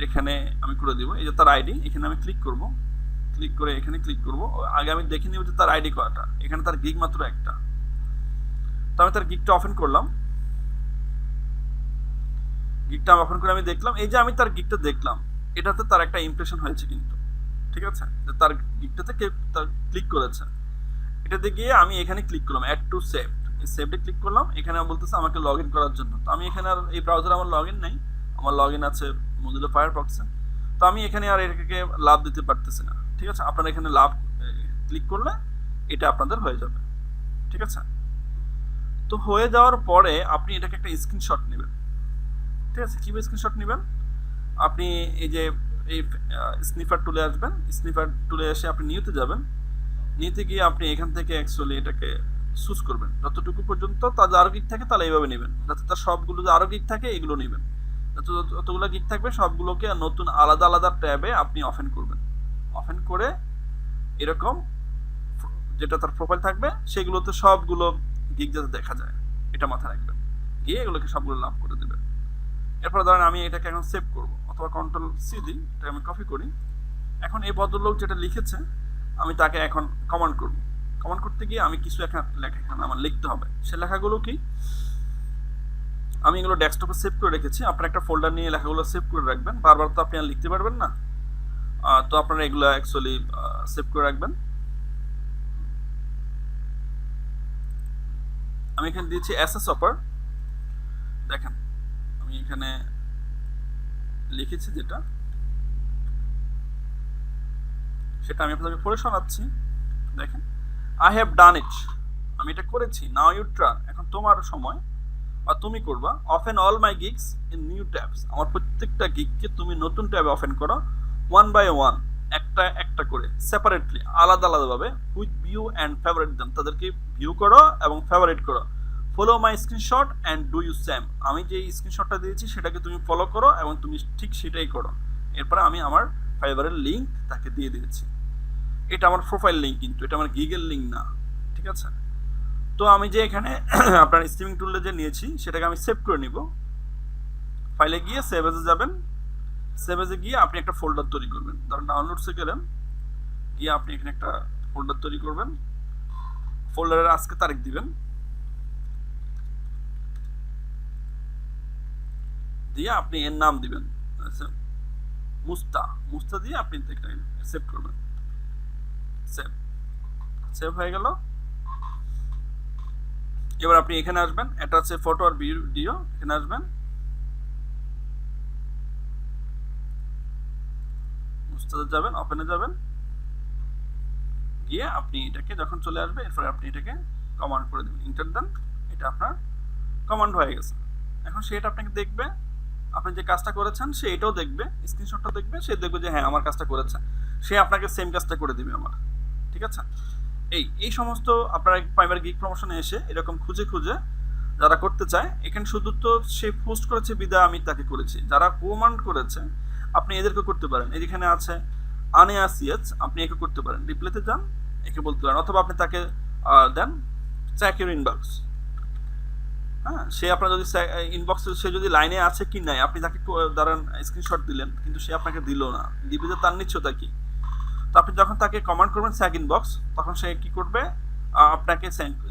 এখানে আমি করে দিব, এই যে তার আইডি, এখানে আমি ক্লিক করব, ক্লিক করে এখানে ক্লিক করব। আগে আমি দেখে নিব যে তার আইডি কয়টা। এখানে তার গিগ মাত্র একটা। তো আমি তার গিগটা ওপেন করলাম। গিগটা ওপেন করে আমি দেখলাম, এই যে আমি তার গিগটা দেখলাম, এটাতে তার একটা ইমপ্রেশন হয়েছে কিন্তু। ঠিক আছে? যে তার গিগটাতে কে তার ক্লিক করেছে। এটাতে গিয়ে আমি এখানে ক্লিক করলাম, অ্যাড টু সেভড। এই সেভডে ক্লিক করলাম। এখানে বলতেছে আমাকে লগ ইন করার জন্য। তো আমি এখানে আর এই ব্রাউজারে আমার লগ ইন নেই, আমার লগ ইন আছে মোজিলা ফায়ারফক্সে। তো আমি এখানে আর এটাকে লাভ দিতে পারতেছি না। ঠিক আছে? আপনারা এখানে লাভ ক্লিক করলে এটা আপনাদের হয়ে যাবে। ঠিক আছে? তো হয়ে যাওয়ার পরে আপনি এটাকে একটা স্ক্রিনশট নেবেন। ঠিক আছে? কীভাবে স্ক্রিনশট নেবেন? আপনি এই যে এই স্নিফার টুলে আসবেন, স্নিফার টুলে এসে আপনি নিউতে যাবেন। নিতে গিয়ে আপনি এখান থেকে অ্যাকচুয়ালি এটাকে চুজ করবেন, যতটুকু পর্যন্ত তার আরো গিগ থাকে তাহলে এইভাবে নেবেন, যাতে তার সবগুলো যে আরো গিগ থাকে এগুলো নেবেন। যতগুলো গিগ থাকবে সবগুলোকে নতুন আলাদা আলাদা ট্যাবে আপনি ওপেন করবেন। ওপেন করে এরকম যেটা তার প্রোফাইল থাকবে সেগুলোতে সবগুলো গিগ যাতে দেখা যায়, এটা মাথায় রাখবেন। গিয়ে এগুলোকে সবগুলো লাভ করে দেবেন। এরপর ধরেন আমি এটাকে এখন সেভ করব, অথবা কন্ট্রোল সি দিই, এটা আমি কপি করি। এখন এই ভদ্রলোক যেটা লিখেছে আমি তাকে এখন কমান্ড করব। কমান্ড করতে গিয়ে আমি কিছু একটা লেখা এখানে আমার লিখতে হবে। সে লেখাগুলো কি? আমি এগুলো ডেস্কটপে সেভ করে রেখেছি। আপনারা একটা ফোল্ডার নিয়ে লেখাগুলো সেভ করে রাখবেন, বারবার তো আপনি আর লিখতে পারবেন না। তো আপনারা এগুলো অ্যাকচুয়ালি সেভ করে রাখবেন। আমি এখানে দিয়েছি এসএস অপার। দেখেন আমি এখানে লিখেছি যেটা, সেটা আমি আপনাকে পড়ে শোনাচ্ছি। দেখেন, আই হ্যাভ ডান ইট, আমি এটা করেছি। নাও ইউ ট্রান, এখন তোমার সময় বা তুমি করবা। Open all my gigs in new tabs, আমার প্রত্যেকটা গিগকে তুমি নতুন ট্যাবে ওপেন করো, ওয়ান বাই ওয়ান, একটা একটা করে, সেপারেটলি, আলাদা আলাদাভাবে, উইথ ভিউ অ্যান্ড ফেভারিট দেন, তাদেরকে ভিউ করো এবং ফেভারিট করো। Follow my screenshot and do you same, আমি যে স্ক্রিনশটটা দিয়েছি সেটাকে তুমি ফলো করো এবং তুমি ঠিক সেটাই করো। এরপরে আমি আমার ফাইবারের লিঙ্ক তাকে দিয়ে দিয়েছি। এটা আমার প্রোফাইল লিঙ্ক, কিন্তু এটা আমার গিগের লিঙ্ক না। ঠিক আছে? তো আমি যে এখানে আপনার স্ট্রিমিং টুলে যে নিয়েছি সেটাকে আমি সেভ করে নিব। ফাইলে গিয়ে সেভ এজে যাবেন। সেভ এজে গিয়ে আপনি একটা ফোল্ডার তৈরি করবেন। ধরুন ডাউনলোডসে গেলেন, গিয়ে আপনি এখানে একটা ফোল্ডার তৈরি করবেন। ফোল্ডারের আজকে তারিখ দিবেন, দিয়ে আপনি এর নাম দিবেন মুস্তা। মুস্তা দিয়ে আপনি সেভ করবেন। সেভ সেভ হয়ে গেল। এবার আপনি এখানে আসবেন, এটা হচ্ছে ফটো আর ভিডিও, এখানে আসবেন, মুস্তাদে যাবেন, ওপেনে যাবেন, গিয়ে আপনি এটাকে যখন চলে আসবে এরপরে আপনি এটাকে কমান্ড করে দেবেন, ইন্টার দেন। এটা আপনার কমান্ড হয়ে গেছে। এখন সে এটা আপনাকে দেখবে, আপনি যে কাজটা করেছেন সে এটাও দেখবে, স্ক্রিনশটটা দেখবে, সে দেখবে যে হ্যাঁ আমার কাজটা করেছে, সে আপনাকে সেম কাজটা করে দিবে আমার। ঠিক আছে? এই সমস্ত আপনারা ফাইবার গিগ প্রমোশনে এসে এরকম খুঁজে খুঁজে যারা করতে চায়, এখানে শুধু তো সে পোস্ট করেছে বিদায় আমি তাকে করেছি, যারা কমান্ড করেছে আপনি এদেরকে করতে পারেন। এখানে আছে আনএসিএচ আপনি একে করতে পারেন, রিপ্লেতে যান, একে বলতে পারেন, অথবা আপনি তাকে দেন চেক ইউর ইনবক্স। হ্যাঁ, সে আপনার যদি ইনবক্সে সে যদি লাইনে আছে কি নাই, আপনি তাকে দাঁড়ান স্ক্রিনশট দিলেন কিন্তু সে আপনাকে দিল না, দিবে যে তার নিশ্চয়তা কি। তো আপনি যখন তাকে কমান্ড করবেন স্যাক ইনবক্স, তখন সে কি করবে, আপনাকে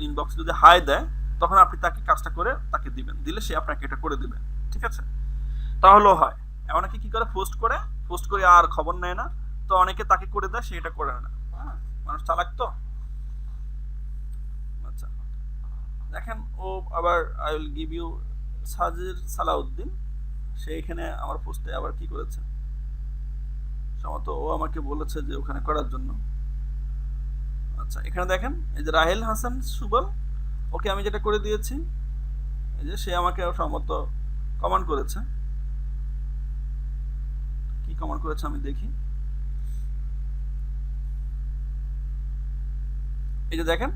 ইনবক্স যদি হাই দেয় তখন আপনি তাকে কাজটা করে তাকে দিবেন, দিলে সে আপনাকে এটা করে দিবে। ঠিক আছে, তাহলেও হয়। অনেকে কি করে, পোস্ট করে আর খবর নেয় না, তো অনেকে তাকে করে দেয়, সে এটা করে না। হ্যাঁ, মানুষ চালাক তো। আচ্ছা, দেখেন ও আবার I will give you সাজির Salauddin, সে এখানে আমার পোস্টে আবার কি করেছে, সম্ভবত ও আমাকে বলেছে যে ওখানে করার জন্য। আচ্ছা, এখানে দেখেন এই যে রাহেল হাসান সুবল, ওকে আমি যেটা করে দিয়েছি, এই যে সে আমাকে সম্ভবত কমেন্ট করেছে। কি কমেন্ট করেছে আমি দেখি, এই যে দেখেন,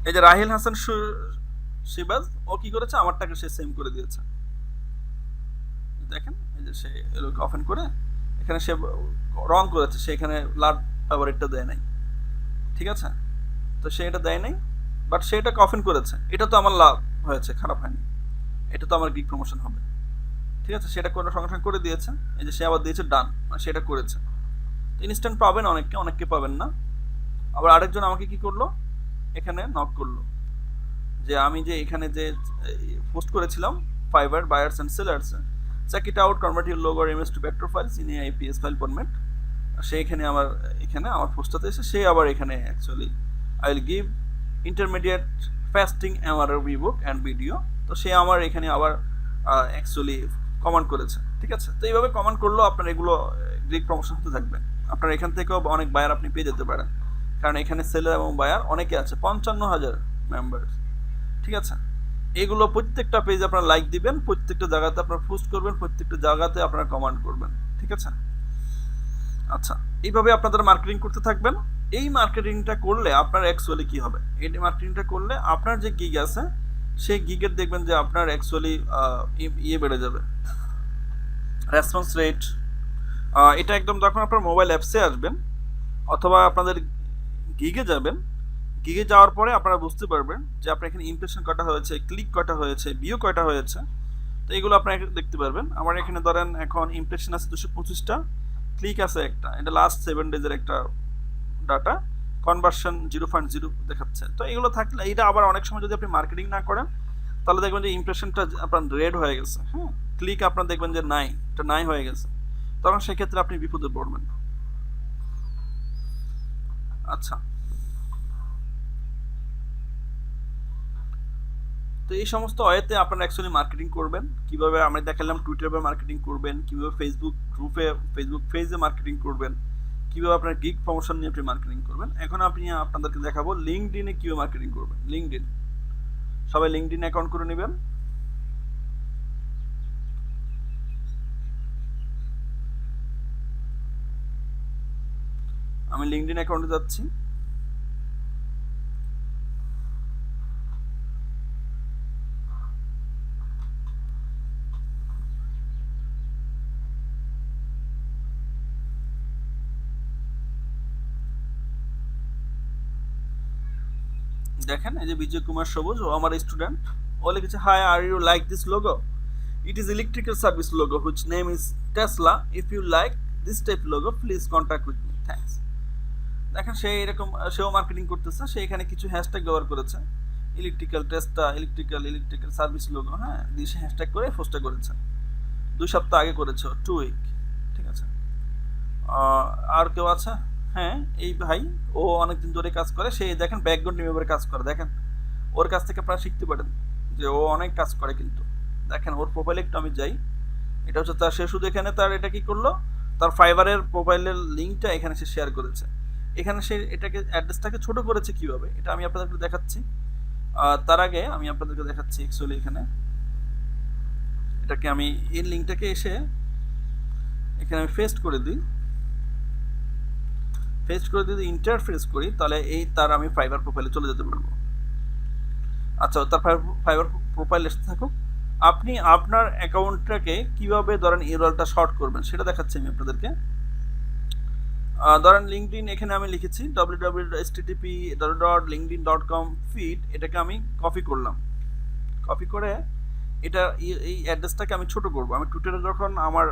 এই যে রাহেল হাসান শিবাজ, ও কি করেছে, আমারটাকে সে সেম করে দিয়েছে। দেখেন এই যে সে এলোকে অফেন করে এখানে সে রং করেছে, সে এখানে লার্জ ফেভারিটটা দেয় নাই। ঠিক আছে, তো সে এটা দেয় নাই, বাট সে এটাকে অফেন করেছে, এটা তো আমার লাভ হয়েছে, খারাপ হয়নি, এটা তো আমার গিগ প্রমোশন হবে। ঠিক আছে, সেটা করে সঙ্গে সঙ্গে করে দিয়েছে, এই যে সে আবার দিয়েছে ডান, মানে সেটা করেছে। ইনস্ট্যান্ট পাবেন অনেককে পাবেন না। আবার আরেকজন আমাকে কি করলো, এখানে নক করলো যে আমি যে এখানে যে পোস্ট করেছিলাম Fiverr buyers and sellers, check it out, convert your logo or image to vector files in EPS file format. সে এখানে আমার পোস্টটাতে এসে সে আবার এখানে actually I will give intermediate fasting MRR book and video, তো সে আমার এখানে আবার অ্যাকচুয়ালি কমেন্ট করেছে। ঠিক আছে, তো এইভাবে কমেন্ট করলেও আপনার এগুলো গ্রিক প্রমোশন হতে থাকবে। আপনার এখান থেকেও অনেক বায়ার আপনি পেয়ে যেতে পারেন, কারণ এখানে সেলার এবং বায়ার অনেকে আছে, 55,000 মেম্বার। ঠিক আছে, এগুলো প্রত্যেকটা পেজে আপনারা লাইক দিবেন, প্রত্যেকটা জায়গাতে আপনারা পোস্ট করবেন, প্রত্যেকটা জায়গাতে আপনারা কমেন্ট করবেন। ঠিক আছে, আচ্ছা, এইভাবে আপনাদের মার্কেটিং করতে থাকবেন। এই মার্কেটিংটা করলে আপনার অ্যাকচুয়ালি কি হবে, এই মার্কেটিংটা করলে আপনার যে গিগ আছে সেই গিগের দেখবেন যে আপনার অ্যাকচুয়ালি বেড়ে যাবে, রেসপন্স রেট। এটা একদম যখন আপনার মোবাইল অ্যাপসে আসবেন অথবা আপনাদের গিগে যাবেন, গিগে যাওয়ার পরে আপনারা বুঝতে পারবেন যে আপনার এখানে ইমপ্রেশন কটা হয়েছে, ক্লিক কটা হয়েছে, ভিউ কয়টা হয়েছে, তো এগুলো আপনারা দেখতে পারবেন। আমার এখানে ধরেন এখন ইমপ্রেশন আছে 225টা, ক্লিক আছে একটা, এটা লাস্ট 7 ডেজের একটা ডাটা, কনভার্সন 0.0 দেখাচ্ছে। তো এগুলো থাকলে এটা আবার অনেক সময় যদি আপনি মার্কেটিং না করেন তাহলে দেখবেন যে ইমপ্রেশনটা আপনার রেড হয়ে গেছে, হ্যাঁ, ক্লিক আপনার দেখবেন যে নাই, এটা নাই হয়ে গেছে, তখন সেক্ষেত্রে আপনি বিপদে পড়বেন। আচ্ছা, তো এই সমস্ত ওয়েতে আপনারা অ্যাকচুয়ালি মার্কেটিং করবেন। কিভাবে আমরা দেখালাম টুইটারে মার্কেটিং করবেন, কিভাবে ফেসবুক পেজে মার্কেটিং করবেন, কিভাবে আপনার গিগ প্রমোশন নিয়ে আপনি মার্কেটিং করবেন। এখন আপনাদেরকে দেখাবো লিঙ্কডইনে কিভাবে মার্কেটিং করবেন। লিঙ্কডইন, সবাই লিঙ্কডইন অ্যাকাউন্ট করে নেবেন। আমি লিঙ্কডইন অ্যাকাউন্টে যাচ্ছি। দেখেন এই যে বিজয় কুমার সবুজ, ও আমার স্টুডেন্ট, ও লিখেছে hi, are you like this logo? It is electrical service logo which name is Tesla. If you like this type logo please contact with me, thanks. দেখেন সে এরকম সেও মার্কেটিং করতেছে, সে এখানে কিছু হ্যাশট্যাগ ব্যবহার করেছে, ইলেকট্রিক্যাল টেস্টা, ইলেকট্রিক্যাল সার্ভিস লোগো, হ্যাঁ, দিয়ে সে হ্যাশট্যাগ করে পোস্টটা করেছে। 2 সপ্তাহ আগে করেছে, 2 উইক। ঠিক আছে, আর কেউ আছে? হ্যাঁ, এই ভাই, ও অনেকদিন ধরে কাজ করে, সে দেখেন ব্যাকগ্রাউন্ড নিয়ে কাজ করে, দেখেন ওর কাছ থেকে আপনারা শিখতে পারেন যে ও অনেক কাজ করে। কিন্তু দেখেন ওর প্রোফাইলে একটু আমি যাই, এটা হচ্ছে তার, সে শুধু এখানে তার এটা কি করলো, তার ফাইবারের প্রোফাইলের লিঙ্কটা এখানে সে শেয়ার করেছে। এখানে সে এটাকে অ্যাড্রেসটাকে ছোট করেছে কিভাবে, এটা আমি আপনাদেরকে দেখাচ্ছি। তার আগে আমি আপনাদেরকে দেখাচ্ছি অ্যাকচুয়ালি এখানে এটাকে আমি এই লিঙ্কটাকে এসে এখানে আমি পেস্ট করে দিই, যদি ইন্টারফেস করি তাহলে এই তার আমি ফাইবার প্রোফাইলে চলে যেতে পারবো। আচ্ছা, তার ফাইবার প্রোফাইল এসে থাকুক। আপনি আপনার অ্যাকাউন্টটাকে কিভাবে ধরেন ইউআরএলটা শর্ট করবেন সেটা দেখাচ্ছি আমি আপনাদেরকে। ধরেন লিঙ্কডইন এখানে আমি লিখেছি www.http://linkedin.com/feed, এটাকে আমি কপি করলাম। কপি করে এটা এই অ্যাড্রেসটাকে আমি ছোট করব। আমি টুইটারে যখন আমার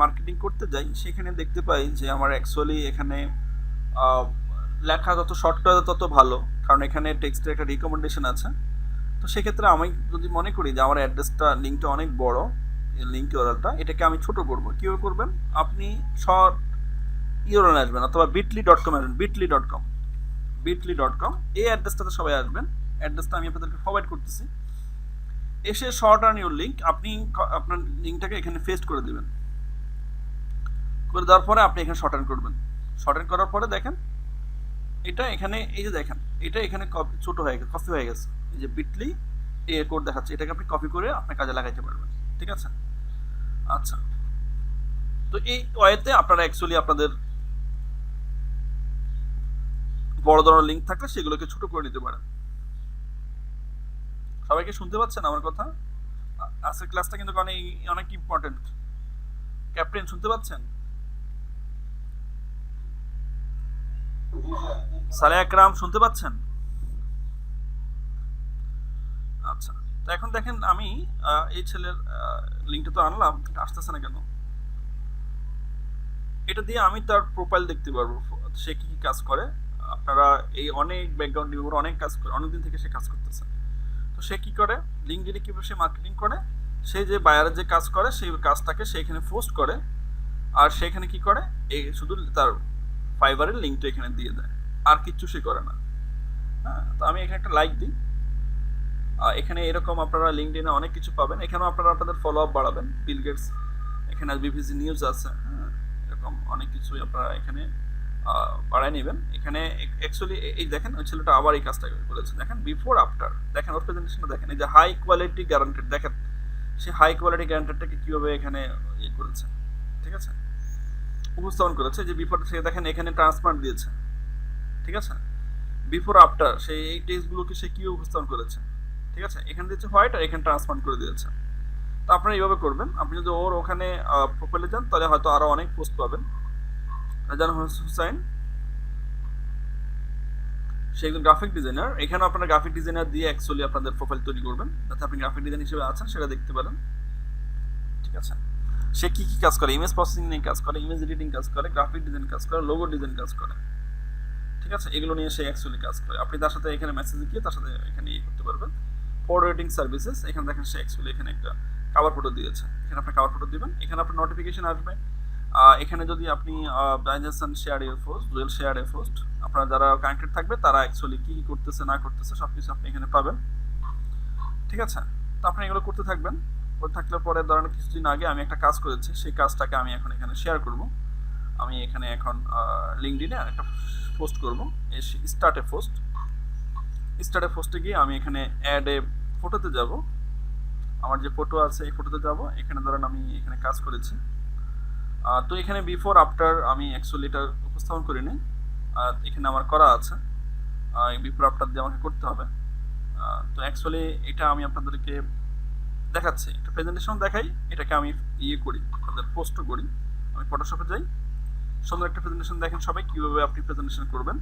মার্কেটিং করতে যাই সেখানে দেখতে পাই যে আমার অ্যাকচুয়ালি এখানে লেখা যত শর্ট করা তত ভালো, কারণ এখানে টেক্সটের একটা রিকমেন্ডেশন আছে। তো সেক্ষেত্রে আমি যদি মনে করি যে আমার অ্যাড্রেসটা লিঙ্কটা অনেক বড়, লিঙ্ক ইউআরএলটা, এটাকে আমি ছোট করব। কীভাবে করবেন? আপনি শর্ট ইউআরএল আসবেন অথবা bitly.com আসবেন, bitly.com এই অ্যাড্রেসটাতে সবাই আসবেন। অ্যাড্রেসটা আমি আপনাদেরকে ফরওয়ার্ড করতেছি। এসে শর্ট অন ইউর লিঙ্ক, আপনি আপনার লিঙ্কটাকে এখানে পেস্ট করে দেবেন। করে দেওয়ার পরে আপনি এখানে শর্ট করবেন। শর্ট করার পরে দেখেন এটা এখানে, এই যে দেখেন এটা এখানে ছোট হয়ে গেছে, কপি হয়ে গেছে। এই যে বিটলি এ কোড দেখাচ্ছে, এটাকে আপনি কপি করে আপনার কাজে লাগাইতে পারবেন। ঠিক আছে? আচ্ছা, তো এই ওয়েতে আপনারা অ্যাকচুয়ালি আপনাদের বড় ধরনের লিঙ্ক থাকলে সেগুলোকে ছোট করে নিতে পারেন। সবাইকে শুনতে পাচ্ছেন আমার কথা? আজকের ক্লাসটা কিন্তু অনেক অনেক ইম্পর্টেন্ট। ক্যাপ্টেন শুনতে পাচ্ছেন? সালে আকরাম শুনতে পাচ্ছেন? আচ্ছা, তো এখন দেখেন আমি এই ছেলের লিঙ্কটা তো আনলাম, এটা আসতেছে না কেন? এটা দিয়ে আমি তার প্রোফাইল দেখতে পারবো, সে কি কি কাজ করে। আপনারা এই অনেক ব্যাকগ্রাউন্ড নিউর অনেক কাজ করে, অনেকদিন থেকে সে কাজ করতেছে। তো সে কি করে, লিঙ্কডইনে কীভাবে সে মার্কেটিং করে, সে যে বায়ারের যে কাজ করে সেই কাজটাকে সে এখানে পোস্ট করে, আর সেখানে কি করে, এই শুধু তার ফাইবারের লিঙ্কটা এখানে দিয়ে দেয়, আর কিচ্ছু সে করে না। হ্যাঁ, তো আমি এখানে একটা লাইক দিই। এখানে এরকম আপনারা লিঙ্কডইনে অনেক কিছু পাবেন। এখানেও আপনারা আপনাদের ফলো আপ বাড়াবেন। বিল গেটস, এখানে বিবিসি নিউজ আছে, হ্যাঁ, এরকম অনেক কিছুই আপনারা এখানে বাড়ায় নেবেন। এখানে অ্যাকচুয়ালি এই দেখেন ওই ছেলেটা আবার এই কাজটা করেছে, দেখেন বিফোর আফটার, দেখেন ওর প্রেজেন্টেশনটা দেখেন, এই যে হাই কোয়ালিটি গ্যারান্টেড, দেখেন সে হাই কোয়ালিটি গ্যারান্টেডটাকে কীভাবে এখানে ইয়ে করেছে, ঠিক আছে, উপস্থাপন করেছে। যে বিফোর সে দেখেন এখানে ট্রান্সপারেন্ট দিয়েছে, ঠিক আছে, বিফোর আফটার সেই এই টেক্সটগুলোকে সে কীভাবে উপস্থাপন করেছে, ঠিক আছে, এখানে দিয়েছে হোয়াইট আর এখানে ট্রান্সপারেন্ট করে দিয়েছে। তো আপনারা এইভাবে করবেন। আপনি যদি ওর ওখানে প্রোফাইলে যান তাহলে হয়তো আরও অনেক পোস্ট পাবেন। রাজান হুসাইন, সে একজন গ্রাফিক ডিজাইনার। এখানে আপনারা গ্রাফিক ডিজাইনার দিয়ে অ্যাকচুয়ালি আপনাদের প্রোফাইল তৈরি করবেন, যাতে আপনি গ্রাফিক ডিজাইন হিসেবে আছেন সেটা দেখতে পারেন। ঠিক আছে, সে কী কী কাজ করে, ইমেজ প্রসেসিং নিয়ে কাজ করে, ইমেজ এডিটিং কাজ করে, গ্রাফিক ডিজাইন কাজ করে, লোগো ডিজাইন কাজ করে, ঠিক আছে, এগুলো নিয়ে সে অ্যাকচুয়ালি কাজ করে। আপনি তার সাথে এখানে মেসেজ দিয়ে তার সাথে এখানে ইয়ে করতে পারবেন। ফরওয়ার্ডিং সার্ভিসেস, এখানে দেখেন সে অ্যাকচুয়ালি এখানে একটা কাভার ফটো দিয়েছে, এখানে আপনি কাভার ফটো দিবেন, এখানে আপনার নোটিফিকেশন আসবে। এখানে যদি আপনি বাইজেশন শেয়ার এর পোস্ট, জুয়েল শেয়ার এর পোস্ট, আপনারা যারা কানেক্টেড থাকবে তারা অ্যাকচুয়ালি কী করতেছে না করতেছে সব কিছু আপনি এখানে পাবেন। ঠিক আছে, তো আপনি এগুলো করতে থাকবেন। করতে থাকলে পরে ধরেন কিছুদিন আগে আমি একটা কাজ করেছি, সেই কাজটাকে আমি এখন এখানে শেয়ার করব। আমি এখানে এখন লিঙ্কডইনে একটা পোস্ট করব, স্টার্ট এ পোস্ট। স্টার্ট এ পোস্টে গিয়ে আমি এখানে অ্যাড এ ফটোতে যাব, আমার যে ফটো আছে এই ফটোতে যাব। এখানে ধরেন আমি এখানে কাজ করেছি, তো এখানে বিফোর আফটার আমি অ্যাকচুয়ালি এটা উপস্থাপন করিনি, এখানে আমার করা আছে। বিফোর আফটার দিয়ে আমাকে করতে হবে। তো অ্যাকচুয়ালি এটা আমি আপনাদেরকে দেখাচ্ছি, একটা প্রেজেন্টেশন দেখাই, এটাকে আমি ইয়ে করি, আপনাদের পোস্টও করি। আমি ফটোশপে যাই, সুন্দর একটা প্রেজেন্টেশন দেখেন সবাই কীভাবে আপনি প্রেজেন্টেশন করবেন।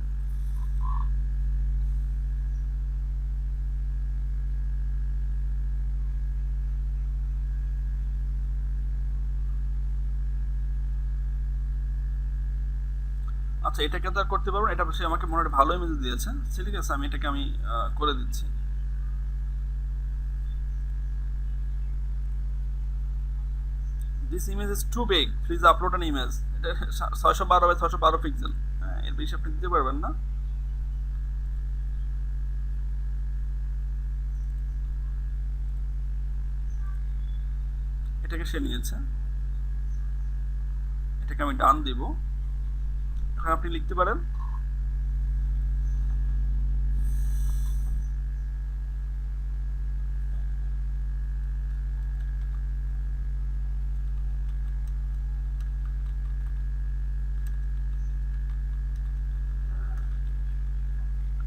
আচ্ছা, এটাকে তো আর করতে পারবো না, এটা সে আমাকে মনে হয় ভালো ইমেজ দিয়েছে, ঠিক আছে, আমি এটাকে আমি করে দিচ্ছি। This image is too big, please upload an image. এটা 612x612 পিক্সেল, হ্যাঁ, এর বেশি আপনি দিতে পারবেন না। এটাকে সে নিয়েছে, এটাকে আমি ডান দিব। এখন আপনি লিখতে পারেন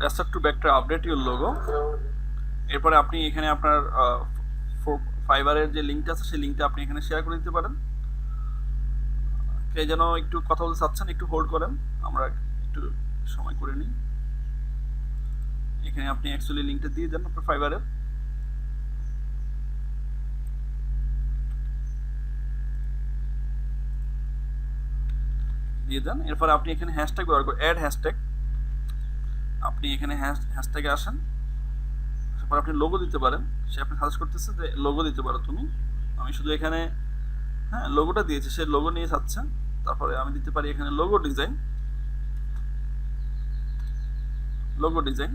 restart to back to update your logo. এরপরে আপনি এখানে আপনার ফাইবারের যে লিঙ্কটা আছে সেই লিঙ্কটা আপনি এখানে শেয়ার করে দিতে পারেন। কে যেন একটু কথা বলতে চাচ্ছেন, একটু হোল্ড করেন, আমরা একটু সময় করে নিই। এখানে আপনি অ্যাকচুয়ালি লিঙ্কটা দিয়ে দেন আপনার ফাইবারের। দিয়ে দেন, এরপর আপনি এখানে হ্যাশট্যাগ ব্যবহার করে অ্যাড হ্যাশট্যাগ, আপনি এখানে হ্যাশট্যাগে আসেন, তারপর আপনি লোগো দিতে পারেন। সে আপনি সাজেস্ট করতেছে যে লোগো দিতে পারো তুমি, আমি শুধু এখানে হ্যাঁ লোগোটা দিয়েছি, সে লোগো নিয়ে যাচ্ছে। তারপরে আমি দিতে পারি এখানে লোগো ডিজাইন, লোগো ডিজাইন।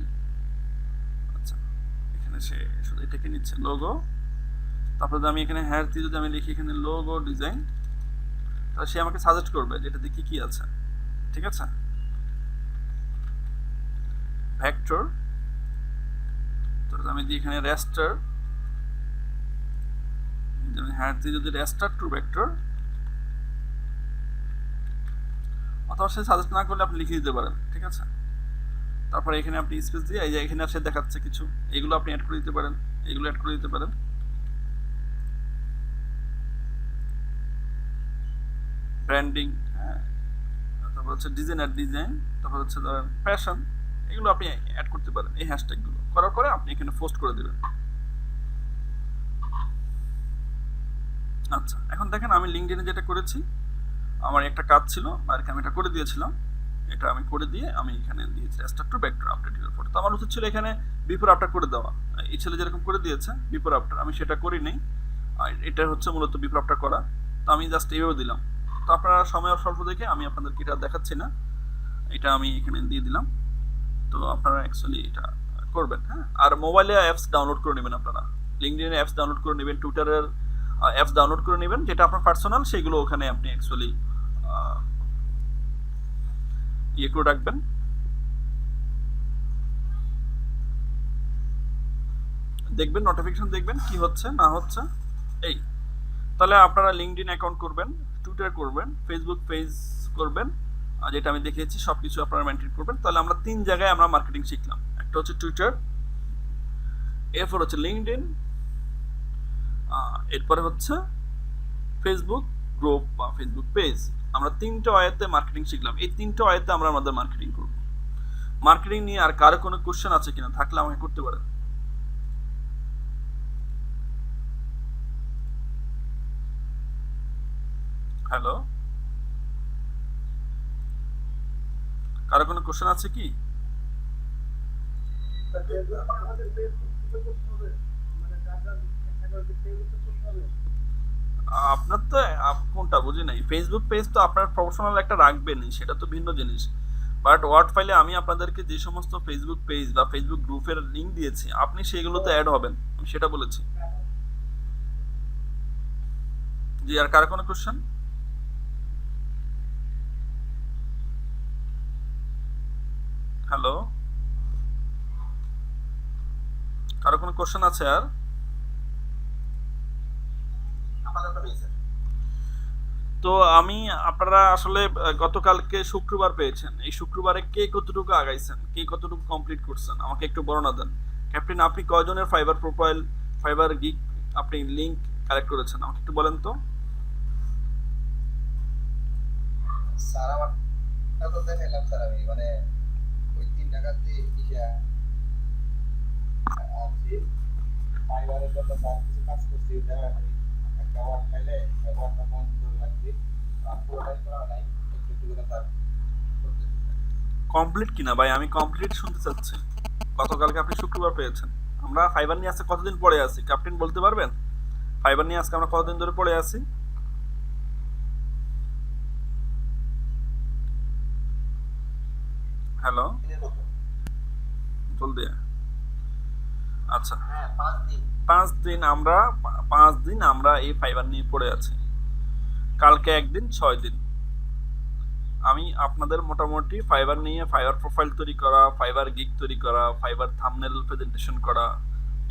আচ্ছা, এখানে সে শুধু এটাকে নিচ্ছে লোগো। তারপরে আমি এখানে হ্যাশ দিয়ে যদি আমি লিখি এখানে লোগো ডিজাইন, তাহলে সে আমাকে সাজেস্ট করবে যে এটাতে কি কি আছে। ঠিক আছে, ভেক্টর, তারপরে আমি দিই এখানে রেস্টার, হ্যাশ দিয়ে যদি রেস্টার টু ভেক্টর, অথবা সে সাজেস্ট না করলে আপনি লিখে দিতে পারেন। ঠিক আছে, তারপরে এখানে আপনি স্পেস দিয়ে এই যে এখানে আসে দেখাচ্ছে কিছু, এগুলো আপনি অ্যাড করে দিতে পারেন, এগুলো অ্যাড করে দিতে পারেন। ব্র্যান্ডিং, হ্যাঁ, তারপর হচ্ছে ডিজাইনার ডিজাইন, তারপর হচ্ছে ধরেন ফ্যাশন, এগুলো আপনি অ্যাড করতে পারেন এই হ্যাশট্যাগুলো। করার পরে আপনি এখানে পোস্ট করে দেবেন। আচ্ছা, এখন দেখেন আমি লিঙ্কডইনে যেটা করেছি, আমার একটা কাজ ছিল আর কি, আমি এটা করে দিয়েছিলাম। এটা আমি করে দিয়ে আমি এখানে দিয়েছি start to vector update your photo. তো আমার উচিত ছিল এখানে বিফোর আফটার করে দেওয়া, এই ছেলে যেরকম করে দিয়েছে বিফোর আফটার, আমি সেটা করি নেই। আর এটা হচ্ছে মূলত বিফোর আফটার করা, তো আমি জাস্ট এইভাবে দিলাম। তো আপনারা সময় স্বল্প দেখে আমি আপনাদেরকে এটা দেখাচ্ছি না, এটা আমি এখানে দিয়ে দিলাম। তো আপনারা অ্যাকচুয়ালি এটা করবেন। হ্যাঁ, আর মোবাইলে অ্যাপস ডাউনলোড করে নেবেন, আপনারা লিঙ্কডইনের অ্যাপস ডাউনলোড করে নেবেন, টুইটারের অ্যাপস ডাউনলোড করে নেবেন, যেটা আপনার পার্সোনাল সেগুলো ওখানে আপনি অ্যাকচুয়ালি ইয়ে করে রাখবেন। দেখবেন নোটিফিকেশন, দেখবেন কি হচ্ছে না হচ্ছে। এই তাহলে আপনারা লিঙ্কডইন অ্যাকাউন্ট করবেন, টুইটার করবেন, ফেসবুক পেজ করবেন, যেটা আমি দেখিয়েছি সব কিছু আপনারা মেনটেন করবেন। তাহলে আমরা 3 জায়গায় আমরা মার্কেটিং শিখলাম, একটা হচ্ছে টুইটার, এরপর হচ্ছে লিঙ্কডইন, এরপরে হচ্ছে ফেসবুক গ্রুপ বা ফেসবুক পেজ। আমরা 3টা ওয়েতে মার্কেটিং শিখলাম, এই 3টা ওয়েতে আমরা আমাদের মার্কেটিং করব। মার্কেটিং নিয়ে আর কারো কোনো কোশ্চেন আছে কিনা, থাকলে আমাকে করতে পারেন। হ্যালো, কারো কোনো কোশ্চেন আছে কি? আমাদের পেজ করতে হবে, মানে যার যার পেজ করতে হবে। আপনার তো কোনটা বুঝি নাই, ফেসবুক পেজ তো আপনার প্রফেশনাল একটা রাখবেনই, সেটা তো ভিন্ন জিনিস। বাট ওয়ার্ড ফাইলে আমি আপনাদেরকে যে সমস্ত ফেসবুক পেজ বা ফেসবুক গ্রুপের লিঙ্ক দিয়েছি, আপনি সেগুলোতে অ্যাড হবেন, আমি সেটা বলেছি। জি, আর কার কোনো কোশ্চেন? হ্যালো, কারো কোনো কোশ্চেন আছে আর? তো আমি আপনারা আসলে গতকালকে শুক্রবার পেয়েছেন, এই শুক্রবারে কে কতটুকু আগাইছেন, কে কতটুকু কমপ্লিট করছেন আমাকে একটু বর্ণনা দেন। ক্যাপ্টেন, আপনি কয়জনের ফাইবার প্রোফাইল, ফাইবার গিগ আপনি লিংক কালেক্ট করেছেন আমাকে একটু বলেন তো। স্যার আমারটা তো দেখাইলাম স্যার, আমি মানে ওই 3 টাকা দিয়ে ইসে আনছি ফাইবারের জন্য স্যার কিছু কাজ করছি, ওটা আমি একটা ওয়ার্ড ফাইলে ওয়ার্ডটা ফোন করে রাখছি, পুরোটাই করা নাই, একটু একটু করে স্যার করতেছি। কমপ্লিট কিনা ভাই, আমি কমপ্লিট শুনতে চাচ্ছি। গতকালকে আপনি শুক্রবার পেয়েছেন, আমরা ফাইবার নিয়ে আজকে কতদিন পড়ে আছি ক্যাপ্টেন বলতে পারবেন? ফাইবার নিয়ে আজকে আমরা কতদিন ধরে পড়ে আছি? হ্যালো, জলদি। আচ্ছা, হ্যাঁ 5 দিন 5 দিন আমরা এই ফাইবার নিয়ে পড়ে আছি। কালকে একদিন, 6 দিন আমি আপনাদের মোটামুটি ফাইবার নিয়ে ফাইবার প্রোফাইল তৈরি করা, ফাইবার গিগ তৈরি করা, ফাইবার থাম্বনেল প্রেজেন্টেশন করা,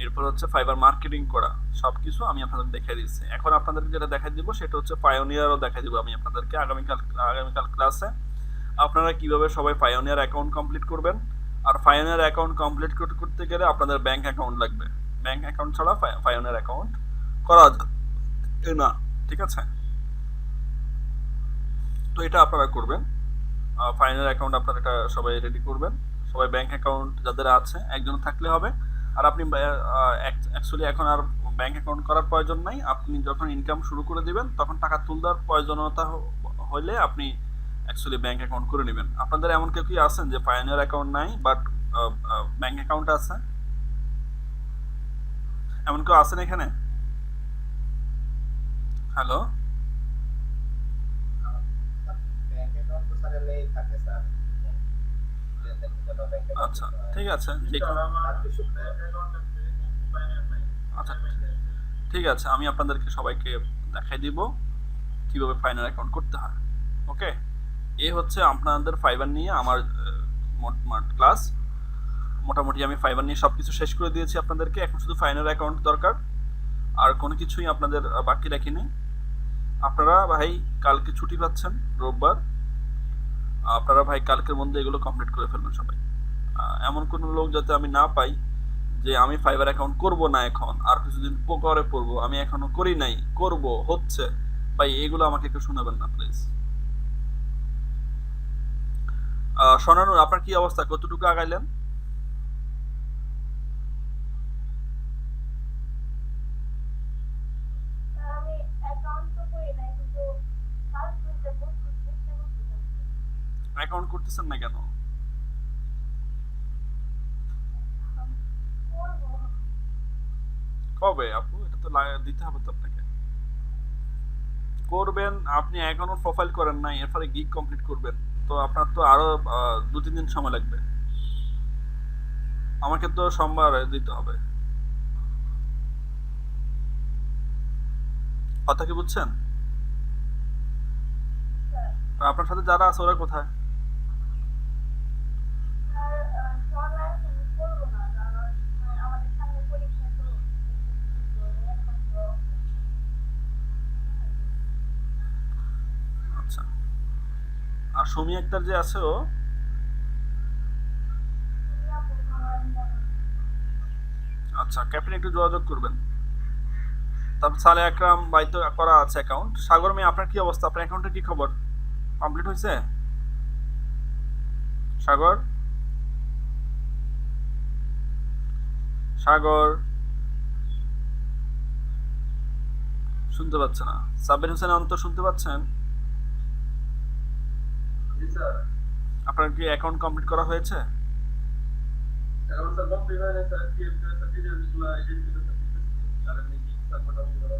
এরপর হচ্ছে ফাইবার মার্কেটিং করা, সবকিছু আমি আপনাদের দেখাই দিচ্ছি। এখন আপনাদেরকে যেটা দেখাই দিব সেটা হচ্ছে পায়োনিয়ারও দেখাই দিব আমি আপনাদেরকে আগামীকাল ক্লাসে। আপনারা কিভাবে সবাই পায়োনিয়ার অ্যাকাউন্ট কমপ্লিট করবেন, আর পায়োনিয়ার অ্যাকাউন্ট কমপ্লিট করতে গেলে আপনাদের ব্যাংক অ্যাকাউন্ট লাগবে, ব্যাংক অ্যাকাউন্ট ছাড়া পায়োনিয়ার অ্যাকাউন্ট করা না, ঠিক আছে? এটা আপনারা করবেন। ফাইনাল অ্যাকাউন্ট আপনারা এটা সবাই রেডি করবেন। সবাই ব্যাংক অ্যাকাউন্ট যাদের আছে একজন থাকলে হবে। আর আপনি অ্যাকচুয়ালি এখন আর ব্যাংক অ্যাকাউন্ট করার প্রয়োজন নাই। আপনি যখন ইনকাম শুরু করে দিবেন তখন টাকা তুলবার প্রয়োজনীয়তা হলে আপনি অ্যাকচুয়ালি ব্যাংক অ্যাকাউন্ট করে নেবেন। আপনাদের এমন কেউ কি আছেন যে পায়োনিয়ার অ্যাকাউন্ট নাই বাট ব্যাংক অ্যাকাউন্ট আছে? এমন কেউ আছেন এখানে? হ্যালো, ব্যাংক অ্যাকাউন্ট তো স্যার এমনি থাকে স্যার, লেনদেনের জন্য ব্যাংক অ্যাকাউন্ট আচ্ছা করতে হয়। ঠিক আছে, যে কোনো আচ্ছা ঠিক আছে, আমি আপনাদেরকে সবাইকে দেখাই দিব কিভাবে ফাইনাল অ্যাকাউন্ট করতে হয়। ওকে, এই হচ্ছে আপনাদের ফাইবার নিয়ে আমার মোট ক্লাস। মোটামুটি আমি ফাইবার নিয়ে সব কিছু শেষ করে দিয়েছি আপনাদেরকে। এখন শুধু ফাইনাল অ্যাকাউন্ট দরকার, আর কোনো কিছুই আপনাদের বাকি রাখিনি। আপনারা ভাই কালকে ছুটি পাচ্ছেন, রোববার। আপনারা ভাই কালকের মধ্যে এগুলো কমপ্লিট করে ফেলবেন সবাই। এমন কোনো লোক যাতে আমি না পাই যে আমি ফাইবার অ্যাকাউন্ট করব না, এখন আর কিছুদিন পরে করবো, আমি এখনো করি নাই, করব হচ্ছে, ভাই এগুলো আমাকে একটু শোনাবেন না প্লিজ। শোনানোর আপনার কি অবস্থা, কতটুকু আগাইলেন? আমি অ্যাকাউন্ট তো করি নাই, কিন্তু কাজ করতে চেষ্টা করতেছি। অ্যাকাউন্ট করতেছেন না কেন? করবো। কবে আপু? এটা তো দিতে হবে তো আপনাকে। করবেন, আপনি এখনো প্রোফাইল করেন নাই, এরপরে গিগ কমপ্লিট করবেন, তো আপনার তো আরো 2-3 দিন সময় লাগবে। আমাকে তো সোমবার দিতে হবে। কথা কি বুঝছেন? আর আপনার সাথে যারা আছে ওরা কোথায়? আর সরকার আমি করবো না, কারণ আমাদের সামনে পরীক্ষা তো এখন তো আচ্ছা, আর সুমি আক্তার যে আছে ও? আচ্ছা, ক্যাপ্টেন একটু যোগাযোগ করবেন। তারপর সালে আকরাম ভাই তো করা আছে অ্যাকাউন্ট। সাগর মেয়ে আপনার কি অবস্থা, আপনার অ্যাকাউন্টের কি খবর, কমপ্লিট হয়েছে? সাগর, সাগর শুনতে পাচ্ছে না। সাবির হোসেন অন্তর শুনতে পাচ্ছেন? জি স্যার। আপনার কি অ্যাকাউন্ট কমপ্লিট করা হয়েছে? এখন স্যার কমপ্লিট হয় না স্যার, কি স্যার ডিটেইলসগুলো আইডেন্টিফাই করতে স্যার এমনি কি স্যার মোটামুটি করা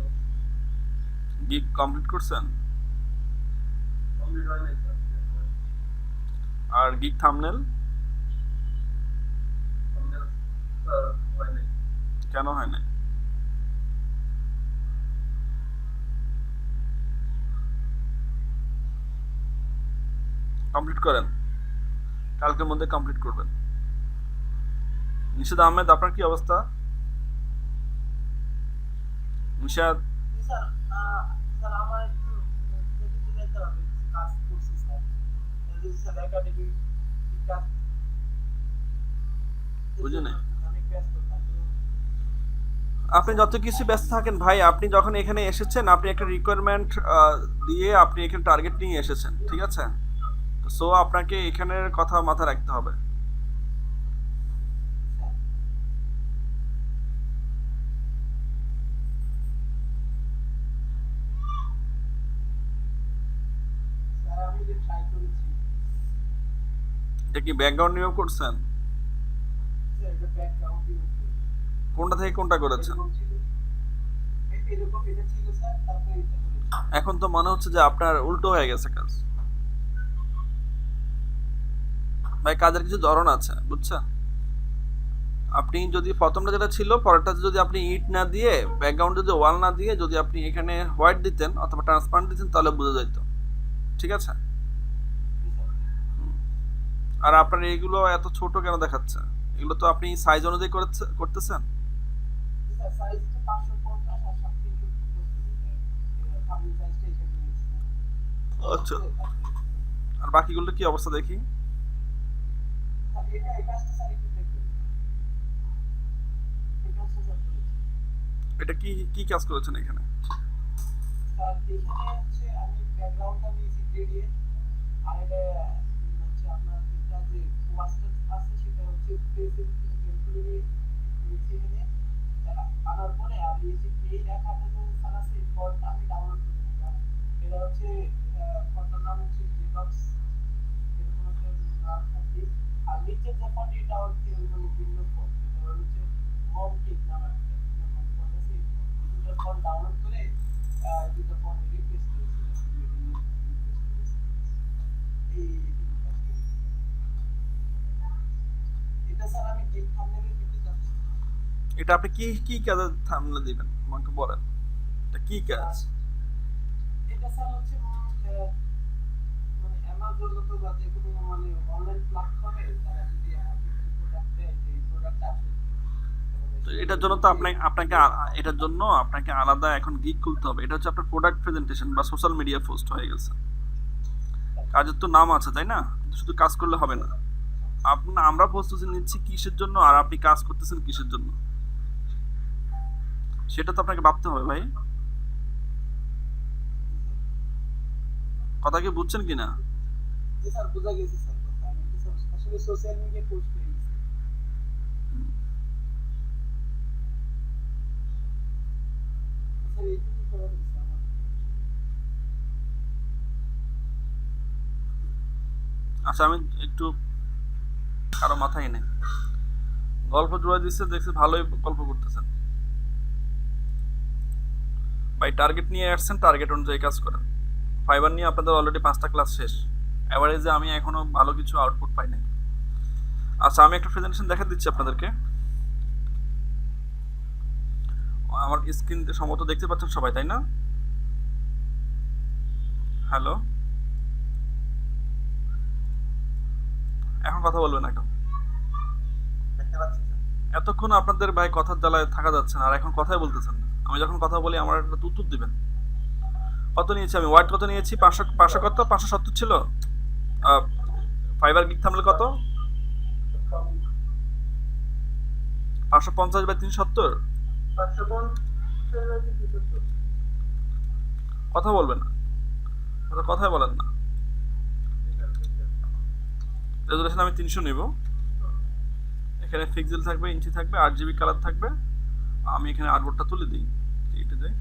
গিগ কমপ্লিট করছেন? কমপ্লিট হয় নাই স্যার। আর গিগ থাম্বনেল স্যার হয় নাই। কেন হয় না? কমপ্লিট করেন, কালকের মধ্যে কমপ্লিট করবেন। নিশাদ আহমেদ আপনার কি অবস্থা? নিশাদ, জি স্যার, স্যার আমার একটু প্রতিদিন যেতে হবে, কিছু কাজ করছি স্যার। যদি স্যার একাডেমি কাজ বুঝি নাই। অনেক ব্যস্ত থাকি। আপনি যত কিছু ব্যস্ত থাকেন ভাই, আপনি যখন এখানে এসেছেন আপনি একটা রিকোয়ারমেন্ট দিয়ে আপনি এখানে টার্গেট নিয়ে এসেছেন, ঠিক আছে? সো আপনাকে এখানের কথা মাথায় রাখতে হবে। স্যার আমি যে ট্রাই করেছি, এটা কি ব্যাকগ্রাউন্ড নিয়েও করছেন? স্যার এটা ব্যাকগ্রাউন্ড কোনটা থেকে কোনটা করেছেন? এরকম ছিল, এরকম এটা ছিল স্যার, তারপরে এটা করেছি। এখন তো মনে হচ্ছে যে আপনার উল্টো হয়ে গেছে কাজ। ভাই কাজের কিছু ধরন আছে, বুঝছেন? আপনি যদি প্রথমটা যেটা ছিল পরেরটা যদি আপনি ইট না দিয়ে ব্যাকগ্রাউন্ড যদি ওয়াল না দিয়ে যদি আপনি এখানে হোয়াইট দিতেন অথবা ট্রান্সপারেন্ট দিতেন তাহলে বোঝা যেত, ঠিক আছে? আর আপনার এইগুলো এত ছোট কেন দেখাচ্ছে? এগুলো তো আপনি সাইজ অনুযায়ী করতেছেন। স্যার সাইজ তো 550 আর 350 ফার্মিং সাইজটা এখানে নিয়েছি। আচ্ছা, আর বাকিগুলো কি অবস্থা দেখি। স্যার এটা এই কাজটা স্যার একটু দেখবেন, এই কাজটা স্যার করেছি। এটা কি কি কাজ করেছেন এখানে? স্যার এখানে হচ্ছে আমি ব্যাকগ্রাউন্ডটা নিয়েছি গ্রেডিয়েন্ট, আর এটা হচ্ছে আপনার এটা যে ওয়াসটা আছে সেটা হচ্ছে প্রেজেন্ট টেম্পোরারি নিচে এনে আনার পরে আর এই যে এই লেখাটা যে স্যার আছে এই ফন্টটা আমি ডাউনলোড করে নিলাম। এটা হচ্ছে ফন্টটার নাম হচ্ছে জেডক্স, এরকম একটা নাম থাকবে। আর নিচের যে ফন্ট এটা হচ্ছে মানে ভিন্ন ফন্ট, এটা হচ্ছে মন্টিক নাম একটা ফন্ট আছে। এই দুটো ফন্ট ডাউনলোড করে দুটো ফন্ট রিপ্লেস করেছি, এই কাজ করেছি। এটা স্যার আমি গিগ থাম্বনেলে দিতে চাচ্ছি। এটা আপনি কি কি কাজে থামলে দিবেন আমাকে বলেন, এটা কি কাজ? এটা স্যার হচ্ছে মানে অ্যামাজন অথবা যে কোনো মানে অনলাইন প্ল্যাটফর্মে তারা যদি আমাকে কোনো প্রোডাক্ট দেয় যে প্রোডাক্টটা আপনি তো এটার জন্য তো এটার জন্য আপনাকে আলাদা এখন গিগ খুলতে হবে। এটা হচ্ছে আপনার প্রোডাক্ট প্রেজেন্টেশন বা সোশ্যাল মিডিয়া পোস্ট হয়ে গেছে। কাজের তো নাম আছে তাই না, শুধু কাজ করলে হবে না। আমরা প্রস্তুতি নিচ্ছি কিসের জন্য আর আপনি কাজ করতেছেন কিসের জন্য, সেটা তো আপনাকে ভাবতে হবে ভাই। কথা কি বুঝছেন কিনা? জি স্যার বুঝা গেছে স্যার। আমি তো স্যার আসলে সোশ্যাল মিডিয়া পোস্ট করে গেছি স্যার, এইটুকু করা হয়েছে আমার। আচ্ছা আমি একটু কারো মাথায় নেই, গল্প জোড়া দিচ্ছে দেখছি ভালোই গল্প করতেছেন ভাই। টার্গেট নিয়ে আসছেন, টার্গেট অনুযায়ী কাজ করেন। ফাইবার নিয়ে আপনাদের অলরেডি 5টা ক্লাস শেষ, অ্যাভারেজে আমি এখনো ভালো কিছু আউটপুট পাই নাই। আচ্ছা আমি একটা প্রেজেন্টেশন দেখা দিচ্ছি আপনাদেরকে। আমার স্ক্রিন সম্ভবত দেখতে পাচ্ছেন সবাই তাই না? হ্যালো, এখন কথা বলবেন এখন। দেখতে পাচ্ছি স্যার। এতক্ষণ আপনাদের ভাই কথার জ্বালায় থাকা যাচ্ছে না, আর এখন কথাই বলতেছেন না। আমি যখন কথা বলি আমার একটা উত্তর দিবেন। কত নিয়েছি আমি, ওয়াট কত নিয়েছি? 500 কত? 570 ছিল। ফাইবার গিগ থামলে কত? 550 বাই 370। 550 কথা বলবেন না, কথাই বলেন না। রেজুলেশন আমি 300 নিব। এখানে পিক্সেল থাকবে, ইঞ্চি থাকবে, 8 জিবি কালার থাকবে। আমি এখানে আর্টবোর্ডটা তুলে দিই, এটা দেই।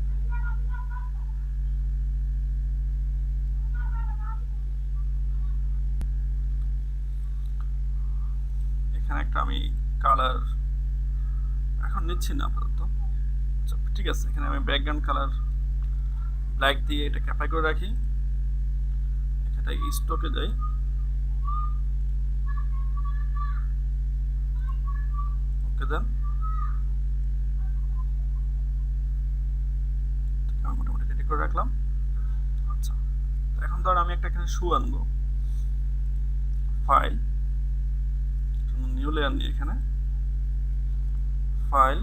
এখানে একটা আমি কালার এখন নিচ্ছি না আপাতত। আচ্ছা ঠিক আছে, এখানে আমি ব্যাকগ্রাউন্ড কালার ব্ল্যাক দিয়ে এটা ক্যাপাই করে রাখি। এটা স্টকে যাই, ওকে দেন। আমি মোটামুটি রেডি করে রাখলাম। আচ্ছা এখন ধর আমি একটা এখানে শু আনবো, ফাইল, নিউ লেয়ার নিয়ে এখানে ফাইল,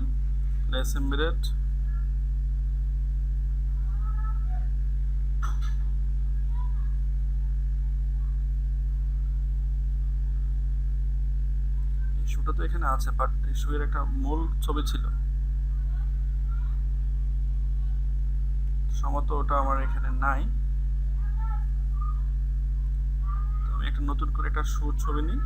লেস এমবেডেড, ইস্যুটা তো এখানে আছে, বাট ইস্যু এর একটা মূল ছবি ছিল সম্ভবত, ওটা আমার এখানে নাই। তো আমি একটা নতুন করে একটা শু ছবি নিই।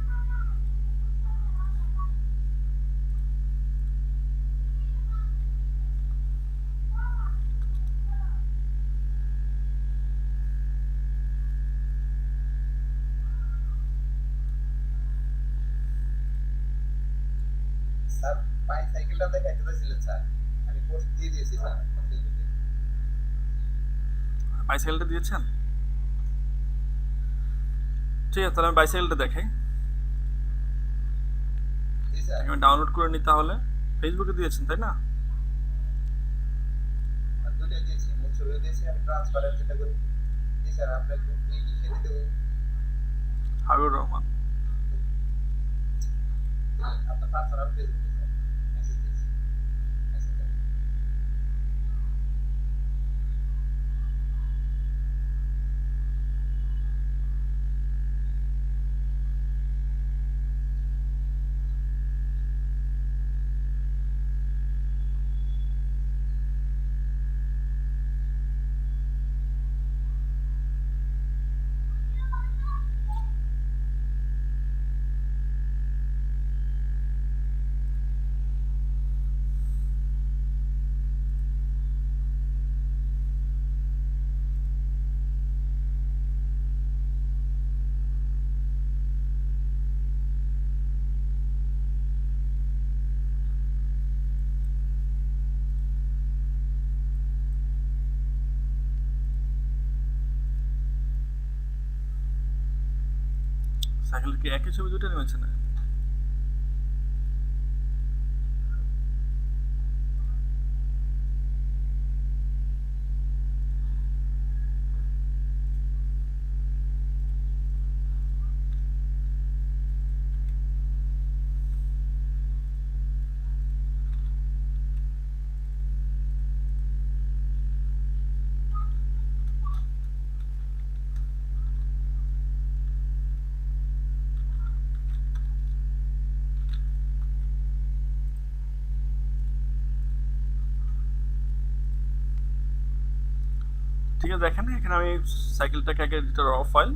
স্যার বাইসাইকেলটা দেখাইতে চাইছিলেন স্যার, আমি পোস্ট দিয়ে দিয়েছি স্যার ফেসবুকে। বাইসাইকেলটা দিয়েছেন? ঠিক আছে তাহলে আমি বাইসাইকেলটা দেখাই। জি স্যার। আমি ডাউনলোড করে নিই তাহলে। ফেসবুকে দিয়েছেন তাই না? আর দুইটা দিয়েছি, মূল ছবিও দিয়েছি, আমি ট্রান্সপারেন্ট যেটা করি। জি স্যার, আপনার ইসে দিতে হাবিবুর রহমান। আপনার পার্সোনাল ফেসবুকে স্যার মেসেজ দিয়েছি, মেসেঞ্জারে। সাইকেলের কি একই ছবি দুটো নেমেছে না? ঠিক আছে, দেখেন এখানে আমি সাইকেলটাকে আগে যেটা র ফাইল,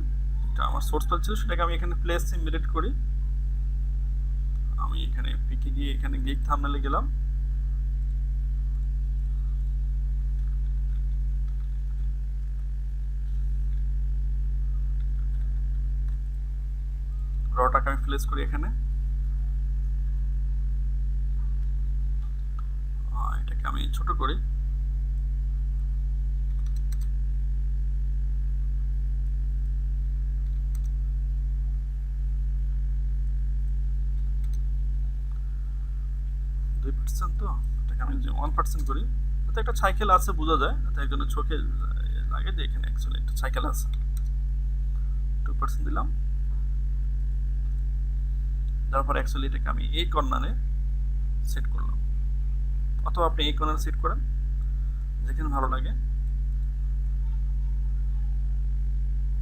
এটা আমার সোর্স ফাইল ছিল, সেটাকে আমি এখানে প্লেস ইমিডিয়েট করি। আমি এখানে পিকে গিয়ে এখানে গিগ থাম্বনেলে গেলাম, রটাকে আমি প্লেস করি এখানে, এটাকে আমি ছোট করি, তো এটাকে আমি 1% করি, যাতে একটা সাইকেল আছে বোঝা যায়, যাতে একজনের চোখে লাগে যে এখানে অ্যাকচুয়ালি একটা সাইকেল আছে। 2% দিলাম, তারপর অ্যাকচুয়ালি এটাকে আমি এই কর্নারে সেট করলাম, অথবা আপনি এই কর্নারে সেট করেন যেখানে ভালো লাগে,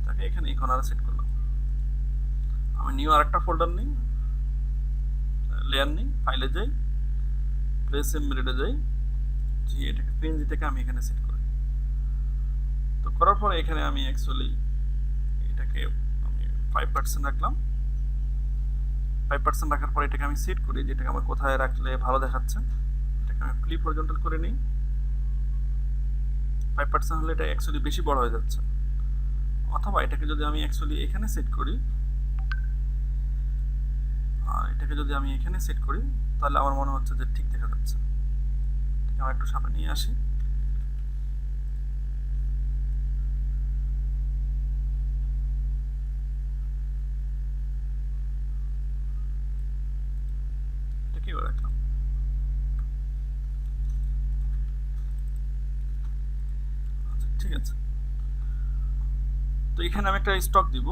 তাকে এখানে এই কর্নারে সেট করলাম। আমি নিউ আরেকটা ফোল্ডার নিই, লেয়ার নিই, ফাইলে যাই, প্লেস এমবেডেডে যাই, জি এটাকে পিএনজি থেকে আমি এখানে সেট করি। তো করার পরে এখানে আমি অ্যাকচুয়ালি এটাকে আমি 5% রাখলাম। 5% রাখার পরে এটাকে আমি সেট করি যেটাকে আমার কোথায় রাখলে ভালো দেখাচ্ছে, এটাকে আমি ক্লিপ হরিজন্টাল করে নিই। 5% হলে এটা অ্যাকচুয়ালি বেশি বড় হয়ে যাচ্ছে, অথবা এটাকে যদি আমি অ্যাকচুয়ালি এখানে সেট করি, আর এটাকে যদি আমি এখানে সেট করি, তাহলে আমার মনে হচ্ছে যে ঠিক দেখা যাচ্ছে। এটাকে আমি একটু সামনে নিয়ে আসি, এটাকেও রাখলাম। আচ্ছা ঠিক আছে, তো এখানে আমি একটা স্টক দিব,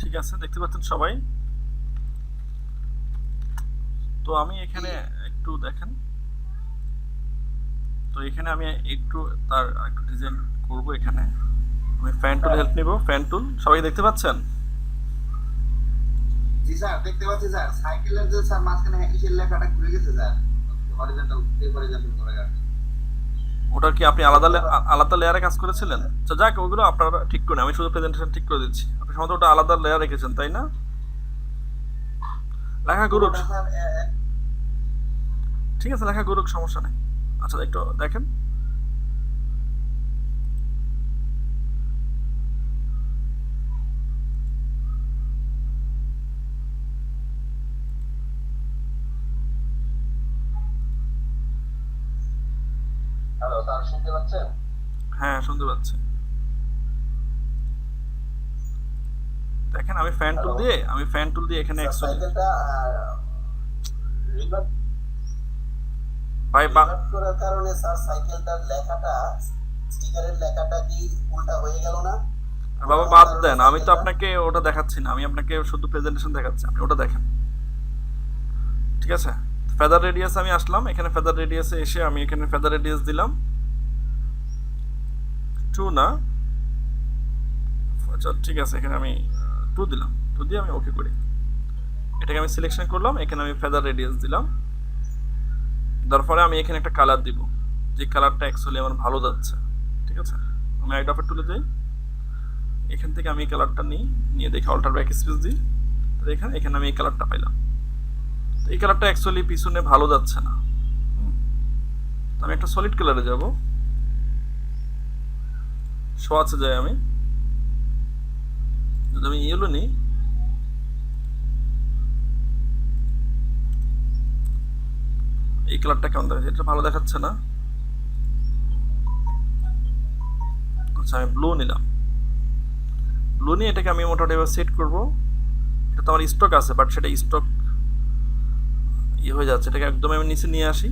ঠিক আছে, দেখতে পাচ্ছেন সবাই। তো আমি এখানে একটু দেখেন, তো এখানে আমি একটু তার একটু ডিজাইন করব। এখানে আমি ফ্যান টুল হেল্প নিব, ফ্যান টুল সবাই দেখতে পাচ্ছেন? জি স্যার দেখতে পাচ্ছি স্যার, সাইকেলের যে স্যার মাঝখানে ইসের লেখাটা ঘুরে গেছে স্যার, হরিজন্টাল করে গেছে। ওটা কি আপনি আলাদা আলাদা লেয়ারে কাজ করেছিলেন? আচ্ছা যাক, ওগুলো আপনারা ঠিক করে, আমি শুধু প্রেজেন্টেশন ঠিক করে দিচ্ছি। আপনি সম্ভবত ওটা আলাদা লেয়ার রেখেছেন, তাই না? লেখা করুক, পুরোটা স্যার ঠিক আছে, লেখা করুক, সমস্যা নেই। আচ্ছা একটু দেখেন। হ্যালো স্যার, শুনতে পাচ্ছেন? হ্যাঁ শুনতে পাচ্ছি। দেখেন আমি ফ্যান টুল দিয়ে এখানে স্যার অ্যাকচুয়ালি সাইকেলটা রিভার্ট ভাই করার কারণে স্যার সাইকেলটার লেখাটা, স্টিকারের লেখাটা কি উল্টা হয়ে গেল না? বাবা বাদ দেন, আমি তো আপনাকে ওটা দেখাচ্ছি না, আমি আপনাকে শুধু প্রেজেন্টেশন দেখাচ্ছি, আপনি ওটা দেখেন, ঠিক আছে? ফেদার রেডিয়াস আমি আসলাম, এখানে ফেদার রেডিয়াসে এসে আমি এখানে ফেদার রেডিয়াস দিলাম 2 না, আচ্ছা ঠিক আছে, এখানে আমি 2 দিলাম, 2 দিয়ে আমি ওকে করি। এটাকে আমি সিলেকশন করলাম, এখানে আমি ফেদার রেডিয়াস দিলাম, তারপরে আমি এখানে একটা কালার দিব, যে কালারটা অ্যাকচুয়ালি আমার ভালো যাচ্ছে, ঠিক আছে? আমি আইড অফে তুলে যাই, এখান থেকে আমি এই কালারটা নিয়ে দেখি অল্টার ব্যাক স্পেস দিই, তো এখানে আমি এই কালারটা পাইলাম। তো এই কালারটা অ্যাকচুয়ালি পিছনে ভালো যাচ্ছে না, তো আমি একটা সলিড কালারে যাব, শো আছে যাই, আমি যদি আমি ইয়েলো নিই, এই কালারটা কেমন দেখাচ্ছে? এটা ভালো দেখাচ্ছে না। আচ্ছা আমি ব্লু নিলাম, ব্লু নিয়ে এটাকে আমি মোটামুটি এবার সেট করব। এটা তো আমার স্টক আছে, বাট সেটা স্টক ইয়ে হয়ে যাচ্ছে, এটাকে একদম আমি নিচে নিয়ে আসি,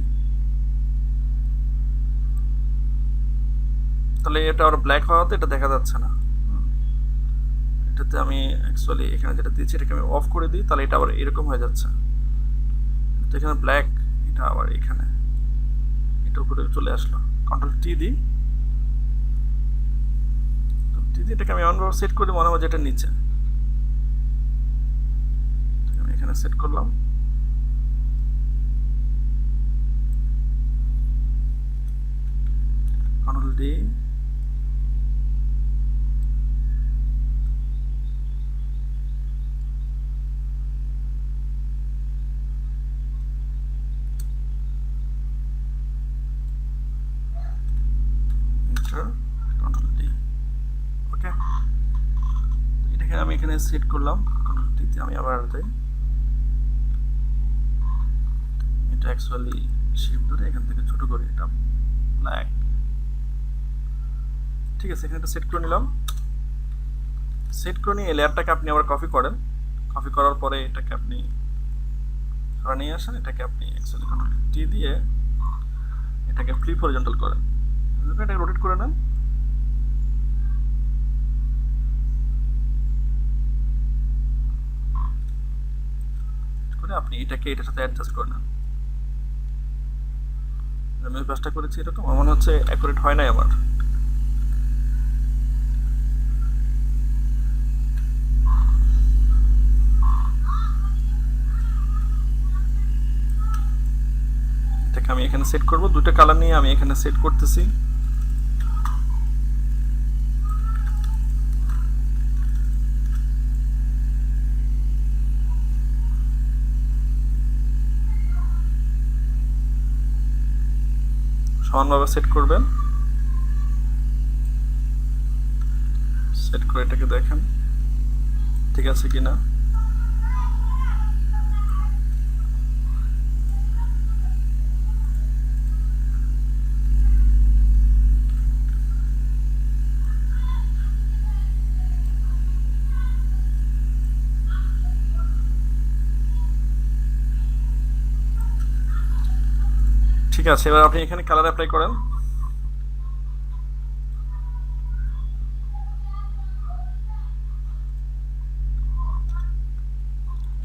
তাহলে এটা আর ব্ল্যাক হওয়াতে এটা দেখা যাচ্ছে না। এটাতে আমি অ্যাকচুয়ালি এখানে যেটা দিয়েছি এটাকে আমি অফ করে দিই, তাহলে এটা আবার এরকম হয়ে যাচ্ছে, তো এখানে ব্ল্যাক, এটা আবার এখানে এটা উপরে চলে আসলো। কন্ট্রোল টি দিই, এটাকে আমি এমনভাবে সেট করি মনে হয় যেটা নিচে, আমি এখানে সেট করলাম। কন্ট্রোল ডি, কন্ট্রোল ডি, ওকে। এটাকে আমি এখানে সেট করলাম, কন্ট্রোল টিতে আমি আবার যাই, এটা অ্যাকচুয়ালি শেপ ধরে এখান থেকে ছোট করে এটা ব্ল্যাক, ঠিক আছে। এখানে একটা সেট করে নিলাম, সেট করে নিয়ে এই লেয়ারটাকে আপনি আবার কপি করেন, কপি করার পরে এটাকে আপনি সরা নিয়ে আসেন, এটাকে আপনি অ্যাকচুয়ালি কন্ট্রোল টি দিয়ে এটাকে ফ্লিপ হরিজন্টাল করেন, এটাকে রোটেট করে নেন, করে আপনি এটাকে এটার সাথে অ্যাডজাস্ট করে নেন। আমি কাজটা করেছি এরকম, আমার মনে হচ্ছে অ্যাকুরেট হয় নাই আমার, এটাকে আমি এখানে সেট করব, দুটো কালার নিয়ে আমি এখানে সেট করতেছি। সমানভাবে সেট করবেন, সেট করে এটাকে দেখেন ঠিক আছে কিনা। ঠিক আছে, এবার আপনি এখানে কালার অ্যাপ্লাই করেন,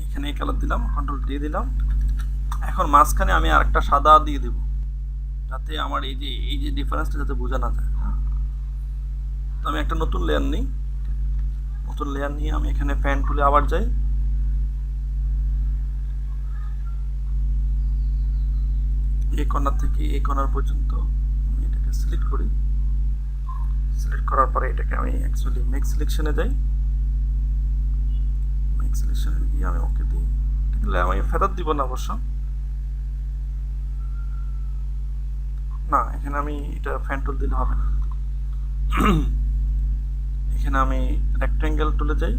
এখানে এই কালার দিলাম, কন্ট্রোল দিয়ে দিলাম। এখন মাঝখানে আমি আরেকটা সাদা দিয়ে দেব, যাতে আমার এই যে ডিফারেন্সটা যাতে বোঝা না যায়। তো আমি একটা নতুন লেয়ার নিই, নতুন লেয়ার নিয়ে আমি এখানে ফ্যান টুলে আবার যাই, এই কর্নার থেকে এই কর্নার পর্যন্ত আমি এটাকে এটাকে সিলেক্ট করি, সিলেক্ট করার পরে এটাকে আমি অ্যাকচুয়ালি মেক সিলেকশনে যাই, মেক সিলেকশনে গিয়ে আমি ওকে দিই, কিন্তু আমি ফেরত দিব না অবশ্য, না এখানে আমি এটা ফ্যান টুল দিলে হবে না। এখানে আমি রেক্টেঙ্গেল টুলে যাই,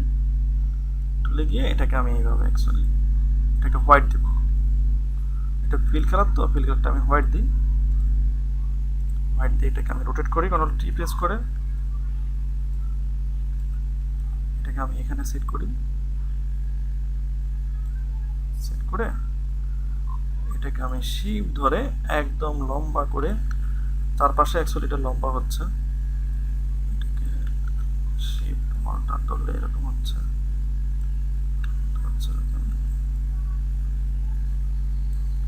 টুলে গিয়ে এটাকে আমি এইভাবে অ্যাকচুয়ালি এটাকে হোয়াইট দেব, এটা ফিল কালার, তো ফিল কালারটা আমি হোয়াইট দিই, হোয়াইট দিয়ে এটাকে আমি রোটেট করি কন্ট্রোল টি প্রেস করে, এটাকে আমি এখানে সেট করি, সেট করে এটাকে আমি শিফট ধরে একদম লম্বা করে, তার পাশে অ্যাকচুয়ালি এটা লম্বা হচ্ছে, এটাকে শিফট মালটা ধরলে এরকম হচ্ছে,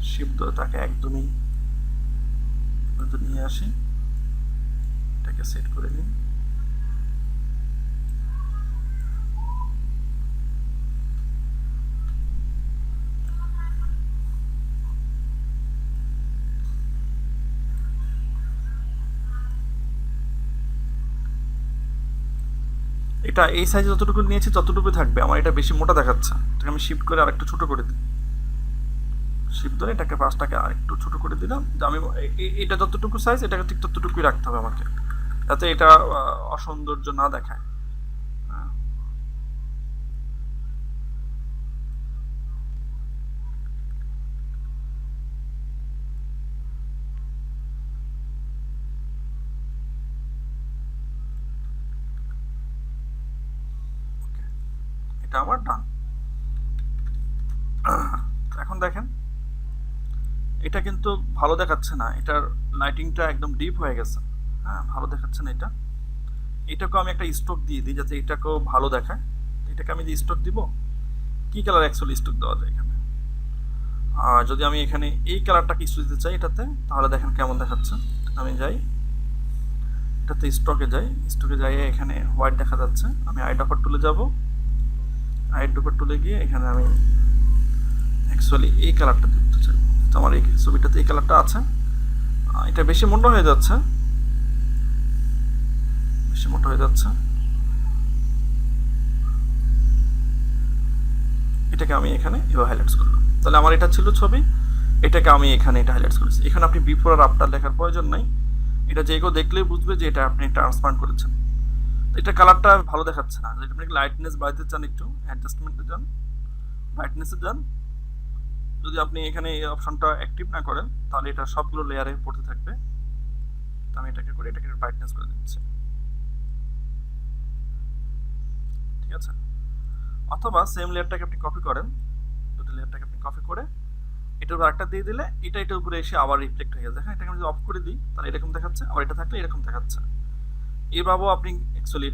শিফট ধরে তাকে একদমই নিয়ে আসি, এটাকে সেট করে নিই, এটা এই সাইজে যতটুকু নিয়েছি ততটুকু থাকবে, আমার এটা বেশি মোটা দেখাচ্ছে, এটাকে আমি শিফট করে আরেকটু ছোট করে দিই, শিফট ধরে এটাকে পাশটাকে আরেকটু ছোট করে দিলাম, যে আমি এটা যতটুকু সাইজ এটাকে ঠিক ততটুকুই রাখতে হবে আমাকে, যাতে এটা অসৌন্দর্য না দেখায়। এটা আমার ডান। এখন দেখেন এটা কিন্তু ভালো দেখাচ্ছে না, এটার লাইটিংটা একদম ডিপ হয়ে গেছে, হ্যাঁ ভালো দেখাচ্ছে না এটা, এটাকেও আমি একটা স্ট্রোক দিয়ে দিই যাতে এটাকেও ভালো দেখায়, এটাকে আমি যে স্ট্রোক দিব, কি কালার অ্যাকচুয়ালি স্ট্রোক দেওয়া যায় এখানে, যদি আমি এখানে এই কালারটাকে স্ট্রোক দিতে চাই এটাতে, তাহলে দেখেন কেমন দেখাচ্ছে, আমি যাই এটাতে স্ট্রোকে যাই, স্ট্রোকে যাই এখানে হোয়াইট দেখা যাচ্ছে, আমি আইড্রপার টুলে যাব, আইড্রপার টুলে গিয়ে এখানে আমি অ্যাকচুয়ালি এই কালারটা দিতে চাই, তো আমার এই ছবিটাতে এই কালারটা আছে, এটা বেশি মোটা হয়ে যাচ্ছে, বেশি মোটা হয়ে যাচ্ছে, এটাকে আমি এখানে এভাবে হাইলাইটস করলাম, তাহলে আমার এটা ছিল ছবি, এটাকে আমি এখানে এটা হাইলাইটস করেছি, এখানে আপনি বিফোর আর আফটার লেখার প্রয়োজন নাই, এটা যে কেউ দেখলেই বুঝবে যে এটা আপনি ট্রান্সপারেন্ট করেছেন, এটা কালারটা ভালো দেখাচ্ছে না, যদি আপনি লাইটনেস বাড়াতে চান একটু অ্যাডজাস্টমেন্টে যান, ব্রাইটনেসে যান, যদি আপনি এখানে এই অপশনটা অ্যাক্টিভ না করেন তাহলে এটা সবগুলো লেয়ারে পড়তে থাকবে, তো আমি এটাকে করে এটাকে ব্রাইটনেস করে দিচ্ছি, ঠিক আছে, অথবা সেম লেয়ারটাকে আপনি কপি করেন, দুটো লেয়ারটাকে আপনি কপি করে এটার উপর একটা দিয়ে দিলে এটা এটার উপরে এসে আবার রিফ্লেক্ট হয়ে গেছে, দেখেন এটাকে আমি যদি অফ করে দিই তাহলে এরকম দেখাচ্ছে, আবার এটা থাকলে এরকম দেখাচ্ছে, এইভাবেও আপনি অ্যাকচুয়ালি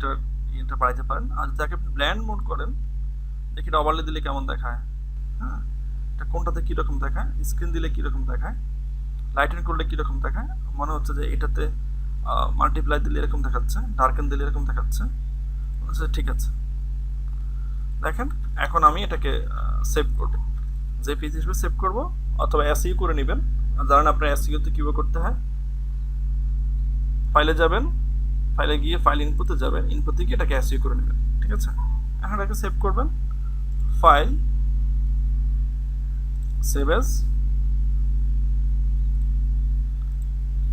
এটা বাড়াইতে পারেন, আর যাকে আপনি ব্ল্যান্ড মোড করেন দেখি এটা ওভারলে দিলে কেমন দেখায়, হ্যাঁ এটা কোনটাতে কীরকম দেখায়, স্ক্রিন দিলে কীরকম দেখায়, লাইটেন করলে কীরকম দেখায়, মনে হচ্ছে যে এটাতে মাল্টিপ্লাই দিলে এরকম দেখাচ্ছে, ডার্কেন দিলে এরকম দেখাচ্ছে, ঠিক আছে, দেখেন এখন আমি এটাকে সেভ করব, জেপিজি হিসেবে সেভ করব, অথবা এসইউ করে নেবেন, জানেন আপনার এসইউতে কীভাবে করতে হয়, ফাইলে যাবেন, ফাইলে গিয়ে ফাইল ইনপুটে যাবেন, ইনপুট থেকে এটাকে এসইউ করে নেবেন, ঠিক আছে, এখন এটাকে সেভ করবেন, file save age,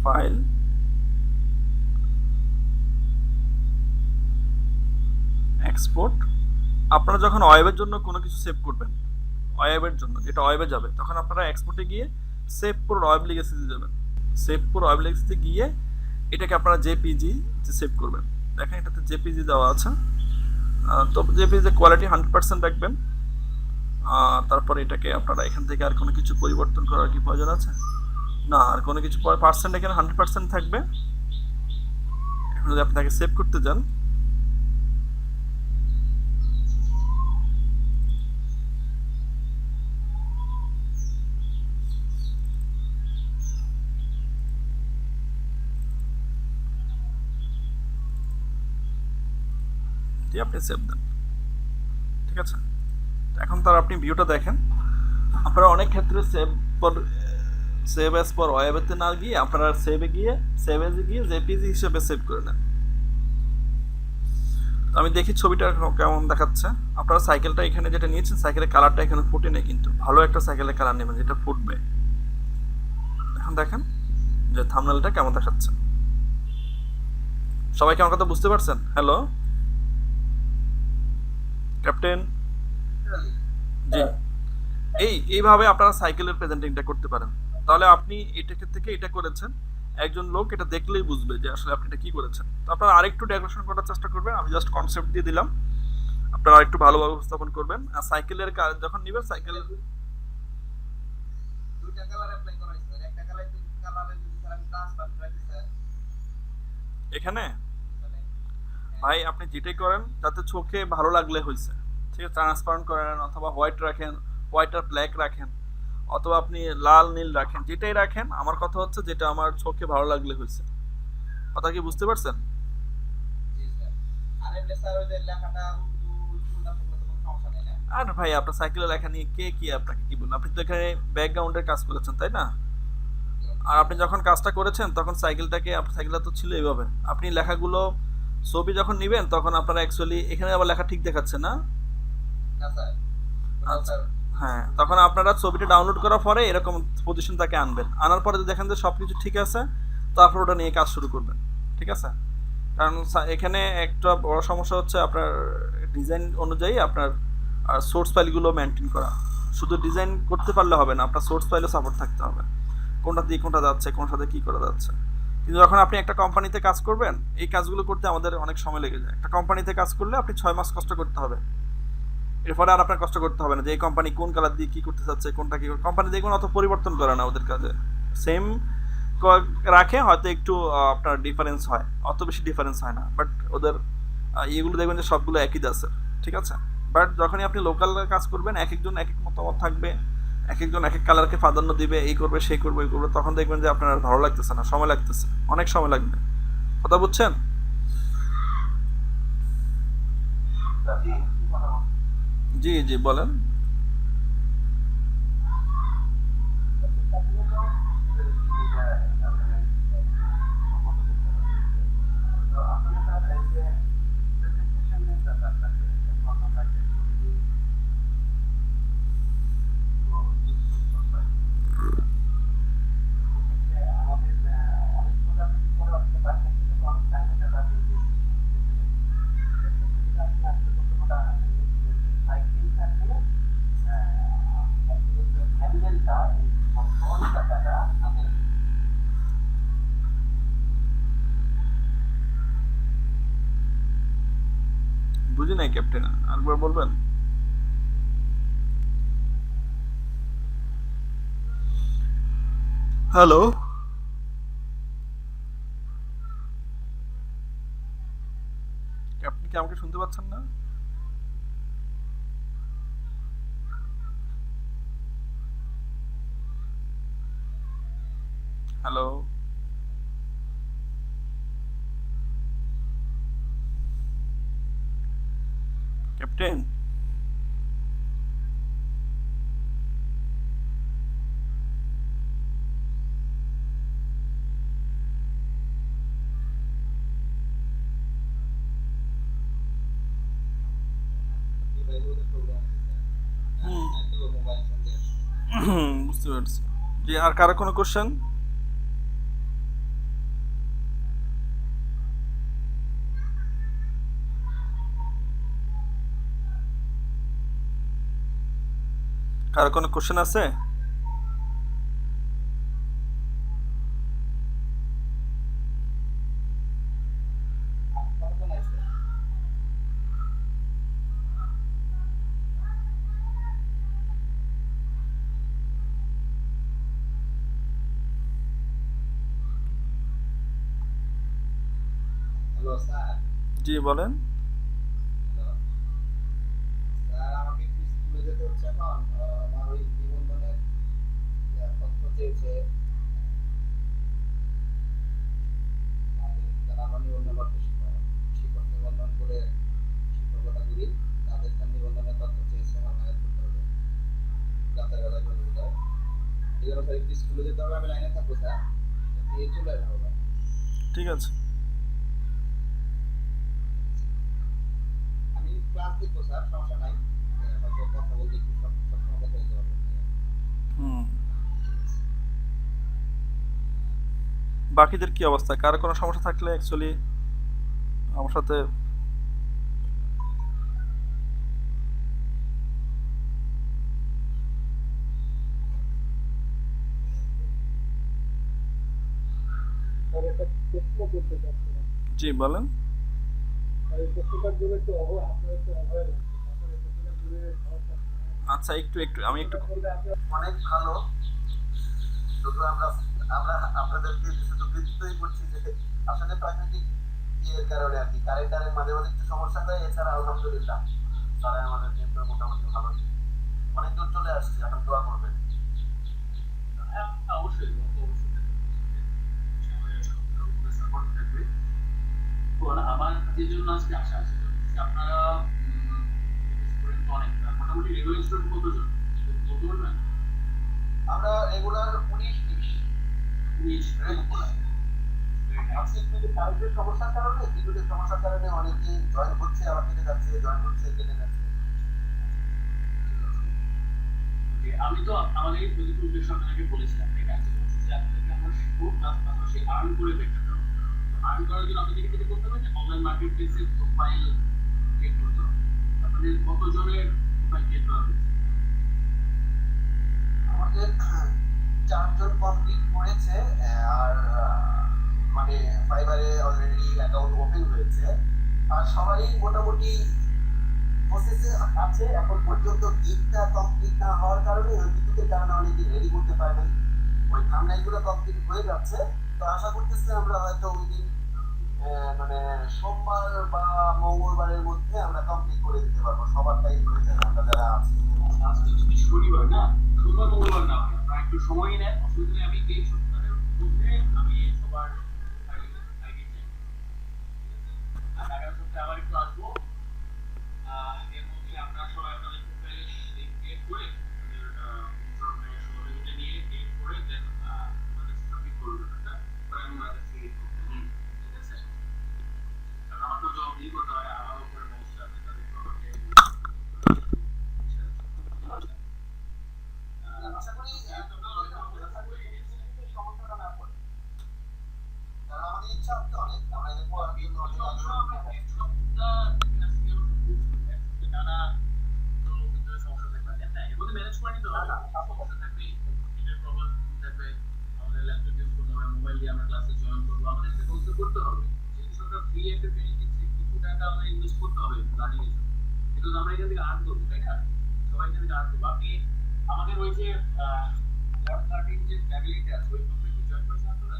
file export, আপনারা যখন ওয়েবের জন্য কোনো কিছু সেভ করবেন, ওয়েবের জন্য যেটা ওয়েবে যাবে, তখন আপনারা এক্সপোর্টে গিয়ে সেভ ফর ওয়েব লেগেসিতে যাবেন, সেভ ফর ওয়েব লেগেসিতে গিয়ে এটাকে আপনারা জেপিজি সেভ করবেন, দেখেন এটাতে জেপিজি দেওয়া আছে, তো জেপিজি কোয়ালিটি 100% রাখবেন, তারপরে এটাকে আপনারা এখান থেকে আর কোনো কিছু পরিবর্তন করার কি প্রয়োজন আছে না, আর কোনো কিছু পার্সেন্ট এখানে 100% থাকবে, এখন যদি আপনি তাকে সেভ করতে যান, আপনি সেভ দেন, ঠিক আছে, এখন তার আপনি ভিউটা দেখেন, আপনারা অনেক ক্ষেত্রে সেভ সেভ অ্যাজ পর ওয়েবেতে না গিয়ে আপনারা সেভে গিয়ে সেভ এজে গিয়ে জেপিজি হিসেবে সেভ করে নেন। তো আমি দেখি ছবিটা কেমন দেখাচ্ছে। আপনারা সাইকেলটা এখানে যেটা নিয়েছেন সাইকেলের কালারটা এখানে ফুটে নেই, কিন্তু ভালো একটা সাইকেলের কালার নেবেন যেটা ফুটবে। এখন দেখেন যে থাম্বনেলটা কেমন দেখাচ্ছে। সবাই কি আমার কথা বুঝতে পারছেন? Hello captain. জি, এইভাবে আপনারা সাইকেলের প্রেজেন্টিংটা করতে পারেন। তাহলে আপনি এটাকে থেকে এটা করেছেন, একজন লোক এটা দেখলেই বুঝবে যে আসলে আপনি এটা কি করেছেন। তো আপনারা আরেকটু ডেকোরেশন করার চেষ্টা করবেন, আমি জাস্ট কনসেপ্ট দিয়ে দিলাম, আপনারা আরেকটু ভালোভাবে উপস্থাপন করবেন। আর সাইকেলের যখন নেবেন সাইকেল দুইটা কালার অ্যাপ্লাই করা হয়েছে স্যার, একটা কালার দুই কালারে যদি স্যার আমি ট্রান্সফার করে দিই স্যার এখানে মানে ভাই আপনি যেটাই করেন যাতে চোখে ভালো লাগলে হয়েছে, ঠিক আছে। ট্রান্সপারেন্ট করেন অথবা হোয়াইট রাখেন, হোয়াইট আর ব্ল্যাক রাখেন, অথবা আপনি লাল নীল রাখেন, যেটাই রাখেন। আমার কথা হচ্ছে যেটা আমার চোখে ভালো লাগলে হয়েছে। কথা কি বুঝতে পারছেন? জি স্যার। আর এমনি স্যার ওই যে লেখাটা উল্টা পুল্টা তো কোনো সমস্যা নেই না? আর ভাই আপনার সাইকেলের লেখা নিয়ে কে কি আপনাকে কি বলুন, আপনি তো এখানে ব্যাকগ্রাউন্ডের কাজ করেছেন তাই না? আর আপনি যখন কাজটা করেছেন তখন সাইকেলটাকে আপনার সাইকেলটা তো ছিল এইভাবে, আপনি লেখাগুলো ছবি যখন নেবেন তখন আপনারা অ্যাকচুয়ালি এখানে আবার লেখা ঠিক দেখাচ্ছে না। না স্যার কোথাও আচ্ছা, স্যার হ্যাঁ, তখন আপনারা ছবিটা ডাউনলোড করার পরে এরকম পজিশন তাকে আনবেন, আনার পরে যদি দেখেন যে সব কিছু ঠিক আছে তারপর ওটা নিয়ে কাজ শুরু করবেন, ঠিক আছে। কারণ এখানে একটা বড় সমস্যা হচ্ছে আপনার ডিজাইন অনুযায়ী আপনার সোর্স ফাইলগুলো মেনটেন করা। শুধু ডিজাইন করতে পারলে হবে না, আপনার সোর্স ফাইলও সাপোর্ট থাকতে হবে, কোনটা দিয়ে কোনটা যাচ্ছে, কোন সাথে কী করা যাচ্ছে। কিন্তু যখন আপনি একটা কোম্পানিতে কাজ করবেন এই কাজগুলো করতে আমাদের অনেক সময় লেগে যায়। একটা কোম্পানিতে কাজ করলে আপনি 6 মাস কষ্ট করতে হবে, এরপরে আর আপনার কষ্ট করতে হবে না যে এই কোম্পানি কোন কালার দিয়ে কী করতে চাচ্ছে, কোনটা কী। কোম্পানি দেখবেন অত পরিবর্তন করে না ওদের কাজে, সেম রাখে, হয়তো একটু আপনার ডিফারেন্স হয়, অত বেশি ডিফারেন্স হয় না, বাট ওদের এগুলো দেখবেন যে সবগুলো একই আছে, ঠিক আছে। বাট যখনই আপনি লোকাল কাজ করবেন এক একজন এক এক মতামত থাকবে, এক একজন এক এক কালারকে প্রাধান্য দিবে, এই করবে সেই করবে এই করবে, তখন দেখবেন যে আপনার আর ভালো লাগতেছে না, সময় লাগতেছে, অনেক সময় লাগবে। কথা বুঝছেন? জি কি কথা বলছেন? জি জি বলেন। বুঝি নাই ক্যাপ্টেন, আরেকবার বলবেন। হ্যালো আপনি কি আমাকে শুনতে পাচ্ছেন না? Hello captain. জি ভাই ওদের প্রবলেম আছে স্যার। হুম নেট ও মোবাইল ফোন দিয়ে বুঝতে পারছি। জি, আর কারো কোনো কোশ্চেন? কারো কোনো কোশ্চেন আছে? আপাতত নাই স্যার। Hello sir. জি বলেন। হ্যালো স্যার, আমাকে একটু স্কুলে যেতে হচ্ছে এখন। আমার ওই নিবন্ধনের তথ্য চেয়েছে আমাদের যারা আমরা নিবন্ধনপত্র শিক্ষক নিবন্ধন করে শিক্ষকতা করি তাদের তার নিবন্ধনের তথ্য চেয়েছে আমার করতে হবে যাচাই বাছাই করে দিতে হবে। এই জন্য স্যার একটু চলে যেতে হবে, আমি লাইনে থাকবো স্যার, দিয়ে চলে যাবো। ঠিক আছে। আমি ক্লাস দেখবো স্যার, সমস্যা নাই, হয়তো কথা বলতে একটু সবসময় কথা বলতে পারবো না। হুম। বাকিদের কি অবস্থা? কার কোনো সমস্যা থাকলে অ্যাকচুয়ালি আমার সাথে আর একটা প্রশ্ন করতে চাচ্ছিলাম, জি বলেন। আর এই প্রশ্নটার জন্য একটু আপনার একটু অভয় লাগছে, তারপরে এই প্রশ্নটার জন্য সমস্যা আচ্ছা, একটু আমি একটু বলতে আপনি অনেক ভালো, শুধু আমরা আমরা আপনাদেরকে শুধু বৃত্তই করছি যে আসলে প্রাকৃতিক ইয়ের কারণে আর কি, কারেন্টারের মাঝে মাঝে একটু সমস্যা হয়, এছাড়া আলহামদুলিল্লাহ তারা আমাদের কিন্তু মোটামুটি ভালোই, অনেক দূর চলে আসছে, এখন দোয়া করবেন। হ্যাঁ, অবশ্যই সাপোর্ট থাকবে। তো আমার যে জন্য আজকে আসা আছে আপনারা স্টুডেন্ট অনেক, মোটামুটি রেগুলার স্টুডেন্ট কতজন বলতে পারবেন? আমরা রেগুলার 19-20 রেগুলার। আজকে একটু কারেন্টের সমস্যার কারণে, বিদ্যুতের সমস্যার কারণে অনেকে জয়েন হচ্ছে আবার কেটে যাচ্ছে, জয়েন হচ্ছে কেটে যাচ্ছে। আমি তো আমাদের এই প্রজেক্ট উদ্দেশ্য আপনাকে বলেছিলাম, ঠিক আছে, যে আপনাদেরকে আমরা শিখবো প্লাস পাশাপাশি আর্ন করে দেখাতে হবে। আর্ন করার জন্য আপনাদেরকে যেটা করতে হবে যে অনলাইন মার্কেট প্লেসে প্রোফাইল ক্রিয়েট করতে হবে। আপনাদের কতজনের প্রোফাইল ক্রিয়েট করা হয়েছে? আমাদের 4 জন কমপ্লিট করেছে, আর মানে ফাইবারে অলরেডি অ্যাকাউন্ট ওপেন হয়েছে, আর সবারই মোটামুটি প্রসেসে আছে এখন পর্যন্ত। গিগটা কমপ্লিট না হওয়ার কারণে, ওই বিদ্যুতের কারণে অনেকে রেডি করতে পারে নাই, ওই থাম্বনেইলগুলো কমপ্লিট হয়ে যাচ্ছে। তো আশা করতেছি আমরা হয়তো ওই দিন মানে সোমবার বা মঙ্গলবারের মধ্যে আমরা কমপ্লিট করে দিতে পারবো, সবারটাই হয়ে যাবে আমরা যারা আছি। আজকে যদি শনিবার না, সোমবার মঙ্গলবার না হয়, আপনারা একটু সময় নেন, অসুবিধা নেই। আমি এই সপ্তাহের মধ্যে আমি সবার আইডি চাই, আর আগামী সপ্তাহে আবার একটু আসবো। এর মধ্যে আপনারা সবাই আপনাদের প্রোফাইলে লিংক ক্রিয়েট করে আপনাদের সহযোগিতা নিয়ে ক্রিয়েট করে দেন আমাদের সাবমিট করবেন, হ্যাঁ, পরে আমি আমাদের ফ্রি ঠিক আছে। কারণ আমাকেও জবাব দিয়ে করতে হয়, আমার উপরে সমস্যা আছে, তাদেরকে আমাকে আশা করি সমস্যাটা না পড়ে, কারণ আমাদের ইচ্ছা হচ্ছে অনেক, আমরা দেখবো আগে অনেক ম্যানেজ করে নিতে হবে, সমস্যা থাকবে, নেটের প্রবলেম থাকবে, আমাদের ল্যাপটপ ইউজ করতে হবে, মোবাইল দিয়ে আমরা ক্লাসে জয়েন করবো, আমাদেরকে বলতে করতে হবে। যেহেতু সরকার ফ্রি একটা ট্রেনিং দিচ্ছে, কিছু টাকা আমরা ইনভেস্ট করতে হবে লার্নিং এর জন্য, বিকজ আমরা এখান থেকে আর্ন করবো, তাই না? সবাই এখান থেকে আর্ন করবো। আপনি আমাদের ওই যে লর্ড 13 যে ফ্যামিলিটা আছে, ওই কোম্পানি জয়েন করেছেন আপনারা?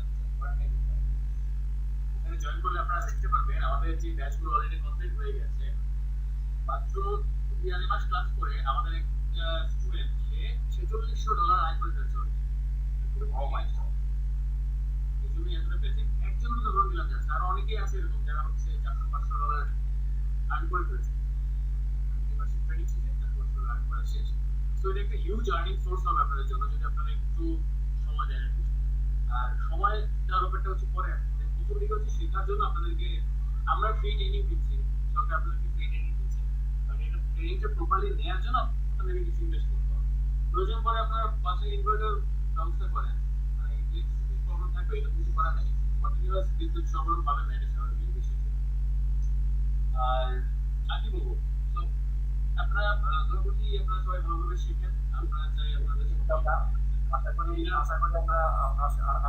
ওখানে জয়েন করলে আপনারা দেখতে পারবেন আমাদের যে ব্যাচগুলো অলরেডি কমপ্লিট হয়ে গেছে। মাত্র 42 মাস ক্লাস করে আমাদের একটা স্টুডেন্ট সে $4600 আয় করে ফেলছে। ও মাই গড, এই জন্য এতটা পেয়েছে। একজন তো ধরে দিলাম জাস্ট, আর অনেকেই আছে এরকম যারা হচ্ছে $400-500 আর্ন করে ফেলছে। এই মাসে ট্রেনিং শেষে $400 আর্ন করা শেষ। সো এটা একটা হিউজ আর্নিং সোর্স হবে আপনাদের জন্য যদি আপনারা একটু সময় দেন। আর সময় দেওয়ার ব্যাপারটা হচ্ছে পরে, প্রথম দিকে হচ্ছে শেখার জন্য আপনাদেরকে আমরা ফ্রি ট্রেনিং দিচ্ছি, সরকার আপনাদেরকে ফ্রি ট্রেনিং দিচ্ছে, কারণ এটা ট্রেনিংটা প্রপারলি নেওয়ার জন্য আপনাদেরকে কিছু ইনভেস্ট করতে হবে। প্রয়োজন পরে আপনারা বাসায় ইনভার্টার ব্যবস্থা করেন, মানে ইলেকট্রিসিটির প্রবলেম থাকবে, এটা কিছু করার নেই, কন্টিনিউয়াস বিদ্যুৎ সরবরাহ পাবেন না, এটা স্বাভাবিক বিষয়। আর কি বলবো, তো আপনারা দয়া করছি আপনারা সবাই ভালোভাবে শিখেন, আপনারা চাই আপনাদের আশা করি আমরা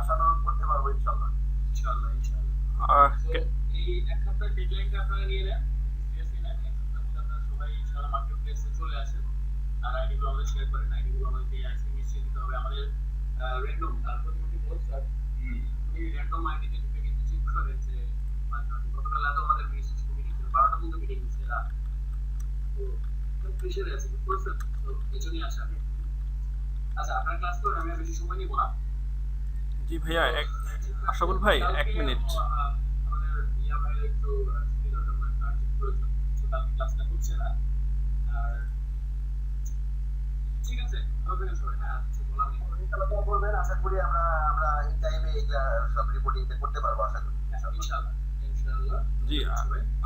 আশানুরূপ করতে পারবো ইনশাআল্লাহ। ইনশাআল্লাহ ইনশাআল্লাহ। তো এই এক সপ্তাহের ডেডলাইনটা আপনারা নিয়ে নেন, সিরিয়াসলি নেন। এক সপ্তাহের মধ্যে আপনারা সবাই ইনশাআল্লাহ মার্কেট প্লেসে চলে আসেন, আর আইডিগুলো আমাদের শেয়ার করেন। আইডিগুলো আমাদেরকে আইসি মিশিয়ে দিতে হবে, আমাদের র্যান্ডম, তারপর যদি বলছেন উনি র্যান্ডম আইডিতে ঢুকে কিন্তু চেক করেন যে গতকাল রাতে আমাদের মিটিং ছিল, 12টা পর্যন্ত মিটিং হচ্ছে রাত, তো প্রেশারে আছে, বুঝতে পারছেন? তো এই জন্যই আসা। আচ্ছা, আপনার ক্লাস করেন, আমি আর বেশি সময় নিব না। জি ভাইয়া, আশাকুল ভাই 1 মিনিট। আমাদের ইয়া ভাই একটু ছুটি দরকার, একটা আর্জেন্ট প্রয়োজন, সো কালকে ক্লাসটা হচ্ছে না। আর ঠিক আছে, হবে না সবাই, হ্যাঁ, কিছু বলার নেই। ইনশাআল্লাহ করবেন, আশা করি সহযোগিতা করতে পারবো আশা করি ইনশাআল্লাহ। ইনশাআল্লাহ ইনশাআল্লাহ। জি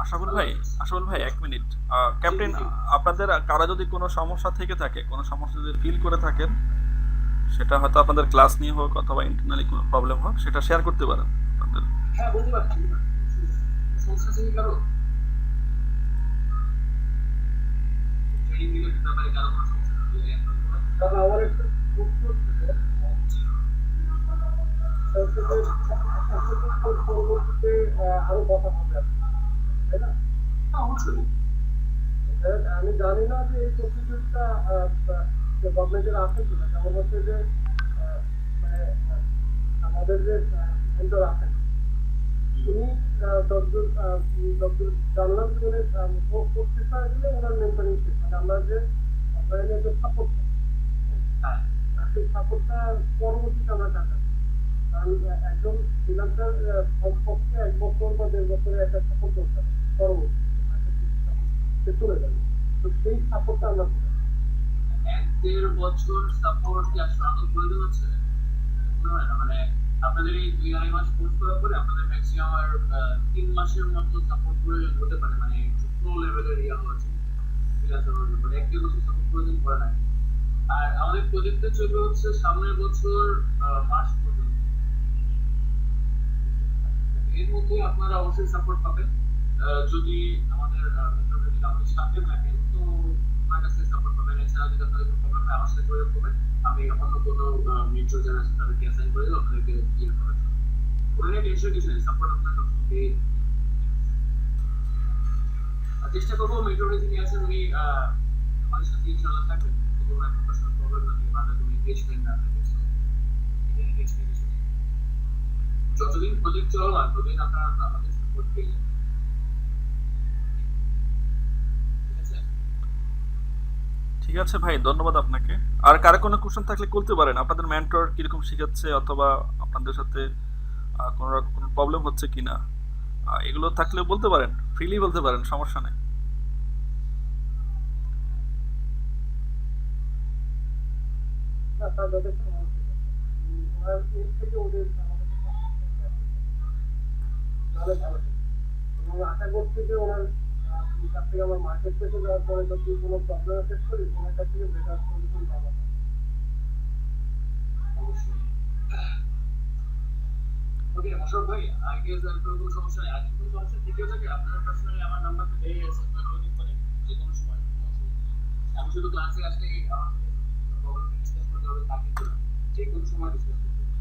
আশাফুল ভাই এক মিনিট। ক্যাপ্টেন, আপনাদের কারা যদি কোনো সমস্যা থেকে থাকে, কোনো সমস্যা যদি ফিল করে থাকেন, সেটা হয়তো আপনাদের ক্লাস নিয়ে হোক অথবা ইন্টারনালি কোনো প্রবলেম হোক, সেটা শেয়ার করতে পারেন আপনাদের। হ্যাঁ বলতে পারছি, সমস্যা আছে কি কারো? ট্রেনিং দিলে ব্যাপারে কারো কোনো সমস্যা থাকলে কারণ আমার একটা প্রশ্ন ছিল, পরবর্তীতে আরো কথা হবে আর কি, তাই না? অবশ্যই আমি জানি না যে এই প্রসিডিউরটা গভর্নমেন্টের আছে কিনা, যেমন হচ্ছে যে মানে আমাদের যে ভেন্ডর আছেন উনি যতদূর জানলাম যে উনি করতে গেলে ওনার মেন্টারিংশিপ মানে আমরা যে অনলাইনে যে সাপোর্টটা সেই সাপোর্টটা পরবর্তীতে আমরা টাকা, কারণ একজন ফ্রিল্যান্সার কমপক্ষে 1 বছর বা 1.5 বছরের একটা সাপোর্ট করতে হবে পরবর্তীতে চলে যাবে, তো সেই সাপোর্টটা আমরা করি। 1-1.5 বছর সাপোর্ট কি আসলে আদৌ প্রয়োজন আছে? মনে হয় না। মানে আপনাদের এই 2-2.5 মাস কোর্স করার পরে আপনাদের ম্যাক্সিমাম আর 3 মাসের মতো সাপোর্ট প্রয়োজন হতে পারে, মানে প্রো লেভেলের ইয়া হচ্ছে ফ্রিল্যান্সার হওয়ার জন্য। 1-1.5 বছর সাপোর্ট প্রয়োজন পড়ে না। আর আমাদের প্রজেক্টটা চলবে হচ্ছে সামনের বছর মার্চ পর্যন্ত। এর মধ্যে আপনারা অবশ্যই সাপোর্ট পাবেন। যদি আমাদের মেন্টর যদি আমাদের সাথে থাকেন তো আমার কাছে সাপোর্ট পাবেন। এছাড়া যদি আপনাদের কোনো প্রবলেম হয় আমার সাথে যোগাযোগ করবেন, আমি অন্য কোনো মেন্টর যারা আছে তাদেরকে অ্যাসাইন করে দেবো আপনাদেরকে ক্লিয়ার করার জন্য। ওটা নিয়ে টেনশন কিছু নেই, সাপোর্ট আপনার সবসময় পেয়ে যাবেন। আর চেষ্টা করবো মেন্টর যিনি আছেন উনি আমাদের সাথে ইনশাআল্লাহ থাকবেন, যদি কোনো একটা পার্সোনাল প্রবলেম না থাকে বা কোনো এনগেজমেন্ট না থাকে। এটা নিয়ে টেনশন কিছু নেই, যতদিন প্রজেক্ট চলমান ততদিন আপনারা আমাদের সাপোর্ট পেয়ে যাবেন। ঠিক আছে ভাই, ধন্যবাদ আপনাকে। আর কারো কোনো কোশ্চেন থাকলে করতে পারেন, আপনাদের মেন্টর কিরকম শিখাচ্ছে অথবা আপনাদের সাথে কোনো রকম কোনো প্রবলেম হচ্ছে কিনা, এগুলো থাকলে বলতে পারেন, ফ্রিলি বলতে পারেন, সমস্যা নেই। না তার যথেষ্ট মানুষ আছে। ওনার এই থেকে ওদের আমাদের তাহলে ভালো থাকে এবং আশা করছি যে ওনার কাছ থেকে আমার মার্কেট প্লেসে যাওয়ার পরে যদি কোনো প্রবলেম ফেস করি ওনার কাছ থেকে বেটার সলিউশন পাবো। অবশ্যই। ওকে অশোক ভাই, আই গেস আর কোনো সমস্যা নেই। আর যদি কোনো সমস্যা থেকেও থাকে আপনারা পার্সোনালি আমার নাম্বার তো পেয়ে গেছেন, আপনারা যোগাযোগ করেন যে কোনো সময়, কোনো অসুবিধা নেই। আমি শুধু ক্লাসে আসলে আমার সাথে প্রবলেম ডিসকাস করতে হবে তাকে তো যে কোনো সময় ডিসকাস করতে হবে।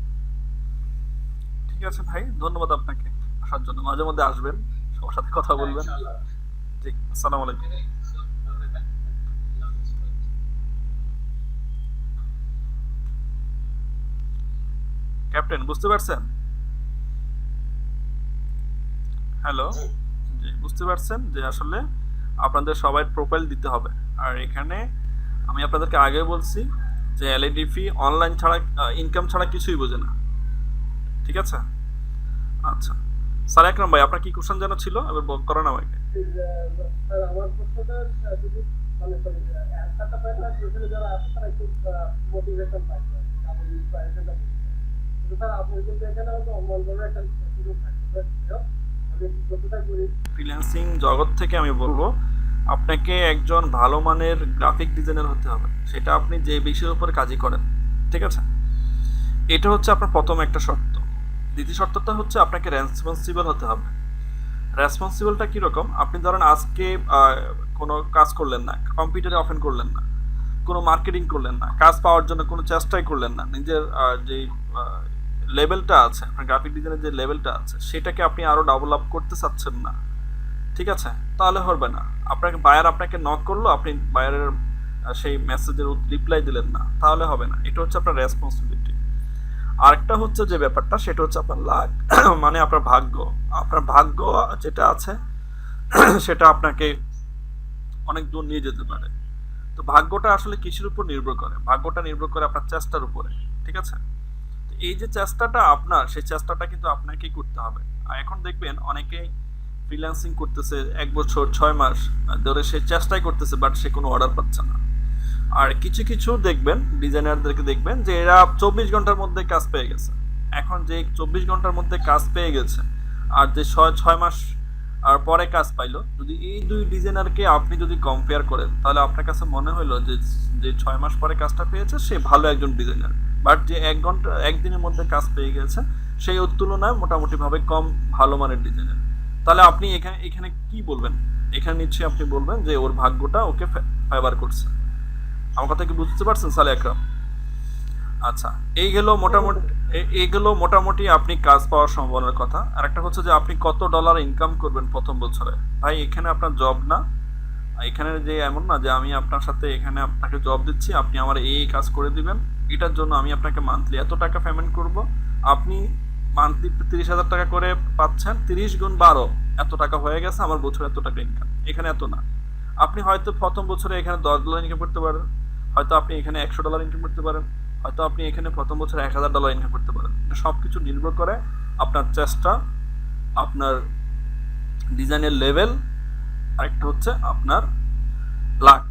ঠিক আছে ভাই, ধন্যবাদ আপনাকে আসার জন্য, মাঝে মধ্যে আসবেন, সবার সাথে কথা বলবেন। ইনশাআল্লাহ। জি, আসসালামু আলাইকুম। ক্যাপ্টেন বুঝতে পারছেন? হ্যালো, জি বুঝতে পারছেন যে আসলে আপনাদের সবাই প্রোফাইল দিতে হবে। আর এখানে আমি আপনাদেরকে আগে বলছি যে এলইডি ফি অনলাইন ছাড়া, ইনকাম ছাড়া কিছুই বোঝে না। ঠিক আছে? আচ্ছা স্যার, একরাম ভাই আপনার কি কোশ্চেন জানা ছিল, এবার করেন আমাকে। স্যার আমার প্রশ্নটা যদি মানে সরি অ্যান্সারটা পাই না সেখানে যারা আছে তারা একটু মোটিভেশন পায় কিন্তু স্যার আপনি কিন্তু এখানে হয়তো অন্যভাবে একটা সুযোগ থাকবে। আমি যতটা করি ফ্রিল্যান্সিং জগৎ থেকে আমি বলবো আপনাকে একজন ভালো মানের গ্রাফিক ডিজাইনার হতে হবে, সেটা আপনি যে বিষয়ের উপর কাজই করেন। ঠিক আছে, এটা হচ্ছে আপনার প্রথম একটা শর্ত। দ্বিতীয় শর্তটা হচ্ছে আপনাকে রেসপন্সিবল হতে হবে। রেসপন্সিবলটা কীরকম? আপনি ধরেন আজকে কোনো কাজ করলেন না, কম্পিউটারে ওপেন করলেন না, কোনো মার্কেটিং করলেন না, কাজ পাওয়ার জন্য কোনো চেষ্টাই করলেন না, নিজের যেই লেভেলটা আছে, আপনার গ্রাফিক ডিজাইনের যে লেভেলটা আছে সেটাকে আপনি আরও ডেভেলপ করতে চাচ্ছেন না, ঠিক আছে, তাহলে হবে না। আপনাকে বায়ার আপনাকে নক করলো, আপনি বায়ারের সেই মেসেজের রিপ্লাই দিলেন না, তাহলে হবে না। এটা হচ্ছে আপনার রেসপন্সিবিলিটি। আরেকটা হচ্ছে যে ব্যাপারটা, সেটা হচ্ছে আপনার লাক, মানে আপনার ভাগ্য। আপনার ভাগ্য যেটা আছে সেটা আপনাকে অনেক দূর নিয়ে যেতে পারে। তো ভাগ্যটা আসলে কিসের উপর নির্ভর করে? ভাগ্যটা নির্ভর করে আপনার চেষ্টার উপরে। ঠিক আছে, তো এই যে চেষ্টাটা আপনার, সেই চেষ্টাটা কিন্তু আপনাকেই করতে হবে। আর এখন দেখবেন অনেকেই ফ্রিল্যান্সিং করতেছে 1 বছর 6 মাস ধরে, সে চেষ্টাই করতেছে বাট সে কোনো অর্ডার পাচ্ছে না। আর কিছু কিছু দেখবেন ডিজাইনারদেরকে দেখবেন যে এরা 24 ঘন্টার মধ্যে কাজ পেয়ে গেছে, এখন যে 24 ঘন্টার মধ্যে কাজ পেয়ে গেছে আর যে 6 মাস আর পরে কাজ পাইলো, যদি এই দুই ডিজাইনারকে আপনি যদি কম্পেয়ার করেন তাহলে আপনার কাছে মনে হলো যে যে 6 মাস পরে কাজটা পেয়েছে সে ভালো একজন ডিজাইনার, বাট যে 1 দিনের মধ্যে কাজ পেয়ে গেছে সেই ওর তুলনায় মোটামুটিভাবে কম ভালো মানের ডিজাইনার। তাহলে আপনি এখানে কি বলবেন? এখানে নিশ্চয়ই আপনি বলবেন যে ওর ভাগ্যটা ওকে ফেভার করছে। আমার কথা কি বুঝতে পারছেন সালে আকরাম? আচ্ছা, এইগুলো মোটামুটি আপনি কাজ পাওয়ার সম্ভাবনার কথা। আর একটা হচ্ছে যে আপনি কত ডলার ইনকাম করবেন প্রথম বছরে। ভাই এখানে আপনার জব না, এখানে যে এমন না যে আমি আপনার সাথে এখানে আপনাকে জব দিচ্ছি, আপনি আমার এই কাজ করে দিবেন, এটার জন্য আমি আপনাকে মান্থলি এত টাকা পেমেন্ট করব। আপনি মান্থলি 30,000 টাকা করে পাচ্ছেন, 30 গুণ 12 এত টাকা হয়ে গেছে আমার বছরে এত টাকা ইনকাম। এখানে এত না। আপনি হয়তো প্রথম বছরে এখানে $10 ইনকাম করতে পারেন, হয়তো আপনি এখানে $100 ইনকাম করতে পারেন, হয়তো আপনি এখানে প্রথম বছরে $1,000 ইনকাম করতে পারেন। সব কিছু নির্ভর করে আপনার চেষ্টা, আপনার ডিজাইনের লেভেল, আরেকটা হচ্ছে আপনার লাক।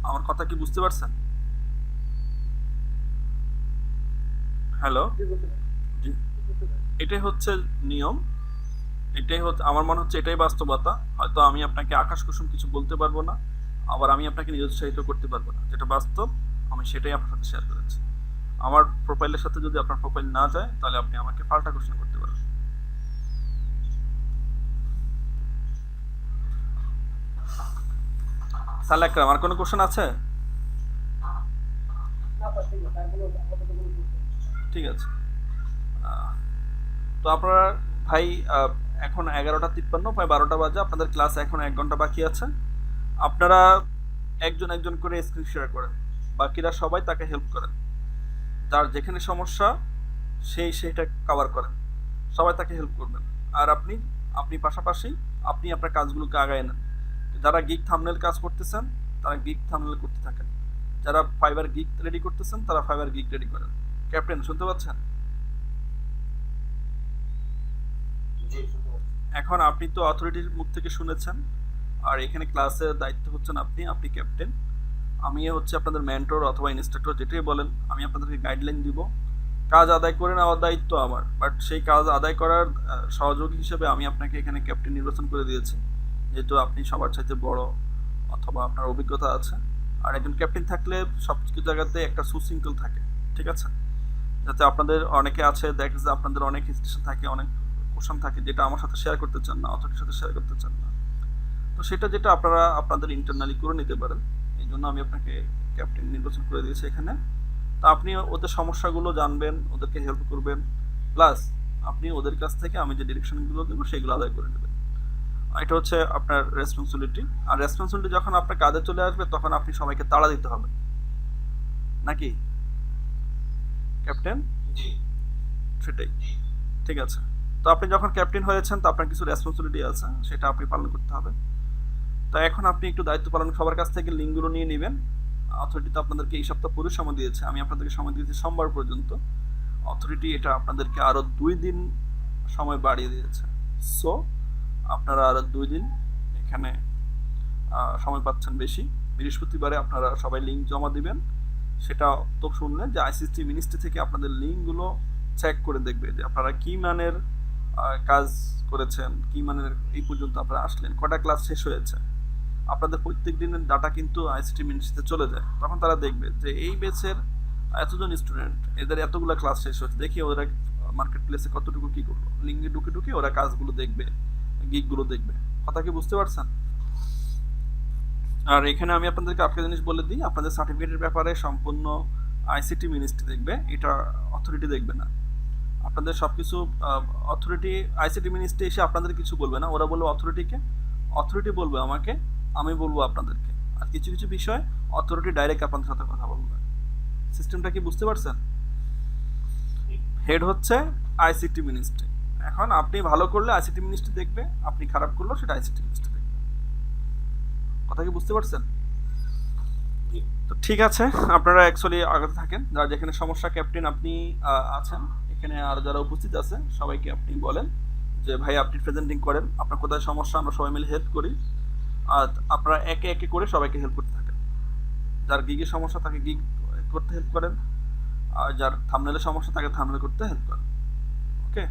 আমার কথা কি বুঝতে পারছেন? হ্যালো, জি, এটাই হচ্ছে নিয়ম, এটাই হচ্ছে আমার মনে হচ্ছে এটাই বাস্তবতা। হয়তো আমি আপনাকে আকাশ কুসুম কিছু বলতে পারবো না, আবার আমি আপনাকে নিরুৎসাহিত করতে পারবো না। যেটা বাস্তব আমি সেটাই আপনার সাথে শেয়ার করেছি। আমার প্রোফাইলের সাথে যদি আপনার প্রোফাইল না যায় তাহলে আপনি আমাকে পাল্টা কোশ্চেন করতে পারবেন। সালে আকরাম, আর কোনো কোশ্চেন আছে? না স্যার, ঠিক আছে, তারপরে আপাতত কোনো question নেই। ঠিক আছে। তো আপনারা ভাই এখন 11:53, প্রায় 12টা বাজে। আপনাদের ক্লাস এখন 1 ঘন্টা বাকি আছে। আপনারা একজন করে স্ক্রিন শেয়ার করেন, বাকিরা সবাই তাকে হেল্প করেন। যার যেখানে সমস্যা সেইটা কভার করেন, সবাই তাকে হেল্প করবেন। আর আপনি পাশাপাশি আপনি আপনার কাজগুলোকে আগায় নেন। যারা গিগ থাম্বনেল কাজ করতেছেন তারা গিগ থাম্বনেল করতে থাকেন, যারা ফাইবার গিগ রেডি করতেছেন তারা ফাইবার গিগ রেডি করেন। ক্যাপ্টেন শুনতে পাচ্ছেন? এখন আপনি তো অথরিটির মুখ থেকে শুনেছেন, আর এখানে ক্লাসের দায়িত্ব হচ্ছেন আপনি ক্যাপ্টেন। আমি হচ্ছে আপনাদের মেন্টর অথবা ইনস্ট্রাক্টর, যেটাই বলেন। আমি আপনাদেরকে গাইডলাইন দিব, কাজ আদায় করে নেওয়ার দায়িত্ব আমার। বাট সেই কাজ আদায় করার সহযোগী হিসেবে আমি আপনাকে এখানে ক্যাপ্টেন নির্বাচন করে দিয়েছি, যেহেতু আপনি সবার চাইতে বড় অথবা আপনার অভিজ্ঞতা আছে। আর একজন ক্যাপ্টেন থাকলে সব কিছু জায়গাতে একটা সুশৃঙ্খল থাকে, ঠিক আছে? যাতে আপনাদের অনেকে আছে দেখে যে আপনাদের অনেক হিস্ট্রেশন থাকে, অনেক কোশ্চেন থাকে যেটা আমার সাথে শেয়ার করতে চান না, অথরিটির সাথে শেয়ার করতে চান না। তো সেটা যেটা আপনারা আপনাদের ইন্টারনালি করে নিতে পারেন, এই জন্য আমি আপনাকে ক্যাপ্টেন নির্বাচন করে দিয়েছি এখানে। তো আপনি ওদের সমস্যাগুলো জানবেন, ওদেরকে হেল্প করবেন, প্লাস আপনি ওদের কাছ থেকে আমি যে ডিরেকশনগুলো দেবো সেগুলো আদায় করে নেবেন। এটা হচ্ছে আপনার রেসপন্সিবিলিটি। আর রেসপন্সিবিলিটি যখন আপনার কাজে চলে আসবে তখন আপনি সবাইকে তাড়া দিতে হবে, নাকি ক্যাপ্টেন? সেটাই, ঠিক আছে। তো আপনি যখন ক্যাপ্টেন হয়েছেন তো আপনার কিছু রেসপন্সিবিলিটি আছে, সেটা আপনি পালন করতে হবে। তো এখন আপনি একটু দায়িত্ব পালন, সবার কাছ থেকে লিঙ্কগুলো নিয়ে নেবেন। অথরিটি তো আপনাদেরকে এই সপ্তাহ পুরো সময় দিয়েছে, আমি আপনাদেরকে সময় দিয়েছি সোমবার পর্যন্ত। অথরিটি এটা আপনাদেরকে আরও 2 দিন সময় বাড়িয়ে দিয়েছে। সো আপনারা আরও 2 দিন এখানে সময় পাচ্ছেন বেশি। বৃহস্পতিবারে আপনারা সবাই লিঙ্ক জমা দিবেন। সেটা তো শুনলেন যে আইসিটি মিনিস্ট্রি থেকে আপনাদের লিঙ্কগুলো চেক করে দেখবে যে আপনারা কী মানের কাজ করেছেন, কী মানের এই পর্যন্ত আপনারা আসলেন, কটা ক্লাস শেষ হয়েছে। আপনাদের প্রত্যেক দিনের ডাটা কিন্তু আইসিটি মিনিস্ট্রিতে চলে যায়। তখন তারা দেখবে যে এই ব্যাচের এতজন স্টুডেন্ট, এদের এতগুলো ক্লাস শেষ হচ্ছে, দেখি ওরা মার্কেট প্লেসে কতটুকু কী করলো। লিঙ্কে ঢুকে ওরা কাজগুলো দেখবে, গিকগুলো দেখবে। কথা কি বুঝতে পারছেন? আর এখানে আমি আপনাদেরকে একটা জিনিস বলে দিই, আপনাদের সার্টিফিকেটের ব্যাপারে সম্পূর্ণ আইসিটি মিনিস্ট্রি দেখবে, এটা অথরিটি দেখবে না। আপনাদের সব কিছু অথরিটি, আইসিটি মিনিস্ট্রি এসে আপনাদের কিছু বলবে না, ওরা বলবে অথরিটিকে, অথরিটি বলবে আমাকে, আমি বলবো আপনাদেরকে। আর কিছু কিছু বিষয় অথরিটি ডাইরেক্ট আপনাদের সাথে কথা বলবে। সিস্টেমটা কি বুঝতে পারছেন? হেড হচ্ছে আইসিটি মিনিস্ট্রি। এখন আপনি ভালো করলে আইসিটি মিনিস্ট্রি দেখবে, আপনি খারাপ করলেও সেটা আইসিটি মিনিস্ট্রি দেখবে। কথা কি বুঝতে পারছেন? তো ঠিক আছে, আপনারা অ্যাকচুয়ালি আগাতে থাকেন। যার যেখানে সমস্যা, ক্যাপ্টেন আপনি আছেন এখানে, আর যারা উপস্থিত আছে সবাইকে আপনি বলেন যে ভাই আপনি প্রেজেন্টিং করেন, আপনার কোথায় সমস্যা, আমরা সবাই মিলে হেল্প করি। আর আপনারা একে একে করে সবাইকে হেল্প করতে থাকেন। যার গিগের সমস্যা তাকে গিগ করতে হেল্প করেন, আর যার থাম্বনেলের সমস্যা তাকে থাম্বনেল করতে হেল্প করেন। ওকে,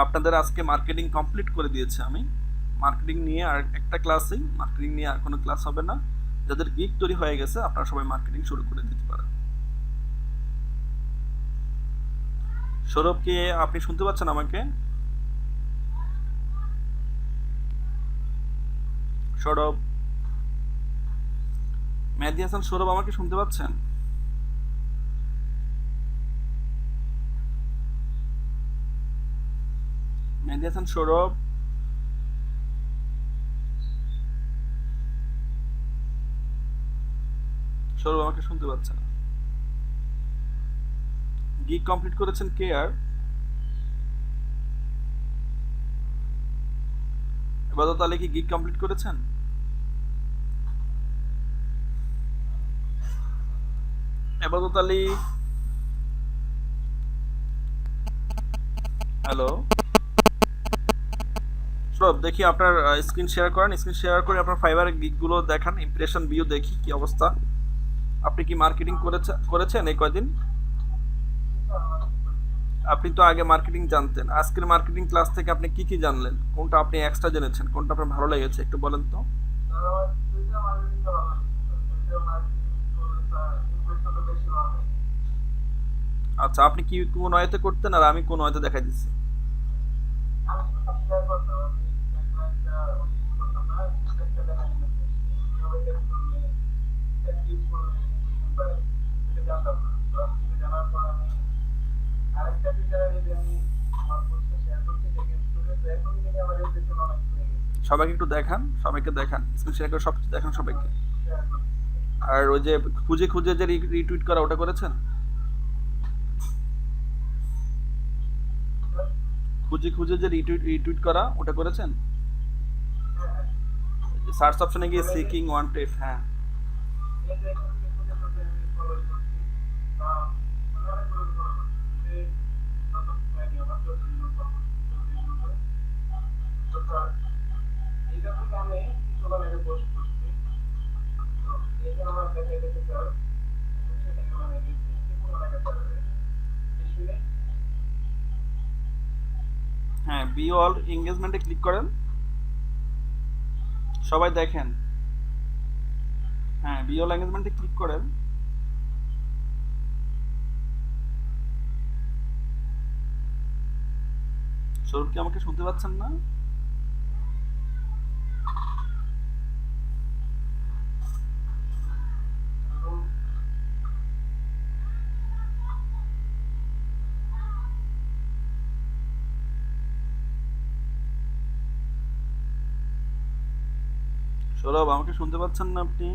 আপনাদের আজকে মার্কেটিং কমপ্লিট করে দিয়েছি আমি। মার্কেটিং নিয়ে আর একটা ক্লাসই, মার্কেটিং নিয়ে আর কোনো ক্লাস হবে না। যাদের গিগ তৈরি হয়ে গেছে আপনারা সবাই মার্কেটিং শুরু করে দিতে পারেন। সৌরভকে আপনি শুনতে পাচ্ছেন আমাকে? সৌরভ, মেহেদী হাসান সৌরভ আমাকে শুনতে পাচ্ছেন? মেহেদী হাসান সৌরভ, সৌরভ আমাকে শুনতে পাচ্ছে না। গিগ কমপ্লিট করেছেন কে আর? এবাদত আলী কি গিগ কমপ্লিট করেছেন? এবাদত আলী, হ্যালো সৌরভ, দেখি আপনার স্ক্রিন শেয়ার করেন। স্ক্রিন শেয়ার করে আপনার ফাইবারের গিগগুলো দেখান, ইমপ্রেশন ভিউ দেখি কি অবস্থা। আপনি কি মার্কেটিং করেছেন এই কয়দিন? আপনি তো আগে মার্কেটিং জানতেন, আজকের মার্কেটিং ক্লাস থেকে আপনি কি কি জানলেন? কোনটা আপনি এক্সট্রা জেনেছেন, কোনটা আপনার ভালো লেগেছে একটু বলেন তো। আমার দুইটা মার্কেটিং করা হয়, দুইটা মার্কেটিং করলে স্যার ইমপ্রেশনটা বেশি ভালো হয়। আচ্ছা, আপনি কি কোন ওয়েতে করতেন আর আমি কোন ওয়েতে দেখাই দিচ্ছি? আমি শেয়ার করতাম, আমি একটা ওই করতাম না, একটা দেখা নিতে কিভাবে টেস্ট করলে টেস্ট ইউজ করলে ইমপ্রেশন বাড়ে, এটা জানতাম না। তো এটা জানার পর আমি আরেকটা ফিচার যদি আমি আমার পোস্টে শেয়ার করতে দেখেন তো এখন থেকে আমার ইমপ্রেশন অনেক হয়ে গেছে। সবাইকে একটু দেখান, সবাইকে দেখান, স্ক্রিন শেয়ার করে সব কিছু দেখান সবাইকে। শেয়ার করতে আর ওই যে খুঁজে খুঁজে যে রিটুইট করা ওটা করেছেন? খুঁজে খুঁজে যে রিটুইট করা ওটা করেছেন? সার্চ অপশনে গিয়ে সিকিং ওয়ান্টেড, হ্যাঁ এই যে এখন থেকে খুঁজে খুঁজে আমি ফলো করছি বা মানে অনেকগুলো ফলো করছি, যে নতুন প্ল্যানিং আমার তো দিন তো স্যার এইটা থেকে আমি কিছুক্ষণ আগে পোস্ট করছি। তো এটা আমার দেখা যেতে স্যার সেকেন্ড মানে কিছুক্ষণ আগে স্যার মিনিট। হ্যাঁ, বি অল এঙ্গেজমেন্টে ক্লিক করেন, সবাই দেখেন। হ্যাঁ, বি অল এঙ্গেজমেন্টে ক্লিক করেন। সৌরভ কি আমাকে শুনতে পাচ্ছেন না? সৌরভ আমাকে শুনতে পাচ্ছেন না আপনি?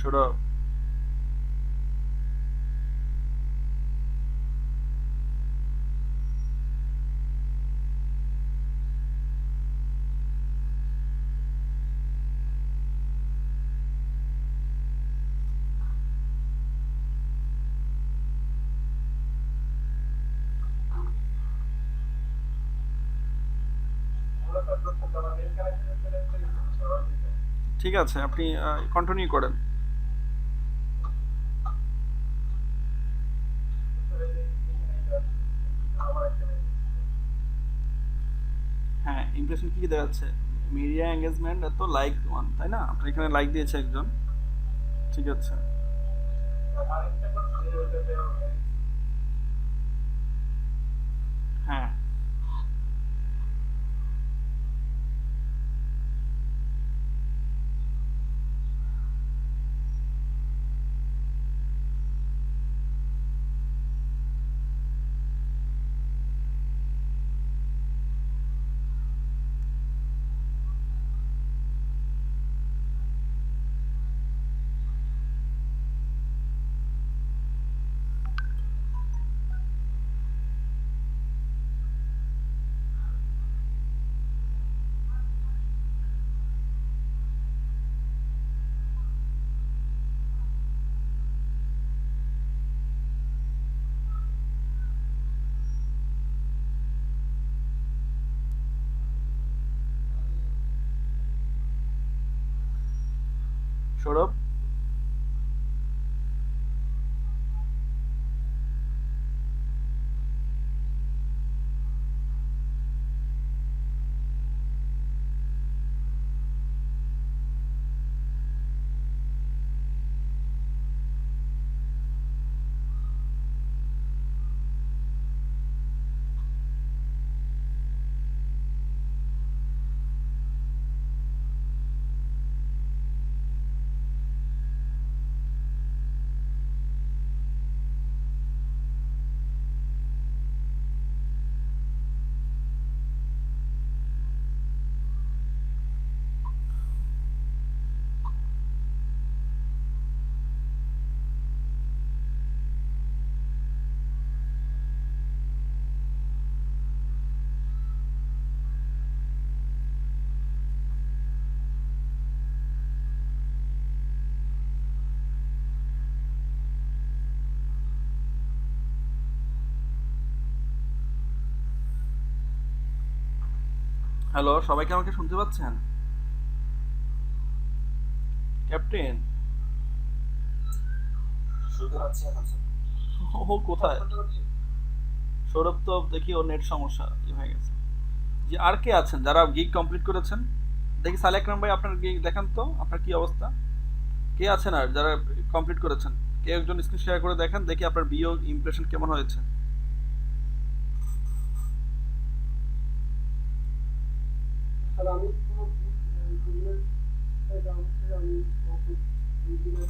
সৌরভ, আমরা স্যার করতে তো আমাদের কানেকশন চলে গেছে সবাই দিতে ঠিক আছে, আপনি কন্টিনিউ করেন। হ্যাঁ, ইমপ্রেশন কি কি দেখাচ্ছে? মিডিয়া এঙ্গেজমেন্ট এত লাইক ওয়ান, তাই না? আপনার এখানে লাইক দিয়েছে একজন, ঠিক আছে। হ্যাঁ, সৌরভ, হ্যালো, সবাইকে আমাকে শুনতে পাচ্ছেন? ক্যাপ্টেন, শুনতে পাচ্ছি এখন স্যার। ও কোথায়? সৌরভ তো দেখি ওর নেট সমস্যা হয়ে গেছে। যে আর কে আছেন যারা গিগ কমপ্লিট করেছেন? দেখি সালে আকরাম ভাই, আপনার গিগ দেখান তো, আপনার কি অবস্থা? কে আছেন আর যারা কমপ্লিট করেছেন? কে একজন স্ক্রিন শেয়ার করে দেখেন, দেখি আপনার বিও ইমপ্রেশন কেমন হয়েছে। স্যার আমি কোনো গুগলের অ্যাকাউন্ট থেকে আমি অফিস গুগলের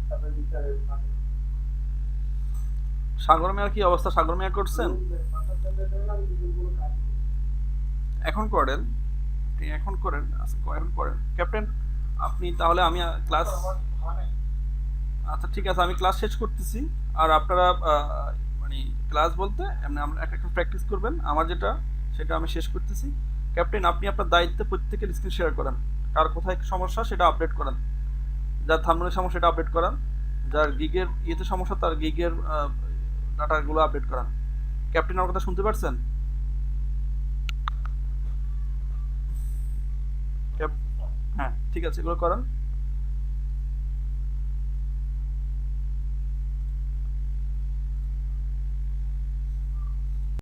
তারপরে বিচারের সাগর মিয়ার কি অবস্থা? সাগর মিয়া করছেন? আমি গুগলগুলো কাজ করি। এখন করেন, আপনি এখন করেন, আচ্ছা এখন করেন ক্যাপ্টেন। আপনি তাহলে আমি ক্লাস, আমার হয় নাই। আচ্ছা ঠিক আছে, আমি ক্লাস শেষ করতেছি। আর আপনারা মানে ক্লাস বলতে এমনি আমরা একটা প্র্যাকটিস করবেন, আমার যেটা সেটা আমি শেষ করতেছি। ক্যাপ্টেন, আপনি আপনার দায়িত্বে প্রত্যেকের স্ক্রিন শেয়ার করেন, কার কোথায় সমস্যা সেটা আপডেট করেন, যার থাম্বনেলের সমস্যা সেটা আপডেট করান, যার গিগের ইয়েতে সমস্যা তার গিগের ডাটাগুলো আপডেট করান। ক্যাপ্টেন, আমার কথা শুনতে পারছেন? হ্যাঁ ঠিক আছে, এগুলো করান।